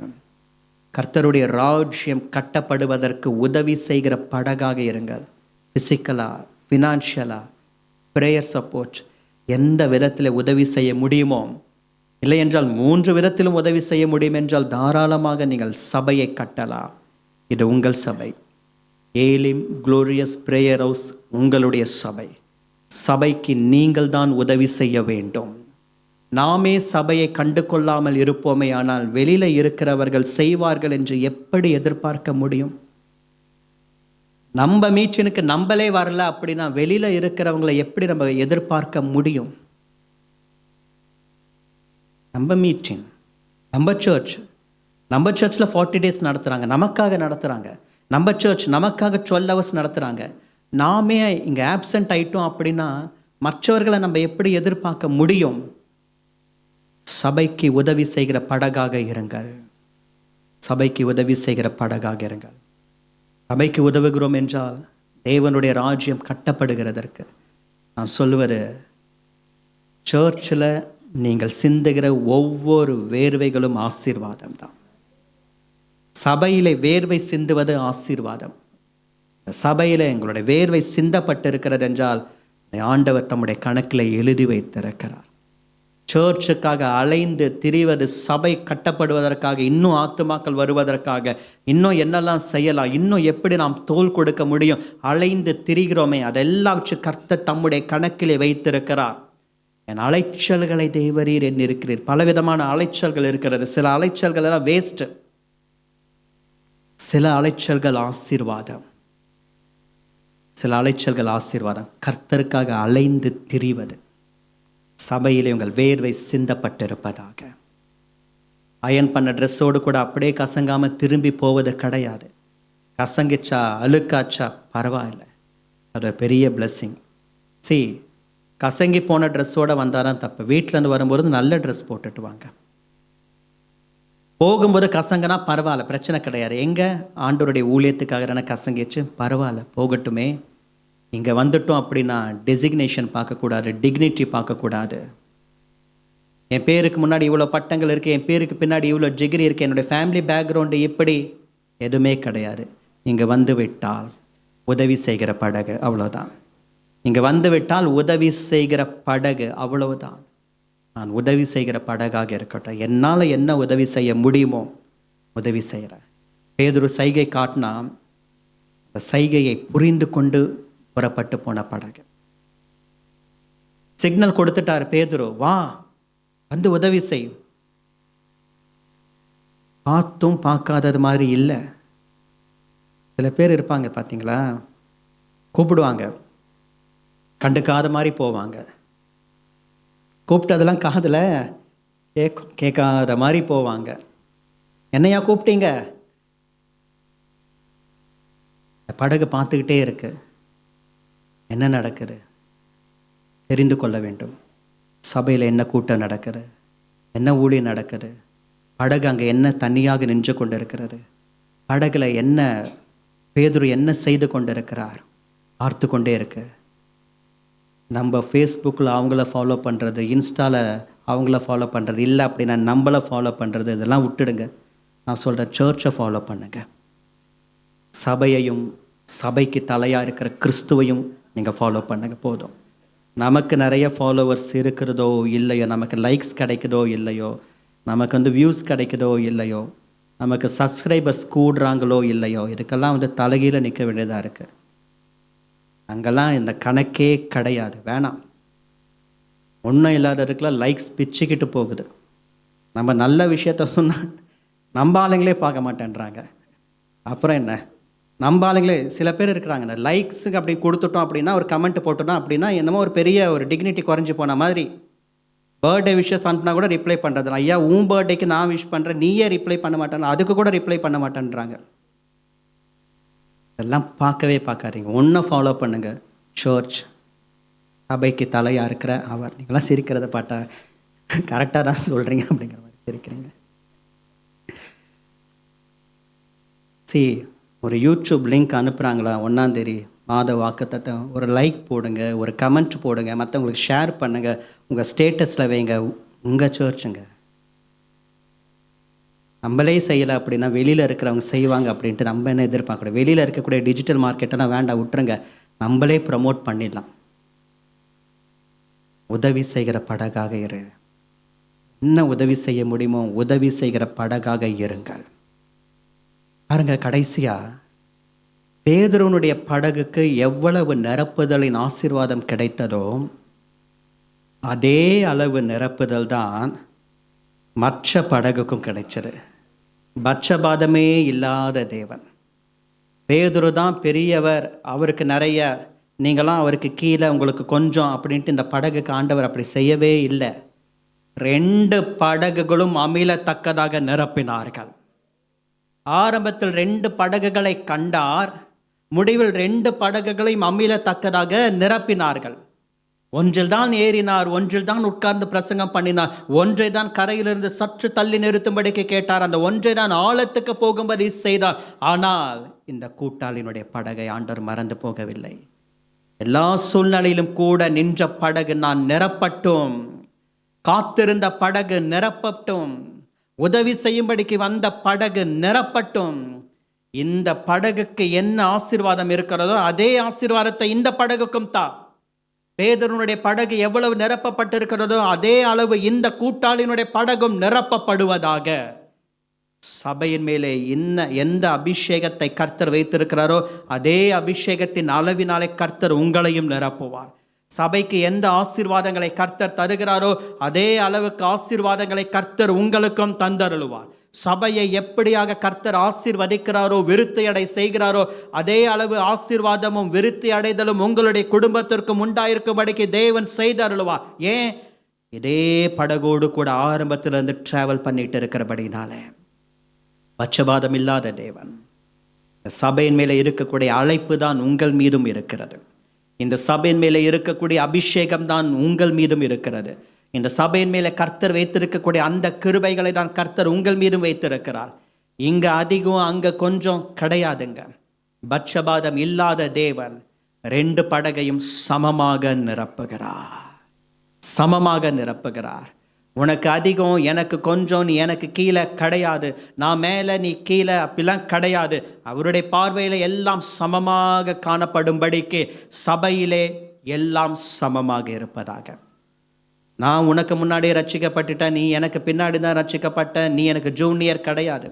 கர்த்தருடைய ராஜ்யம் கட்டப்படுவதற்கு உதவி செய்கிற படகாக இருங்கள். பிசிக்கலா, ஃபினான்ஷியலா, ப்ரேயர் சப்போர்ட், எந்த விதத்தில் உதவி செய்ய முடியுமோ, இல்லை என்றால் 3 விதத்திலும் உதவி செய்ய முடியும் என்றால் தாராளமாக நீங்கள் சபையை கட்டலாம். இது உங்கள் சபை. ஏலிம் குளோரியஸ் பிரேயர் ஹவுஸ் உங்களுடைய சபை. சபைக்கு நீங்கள் தான் உதவி செய்ய வேண்டும். நாமே சபையை கண்டு கொள்ளாமல் இருப்போமே ஆனால் வெளியில இருக்கிறவர்கள் செய்வார்கள் என்று எப்படி எதிர்பார்க்க முடியும்? நம்ம மீட்டினுக்கு நம்மளே வரல அப்படின்னா வெளியில இருக்கிறவங்களை எப்படி நம்ம எதிர்பார்க்க முடியும்? நம்ம மீட்டிங், நம்ம சர்ச்சில் 40 days நடத்துகிறாங்க, நமக்காக நடத்துகிறாங்க. நம்ம சர்ச் நமக்காக 12 hours நடத்துகிறாங்க. நாமே இங்கே ஆப்சண்ட் ஆயிட்டோம் அப்படின்னா மற்றவர்களை நம்ம எப்படி எதிர்பார்க்க முடியும்? சபைக்கு உதவி செய்கிற படகாக இருங்கள். சபைக்கு உதவி செய்கிற படகாக இருங்கள். சபைக்கு உதவுகிறோம் என்றால் தேவனுடைய ராஜ்யம் கட்டப்படுகிறதற்கு. நான் சொல்லுவது, சர்ச்சில் நீங்கள் சிந்துகிற ஒவ்வொரு வேர்வைகளும் ஆசீர்வாதம் தான். சபையிலே வேர்வை சிந்துவது ஆசீர்வாதம். சபையில் எங்களுடைய வேர்வை சிந்தப்பட்டிருக்கிறது என்றால் ஆண்டவர் தம்முடைய கணக்கில் எழுதி வைத்திருக்கிறார். சர்ச்சுக்காக அலைந்து திரிவது, சபை கட்டப்படுவதற்காக, இன்னும் ஆத்துமாக்கள் வருவதற்காக, இன்னும் என்னெல்லாம் செய்யலாம், இன்னும் எப்படி நாம் தோள் கொடுக்க முடியும், அலைந்து திரிகிறோமே, அதெல்லாம் வச்சு கர்த்தர் தம்முடைய கணக்கிலே வைத்திருக்கிறார். என் அலைச்சல்களை தேவரீர் இருக்கிறீர். பலவிதமான அலைச்சல்கள் இருக்கிறது. சில அலைச்சல்கள் எல்லாம் வேஸ்ட், சில அலைச்சல்கள் ஆசீர்வாதம். சில அலைச்சல்கள் ஆசீர்வாதம். கர்த்தருக்காக அலைந்து திரிவது. சபையிலே உங்கள் வேர்வை சிந்தப்பட்டிருப்பதாக. அயன் பண்ண ட்ரெஸ்ஸோடு கூட அப்படியே கசங்காமல் திரும்பி போவது கிடையாது. கசங்கிச்சா அழுக்காச்சா பரவாயில்ல, அது ஒரு பெரிய பிளெஸ்ஸிங். கசங்கி போன ட்ரெஸ்ஸோடு வந்தாதான் தப்பு. வீட்டிலேருந்து வரும்போது நல்ல ட்ரெஸ் போட்டுட்டு வாங்க. போகும்போது கசங்கன்னா பரவாயில்ல, பிரச்சனை கிடையாது. எங்கே ஆண்டவருடைய ஊழியத்துக்காக என்ன கசங்கிச்சு, பரவாயில்ல போகட்டுமே. இங்கே வந்துட்டோம் அப்படின்னா டெசிக்னேஷன் பார்க்கக்கூடாது, டிக்னிட்டி பார்க்கக்கூடாது. என் பேருக்கு முன்னாடி இவ்வளோ பட்டங்கள் இருக்குது, என் பேருக்கு பின்னாடி இவ்வளோ டிகிரி இருக்குது, என்னுடைய ஃபேமிலி பேக்ரவுண்டு இப்படி எதுவுமே கிடையாது. இங்கே வந்து விட்டால் உதவி செய்கிற படகு, அவ்வளோதான். இங்கே வந்து விட்டால் உதவி செய்கிற படகு, அவ்வளவுதான். நான் உதவி செய்கிற படகாக இருக்கட்டும். என்னால் என்ன உதவி செய்ய முடியுமோ உதவி செய்கிறேன். பேதுரு சைகை காட்டினா அந்த சைகையை புரிந்து கொண்டு புறப்பட்டு போன படகு. சிக்னல் கொடுத்துட்டார் பேதுரு, வா வந்து உதவி செய். பார்த்தும் பார்க்காதது மாதிரி இல்லை. சில பேர் இருப்பாங்க பார்த்தீங்களா, கூப்பிடுவாங்க, கண்டுக்காத மாதிரி போவாங்க. கூப்பிட்டதெல்லாம் காதில் கேட்காத மாதிரி போவாங்க. என்னையா கூப்பிட்டீங்க? படகு பார்த்துக்கிட்டே இருக்கு, என்ன நடக்குது தெரிந்து கொள்ள வேண்டும். சபையில் என்ன கூட்டம் நடக்குது, என்ன ஊழியம் நடக்குது, படகு அங்கே என்ன தனியாக நின்று கொண்டு இருக்கிறது, படகுல என்ன பேதுரு என்ன செய்து கொண்டு இருக்கிறார் பார்த்து கொண்டே இருக்கு. நம்ம ஃபேஸ்புக்கில் அவங்கள ஃபாலோ பண்ணுறது, இன்ஸ்டாவில் அவங்கள ஃபாலோ பண்ணுறது இல்லை அப்படின்னா நம்மளை ஃபாலோ பண்ணுறது, இதெல்லாம் விட்டுடுங்க. நான் சொல்கிறேன், சர்ச்சை ஃபாலோ பண்ணுங்க. சபையையும் சபைக்கு தலையாக இருக்கிற கிறிஸ்துவையும் நீங்கள் ஃபாலோ பண்ணுங்க போதும். நமக்கு நிறைய ஃபாலோவர்ஸ் இருக்கிறதோ இல்லையோ, நமக்கு லைக்ஸ் கிடைக்குதோ இல்லையோ, நமக்கு வியூஸ் கிடைக்குதோ இல்லையோ, நமக்கு சப்ஸ்கிரைபர்ஸ் கூடுறாங்களோ இல்லையோ, இதுக்கெல்லாம் தலைகீழ நிற்க வேண்டியதாக இருக்குது. அங்கெல்லாம் இந்த கணக்கே கிடையாது, வேணாம். ஒன்றும் இல்லாததுக்கெல்லாம் லைக்ஸ் பிச்சுக்கிட்டு போகுது. நம்ம நல்ல விஷயத்த சொன்னால் நம்ம ஆளுங்களே பார்க்க மாட்டேன்றாங்க. அப்புறம் என்ன, நம்ம ஆளுங்களே சில பேர் இருக்கிறாங்க, லைக்ஸுக்கு அப்படி கொடுத்துட்டோம் அப்படின்னா, ஒரு கமெண்ட் போட்டோம் அப்படின்னா என்னமோ ஒரு பெரிய ஒரு டிக்னிட்டி குறைஞ்சி போன மாதிரி. பர்த்டே விஷஸ் அனுப்புனா கூட ரிப்ளை பண்ணுறது. ஐயா உன் பர்த்டேக்கு நான் விஷ் பண்ணுறேன், நீயே ரிப்ளை பண்ண மாட்டேன், அதுக்கு கூட ரிப்ளை பண்ண மாட்டேன்றாங்க. இதெல்லாம் பார்க்கவே பார்க்காதீங்க. ஒன்றை ஃபாலோ பண்ணுங்க, சர்ச், சபைக்கு தலையாக இருக்கிற அவர். நீங்களாம் சிரிக்கிறத பார்த்தா கரெக்டாக தான் சொல்கிறீங்க அப்படிங்கிற மாதிரி சிரிக்கிறீங்க. ஒரு யூடியூப் லிங்க் அனுப்புகிறாங்களா, 1ஆம் தேதி மாத வாக்குத்தத்தம், ஒரு லைக் போடுங்க, ஒரு கமெண்ட் போடுங்க, மற்றவங்களுக்கு ஷேர் பண்ணுங்கள், உங்கள் ஸ்டேட்டஸில் வைங்க. உங்கள் சர்ச்சுங்க. நம்மளே செய்யலை அப்படின்னா வெளியில் இருக்கிறவங்க செய்வாங்க அப்படின்ட்டு நம்ம என்ன எதிர்பார்க்கணும். வெளியில் இருக்கக்கூடிய டிஜிட்டல் மார்க்கெட்டெல்லாம் வேண்டாம், விட்டுருங்க. நம்மளே ப்ரமோட் பண்ணிடலாம். உதவி செய்கிற படகாக இரு. என்ன உதவி செய்ய முடியுமோ உதவி செய்கிற படகாக இருங்கள். பாருங்க, கடைசியா பேதுருவனுடைய படகுக்கு எவ்வளவு நிரப்புதலின் ஆசீர்வாதம் கிடைத்ததோ அதே அளவு நிரப்புதல் தான் மற்ற படகுக்கும் கிடைச்சது. பட்சபாதமே இல்லாத தேவன். பேதுரு தான் பெரியவர், அவருக்கு நிறைய, நீங்களாம் அவருக்கு கீழே, உங்களுக்கு கொஞ்சம் அப்படின்ட்டு இந்த படகுக்கு ஆண்டவர் அப்படி செய்யவே இல்லை. 2 படகுகளும் அமிலத்தக்கதாக நிரப்பினார்கள். ஆரம்பத்தில் 2 படகுகளை கண்டார், முடிவில் 2 படகுகளையும் அமிலத்தக்கதாக நிரப்பினார்கள். ஒன்றில் தான் ஏறினார், ஒன்றில் தான் உட்கார்ந்து பிரசங்கம் பண்ணினார், ஒன்றை தான் கரையிலிருந்து சற்று தள்ளி நிறுத்தும்படிக்கு கேட்டார், அந்த ஒன்றை தான் ஆழத்துக்கு போகும்படி செய்தார். ஆனால் இந்த கூட்டாளினுடைய படகை ஆண்டவர் மறந்து போகவில்லை. எல்லா சூழ்நிலையிலும் கூட நின்ற படகு நான் நிரப்பட்டும், காத்திருந்த படகு நிரப்பட்டும், உதவி செய்யும்படிக்கு வந்த படகு நிரப்பட்டும். இந்த படகுக்கு என்ன ஆசீர்வாதம் இருக்கிறதோ அதே ஆசீர்வாதத்தை இந்த படகுக்கும் தான். பேதுருனுடைய படகு எவ்வளவு நிரப்பப்பட்டிருக்கிறதோ அதே அளவு இந்த கூட்டாளினுடைய படகும் நிரப்பப்படுவதாக. சபையின் மேலே எந்த அபிஷேகத்தை கர்த்தர் வைத்திருக்கிறாரோ அதே அபிஷேகத்தின் அளவினாலே கர்த்தர் உங்களையும் நிரப்புவார். சபைக்கு எந்த ஆசீர்வாதங்களை கர்த்தர் தருகிறாரோ அதே அளவுக்கு ஆசீர்வாதங்களை கர்த்தர் உங்களுக்கும் தந்தருளுவார். சபையை எப்படியாக கர்த்தர் ஆசீர்வதிக்கிறாரோ, விருத்தி அடை செய்கிறாரோ, அதே அளவு ஆசீர்வாதமும் விருத்தி அடைதலும் உங்களுடைய குடும்பத்திற்கும் உண்டாயிருக்கும்படிக்கு தேவன் செய்தருளுவா. ஏன்? இதே படகோடு கூட ஆரம்பத்திலிருந்து டிராவல் பண்ணிட்டு இருக்கிறபடினால. பட்சபாதம் இல்லாத தேவன். சபையின் மேலே இருக்கக்கூடிய அழைப்பு தான் உங்கள் மீதும் இருக்கிறது. இந்த சபையின் மேலே இருக்கக்கூடிய அபிஷேகம் தான் உங்கள் மீதும் இருக்கிறது. இந்த சபையின் மேலே கர்த்தர் வைத்திருக்கக்கூடிய அந்த கிருபைகளை தான் கர்த்தர் உங்கள் மீதும் வைத்திருக்கிறார். இங்க அதிகம் அங்க கொஞ்சம் கிடையாதுங்க. பட்சபாதம் இல்லாத தேவன் 2 படகையும் சமமாக நிரப்புகிறார். உனக்கு அதிகம், எனக்கு கொஞ்சம், நீ எனக்கு கீழே கிடையாது, நான் மேலே நீ கீழே, அப்படிலாம் கிடையாது. அவருடைய பார்வையில் எல்லாம் சமமாக காணப்படும்படிக்கு சபையிலே எல்லாம் சமமாக இருப்பதாக. நான் உனக்கு முன்னாடியே ரட்சிக்கப்பட்டுட்டேன், நீ எனக்கு பின்னாடி தான் ரட்சிக்கப்பட்ட, நீ எனக்கு ஜூனியர் கிடையாது.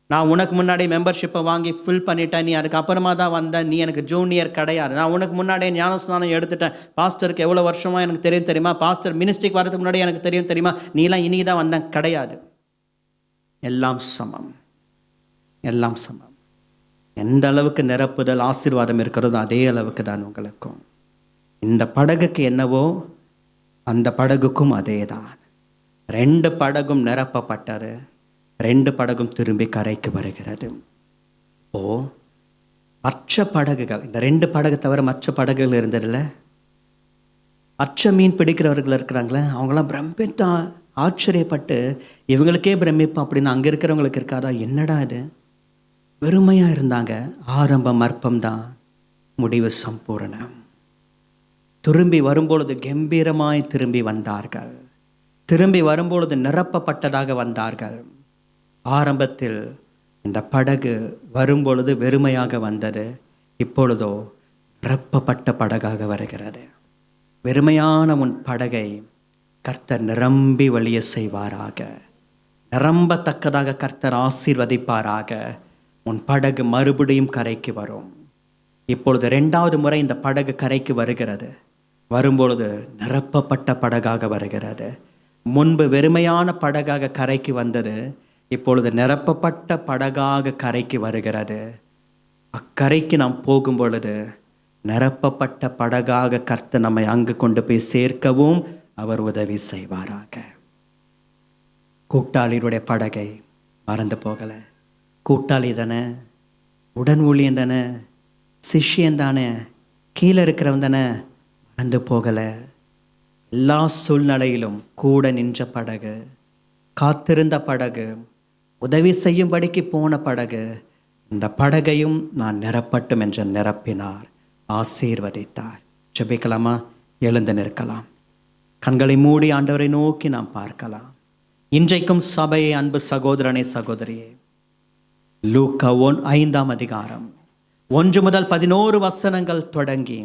நான் உனக்கு முன்னாடி மெம்பர்ஷிப்பை வாங்கி ஃபில் பண்ணிட்டேன், நீ அதுக்கு அப்புறமா தான் வந்தேன், நீ எனக்கு ஜூனியர் கிடையாது. நான் உனக்கு முன்னாடியே ஞானஸ்நானம் எடுத்துட்டேன், பாஸ்டருக்கு எவ்வளோ வருஷமாக எனக்கு தெரியும் தெரியுமா, பாஸ்டர் மினிஸ்ட்ரிக்கு வரதுக்கு முன்னாடி எனக்கு தெரியும் தெரியுமா, நீலாம் இன்னைக்கு தான் வந்தேன் கிடையாது. எல்லாம் சமம். எந்த அளவுக்கு நிரப்புதல் ஆசீர்வாதம் இருக்கிறதோ அதே அளவுக்கு தான் உங்களுக்கும். இந்த படகுக்கு என்னவோ அந்த படகுக்கும் அதே தான். 2 படகும் நிரப்பப்பட்டது, 2 படகும் திரும்பி கரைக்கு வருகிறது. மற்ற படகுகள், இந்த 2 படகு தவிர மற்ற படகுகள் இருந்ததில்ல. மற்ற மீன் பிடிக்கிறவர்கள் இருக்கிறாங்களே, அவங்களாம் பிரமித்து ஆச்சரியப்பட்டு, இவங்களுக்கே பிரமிப்பு அப்படின்னு அங்கே இருக்கிறவங்களுக்கு இருக்காதா? என்னடா இது, வெறுமையாக இருந்தாங்க. ஆரம்பம் அற்பம்தான், முடிவு சம்பூரணம். திரும்பி வரும்பொழுது கம்பீரமாய் திரும்பி வந்தார்கள். திரும்பி வரும்பொழுது நிரப்பப்பட்டதாக வந்தார்கள். ஆரம்பத்தில் இந்த படகு வரும்பொழுது வெறுமையாக வந்தது, இப்பொழுதோ நிரப்பப்பட்ட படகாக வருகிறது. வெறுமையான உன் படகை கர்த்தர் நிரம்பி வழிய செய்வாராக. நிரம்பத்தக்கதாக கர்த்தர் ஆசீர்வதிப்பாராக. உன் படகு மறுபடியும் கரைக்கு வரும். இப்பொழுது 2வது முறை இந்த படகு கரைக்கு வருகிறது. வரும்பொழுது நிரப்பப்பட்ட படகாக வருகிறது. முன்பு வெறுமையான படகாக கரைக்கு வந்தது, இப்பொழுது நிரப்பப்பட்ட படகாக கரைக்கு வருகிறது. அக்கரைக்கு நாம் போகும் பொழுது நிரப்பப்பட்ட படகாக கர்த்தர் நம்மை அங்கு கொண்டு போய் சேர்க்கவும் அவர் உதவி செய்வாராக. கூட்டாளியுடைய படகை மறந்து போகலை. கூட்டாளி தானே, உடன் ஊழியன் தானே, சிஷ்யன் தானே, கீழே இருக்கிறவன் தானே, மறந்து போகலை. எல்லா சூழ்நிலையிலும் கூட நின்ற படகு, காத்திருந்த படகு, உதவி செய்யும்படிக்கு போன படகு, இந்த படகையும் நான் நிரப்பட்டும் என்று நிரப்பினார், ஆசீர்வதித்தார். ஜெபிக்கலாமா? எழுந்து நிற்கலாம். கண்களை மூடி ஆண்டவரை நோக்கி நாம் பார்க்கலாம். இன்றைக்கும் சபையை, அன்பு சகோதரனே சகோதரியே, லூக்கா 5ஆம் அதிகாரம் 1 முதல் 11 வசனங்கள் தொடங்கி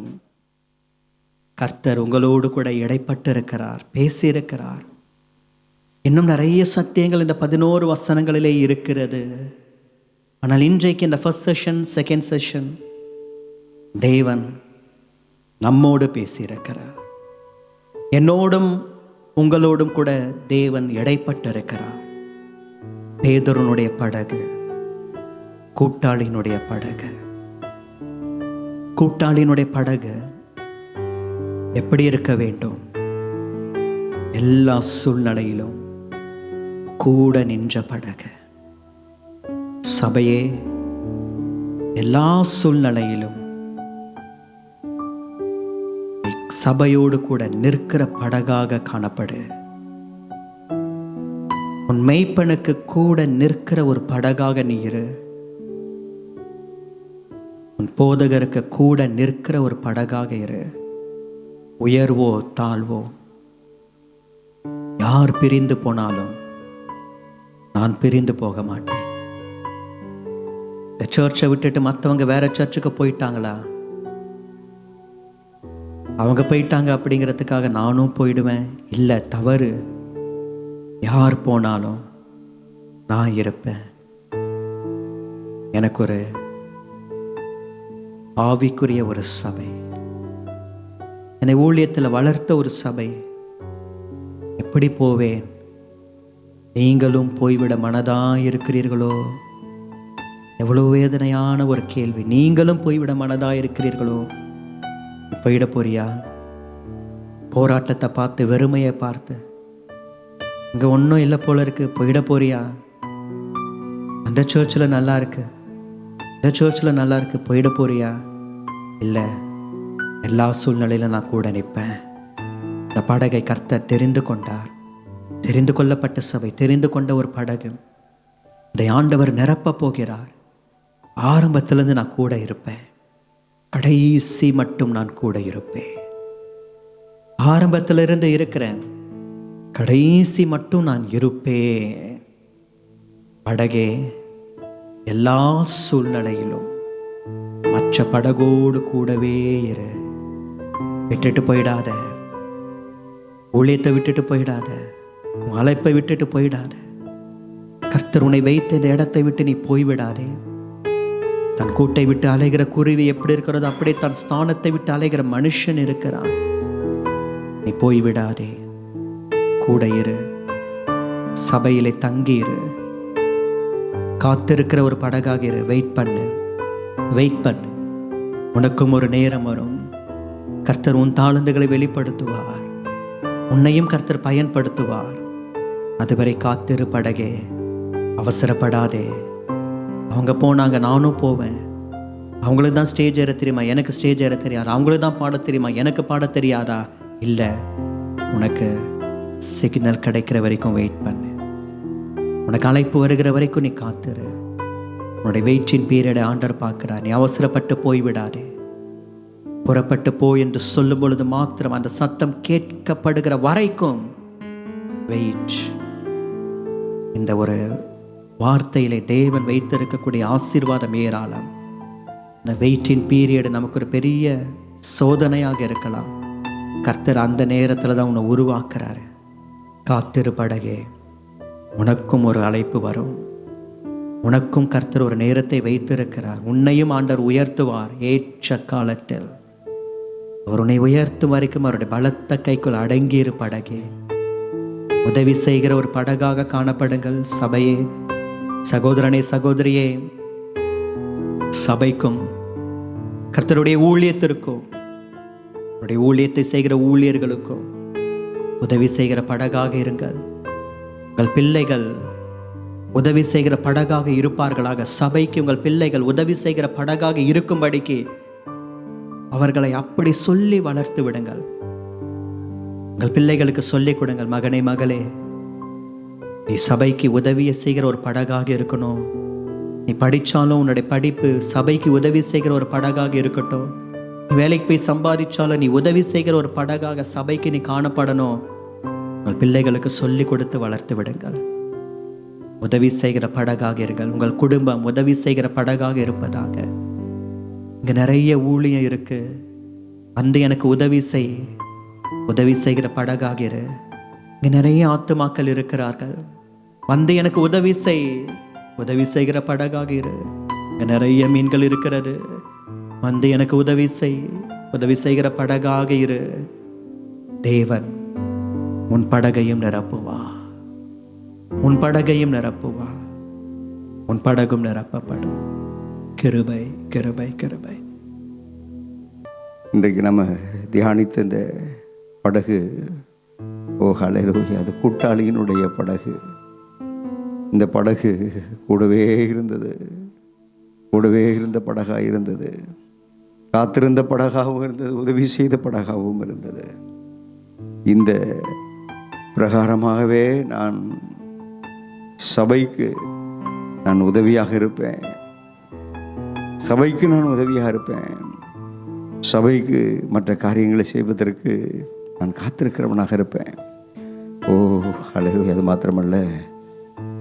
கர்த்தர் உங்களோடு கூட இடைப்பட்டு இருக்கிறார், பேசியிருக்கிறார். இன்னும் நிறைய சத்தியங்கள் இந்த 11 வசனங்களிலே இருக்கிறது. ஆனால் இன்றைக்கு இந்த ஃபர்ஸ்ட் செஷன், செகண்ட் செஷன் தேவன் நம்மோடு பேசியிருக்கிறார். என்னோடும் உங்களோடும் கூட தேவன் இடைப்பட்டு இருக்கிறார். பேதுருனுடைய படகு, கூட்டாளியினுடைய படகு. கூட்டாளியினுடைய படகு எப்படி இருக்க வேண்டும்? எல்லா சூழ்நிலையிலும் கூட நின்ற படகு. சபையே, எல்லா சூழ்நிலையிலும் சபையோடு கூட நிற்கிற படகாக காணப்படு. உன் மெய்ப்பனுக்கு கூட நிற்கிற ஒரு படகாக நீ இரு. உன் போதகருக்கு கூட நிற்கிற ஒரு படகாக இரு. உயர்வோ தாழ்வோ, யார் பிரிந்து போனாலும் நான் பிரிந்து போக மாட்டேன். இந்த சர்ச்சை விட்டுட்டு மற்றவங்க வேற சர்ச்சுக்கு போயிட்டாங்களா, அவங்க போயிட்டாங்க அப்படிங்கிறதுக்காக நானும் போயிடுவேன்? இல்லை, தவறு. யார் போனாலும் நான் இருப்பேன். எனக்கு ஒரு ஆவிக்குரிய ஒரு சபை, என்னை ஊழியத்தில் வளர்த்த ஒரு சபை. எப்படி போவேன்? நீங்களும் போய்விட மனதாயிருக்கிறீர்களோ? எவ்வளோ வேதனையான ஒரு கேள்வி. நீங்களும் போய்விட மனதாயிருக்கிறீர்களோ? போயிட போறியா? போராட்டத்தை பார்த்து, வெறுமையை பார்த்து, இங்கே ஒன்றும் இல்லை போல இருக்கு, போயிட போறியா? அந்த சர்ச்சில் நல்லா இருக்கு, இந்த சர்ச்சில் நல்லா இருக்கு, போயிட போறியா? இல்லை, எல்லா சூழ்நிலையிலும் நான் கூட நிற்பேன். இந்த படகை கர்த்தர் தெரிந்து கொண்டார். தெரிந்து கொள்ளப்பட்ட சபை, தெரிந்து கொண்ட ஒரு படகு. இந்த ஆண்டவர் நிரப்ப போகிறார். ஆரம்பத்திலிருந்து நான் கூட இருப்பேன், கடைசி மட்டும் நான் கூட இருப்பேன். ஆரம்பத்திலிருந்து இருக்கிறேன், கடைசி மட்டும் நான் இருப்பேன். படகே, எல்லா சூழ்நிலையிலும் மற்ற படகோடு கூடவே இரு. விட்டுட்டு போயிடாத, ஊழியத்தை விட்டுட்டு போயிடாத, அழைப்பை விட்டுட்டு போயிடாத. கர்த்தர் உன்னை வைத்த இந்த இடத்தை விட்டு நீ போய்விடாதே. தன் கூட்டை விட்டு அலைகிற குருவி எப்படி இருக்கிறதோ அப்படியே தன் ஸ்தானத்தை விட்டு அலைகிற மனுஷன் இருக்கிறான். நீ போய்விடாதே, கூட இரு, சபையிலே தங்கியிரு, காத்திருக்கிற ஒரு படகாக இரு. வெயிட் பண்ணு, வெயிட் பண்ணு. உனக்கும் ஒரு நேரம் வரும். கர்த்தர் உன் தாளந்துகளை வெளிப்படுத்துவார், உன்னையும் கர்த்தர் பயன்படுத்துவார். அதுவரை காத்திரு படகே, அவசரப்படாதே. அவங்க போனாங்க, நானும் போவேன். அவங்களுக்கு தான் ஸ்டேஜ் ஏற தெரியுமா? எனக்கு ஸ்டேஜ் ஏற தெரியாதா? அவங்களுக்கு தான் பாட தெரியுமா? எனக்கு பாட தெரியாதா? இல்லை, உனக்கு சிக்னல் கிடைக்கிற வரைக்கும் வெயிட் பண்ணு. உனக்கு அழைப்பு வருகிற வரைக்கும் நீ காத்துரு. உன்னுடைய வெயிட்டின் பீரியடை ஆண்டவர் பார்க்கிறார். நீ அவசரப்பட்டு போய்விடாதே. புறப்பட்டு போய் என்று சொல்லும் பொழுது மாத்திரம் அந்த சத்தம் கேட்கப்படுகிற வரைக்கும் வெயிட். இந்த ஒரு வார்த்தையிலே தேவன் வைத்திருக்கக்கூடிய ஆசீர்வாதம் ஏராளம். இந்த வெயிட்டின் பீரியடு நமக்கு ஒரு பெரிய சோதனையாக இருக்கலாம். கர்த்தர் அந்த நேரத்தில் தான் உன்னை உருவாக்குறாரு. காத்திரு படகே, உனக்கும் ஒரு அழைப்பு வரும். உனக்கும் கர்த்தர் ஒரு நேரத்தை வைத்திருக்கிறார். உன்னையும் ஆண்டவர் உயர்த்துவார். ஏற்ற காலத்தில் அவர் உன்னை உயர்த்தும் வரைக்கும் அவருடைய பலத்த கைக்குள் அடங்கியிரு படகே. உதவி செய்கிற ஒரு படகாக காணப்படுங்கள் சபையே. சகோதரனே, சகோதரியே, சபைக்கும் கர்த்தருடைய ஊழியத்திற்கும், அவருடைய ஊழியத்தை செய்கிற ஊழியர்களுக்கும் உதவி செய்கிற படகாக இருங்கள். உங்கள் பிள்ளைகள் உதவி செய்கிற படகாக இருப்பார்களாக. சபைக்கு உங்கள் பிள்ளைகள் உதவி செய்கிற படகாக இருக்கும்படிக்கு அவர்களை அப்படி சொல்லி வளர்த்து விடுங்கள். உங்கள் பிள்ளைகளுக்கு சொல்லிக் கொடுங்கள், மகனே, மகளே, நீ சபைக்கு உதவியை செய்கிற ஒரு படகாக இருக்கணும். நீ படித்தாலும் உன்னுடைய படிப்பு சபைக்கு உதவி செய்கிற ஒரு படகாக இருக்கட்டும். நீ வேலைக்கு போய் சம்பாதிச்சாலும் நீ உதவி செய்கிற ஒரு படகாக சபைக்கு நீ காணப்படணும். உங்கள் பிள்ளைகளுக்கு சொல்லி கொடுத்து வளர்த்து விடுங்கள். உதவி செய்கிற படகாக இருங்கள். உங்கள் குடும்பம் உதவி செய்கிற படகாக இருப்பதாக. இங்கே நிறைய ஊழியம் இருக்கு. வந்து எனக்கு உதவி செய், உதவி செய்கிற படகாக இரு. இங்கே நிறைய ஆத்துமாக்கள் இருக்கிறார்கள். வந்து எனக்கு உதவி செய், உதவி செய்கிற படகாக இரு. இங்கே நிறைய மீன்கள் இருக்கிறது. வந்து எனக்கு உதவி செய், உதவி செய்கிற படகாக இரு. தேவன் உன் படகையும் நிரப்புவா, உன் படகையும் நிரப்புவா, உன் படகும் நிரப்பப்படும். கிருபை, கிருபை, கிருபை. இன்றைக்கு நம்ம தியானித்த இந்த படகு, ஓ ஹல்லேலூயா, அது கூட்டாளியினுடைய படகு. இந்த படகு கூடவே இருந்தது, கூடவே இருந்த படகாக இருந்தது, காத்திருந்த படகாகவும் இருந்தது, உதவி செய்த படகாகவும் இருந்தது. இந்த பிரகாரமாகவே நான் சபைக்கு நான் உதவியாக இருப்பேன், சபைக்கு நான் உதவியாக இருப்பேன், சபைக்கு மற்ற காரியங்களை செய்வதற்கு நான் காத்திருக்கிறவனாக இருப்பேன். ஓ ஹல்லேலூயா. அது மாத்திரமல்ல,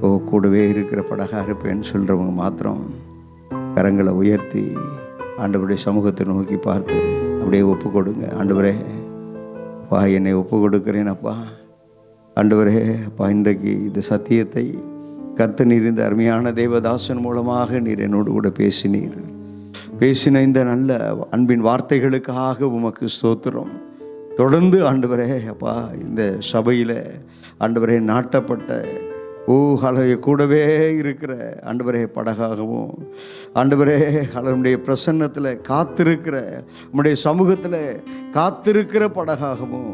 ஓ கூடவே இருக்கிற படகாக இருப்பேன்னு சொல்கிறவங்க மாத்திரம் கரங்களை உயர்த்தி ஆண்டவருடைய சமூகத்தை நோக்கி பார்த்து அப்படியே ஒப்பு கொடுங்க. ஆண்டவரே அப்பா, என்னை ஒப்பு கொடுக்கிறேன் அப்பா. ஆண்டவரே அப்பா, இன்றைக்கு இந்த சத்தியத்தை கர்த்தர் நீர் இந்த அருமையான தேவதாசன் மூலமாக நீர் என்னோடு கூட பேசின இந்த நல்ல அன்பின் வார்த்தைகளுக்காக உமக்கு ஸ்தோத்திரம். தொடர்ந்து ஆண்டவரே அப்பா, இந்த சபையில் ஆண்டவரே நாட்டப்பட்ட ஓ ஹalleluya, கூடவே இருக்கிற ஆண்டவரே படகாகவும், ஆண்டவரே ஹalleluya பிரசன்னத்தில் காத்திருக்கிற, உம்முடைய சமூகத்தில் காத்திருக்கிற படகாகவும்,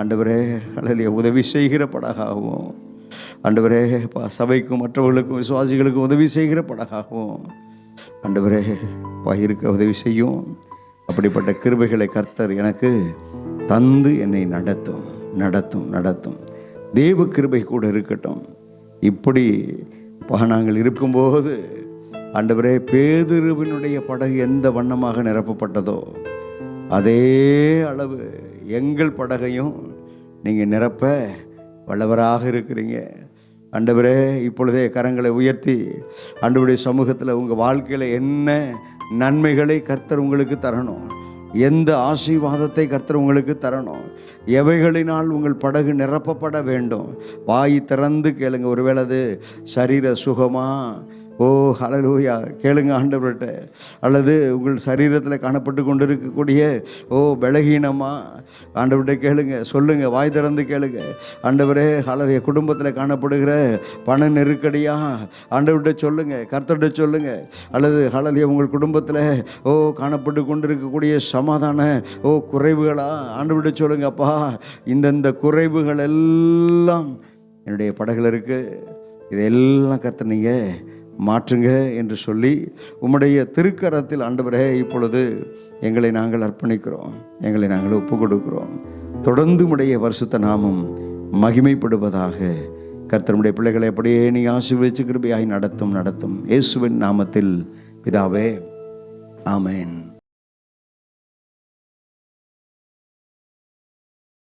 ஆண்டவரே ஹalleluya உதவி செய்கிற படகாகவும், ஆண்டவரே சபைக்கும் மற்றவர்களுக்கும் விசுவாசிகளுக்கும் உதவி செய்கிற படகாகவும் ஆண்டவரே இருக்க உதவி செய்யும். அப்படிப்பட்ட கிருபைகளை கர்த்தர் எனக்கு தந்து என்னை நடத்தும் நடத்தும் நடத்தும். தேவ கிருபை கூட இருக்கட்டும். இப்படி நாங்கள் இருக்கும்போது ஆண்டவரே பேதுருவினுடைய படகு எந்த வண்ணமாக நிரப்பப்பட்டதோ அதே அளவு எங்கள் படகையும் நீங்கள் நிரப்ப வல்லவராக இருக்கிறீங்க. ஆண்டவரே இப்பொழுதே கரங்களை உயர்த்தி ஆண்டவருடைய சமூகத்தில் உங்கள் வாழ்க்கையில் என்ன நன்மைகளை கர்த்தர் உங்களுக்கு தரணும், எந்த ஆசீர்வாதத்தை கர்த்தர் உங்களுக்கு தரணும், எவைகளினால் உங்கள் படகு நிரப்பப்பட வேண்டும், வாய் திறந்து கேளுங்க. ஒருவேளை அது சரீர சுகமா, ஓ ஹல்லேலூயா கேளுங்க ஆண்டவர்கிட்ட. அல்லது உங்கள் சரீரத்தில் காணப்பட்டு கொண்டு இருக்கக்கூடிய பலகீனமா ஆண்டவர்கிட்ட கேளுங்க, சொல்லுங்க, வாய் திறந்து கேளுங்க. ஆண்டவரே ஹல்லேலூயா குடும்பத்தில் காணப்படுகிற பண நெருக்கடியா ஆண்டவர்கிட்ட சொல்லுங்க, கர்த்தர்கிட்ட சொல்லுங்க. அல்லது ஹல்லேலூயா உங்கள் குடும்பத்தில் காணப்பட்டு கொண்டு இருக்கக்கூடிய சமாதான குறைவுகளா ஆண்டவர்கிட்ட சொல்லுங்க. அப்பா, இந்தந்த குறைவுகள் எல்லாம் என்னுடைய படகுல இருக்கு, இதெல்லாம் கர்த்தர் நீங்கள் மாற்றுங்க என்று சொல்லி உம்முடைய திருக்கரத்தில் ஆண்டவரே இப்பொழுது எங்களை நாங்கள் அர்ப்பணிக்கிறோம், எங்களை நாங்கள் ஒப்பு கொடுக்கிறோம். தொடர்ந்து உம்முடைய பரிசுத்த நாமம் மகிமைப்படுவதாக. கர்த்தருடைய பிள்ளைகளை அப்படியே நீ ஆசீர்வதிச்சு கிருபையாய் நடத்தும் நடத்தும். இயேசுவின் நாமத்தில் பிதாவே, ஆமென்.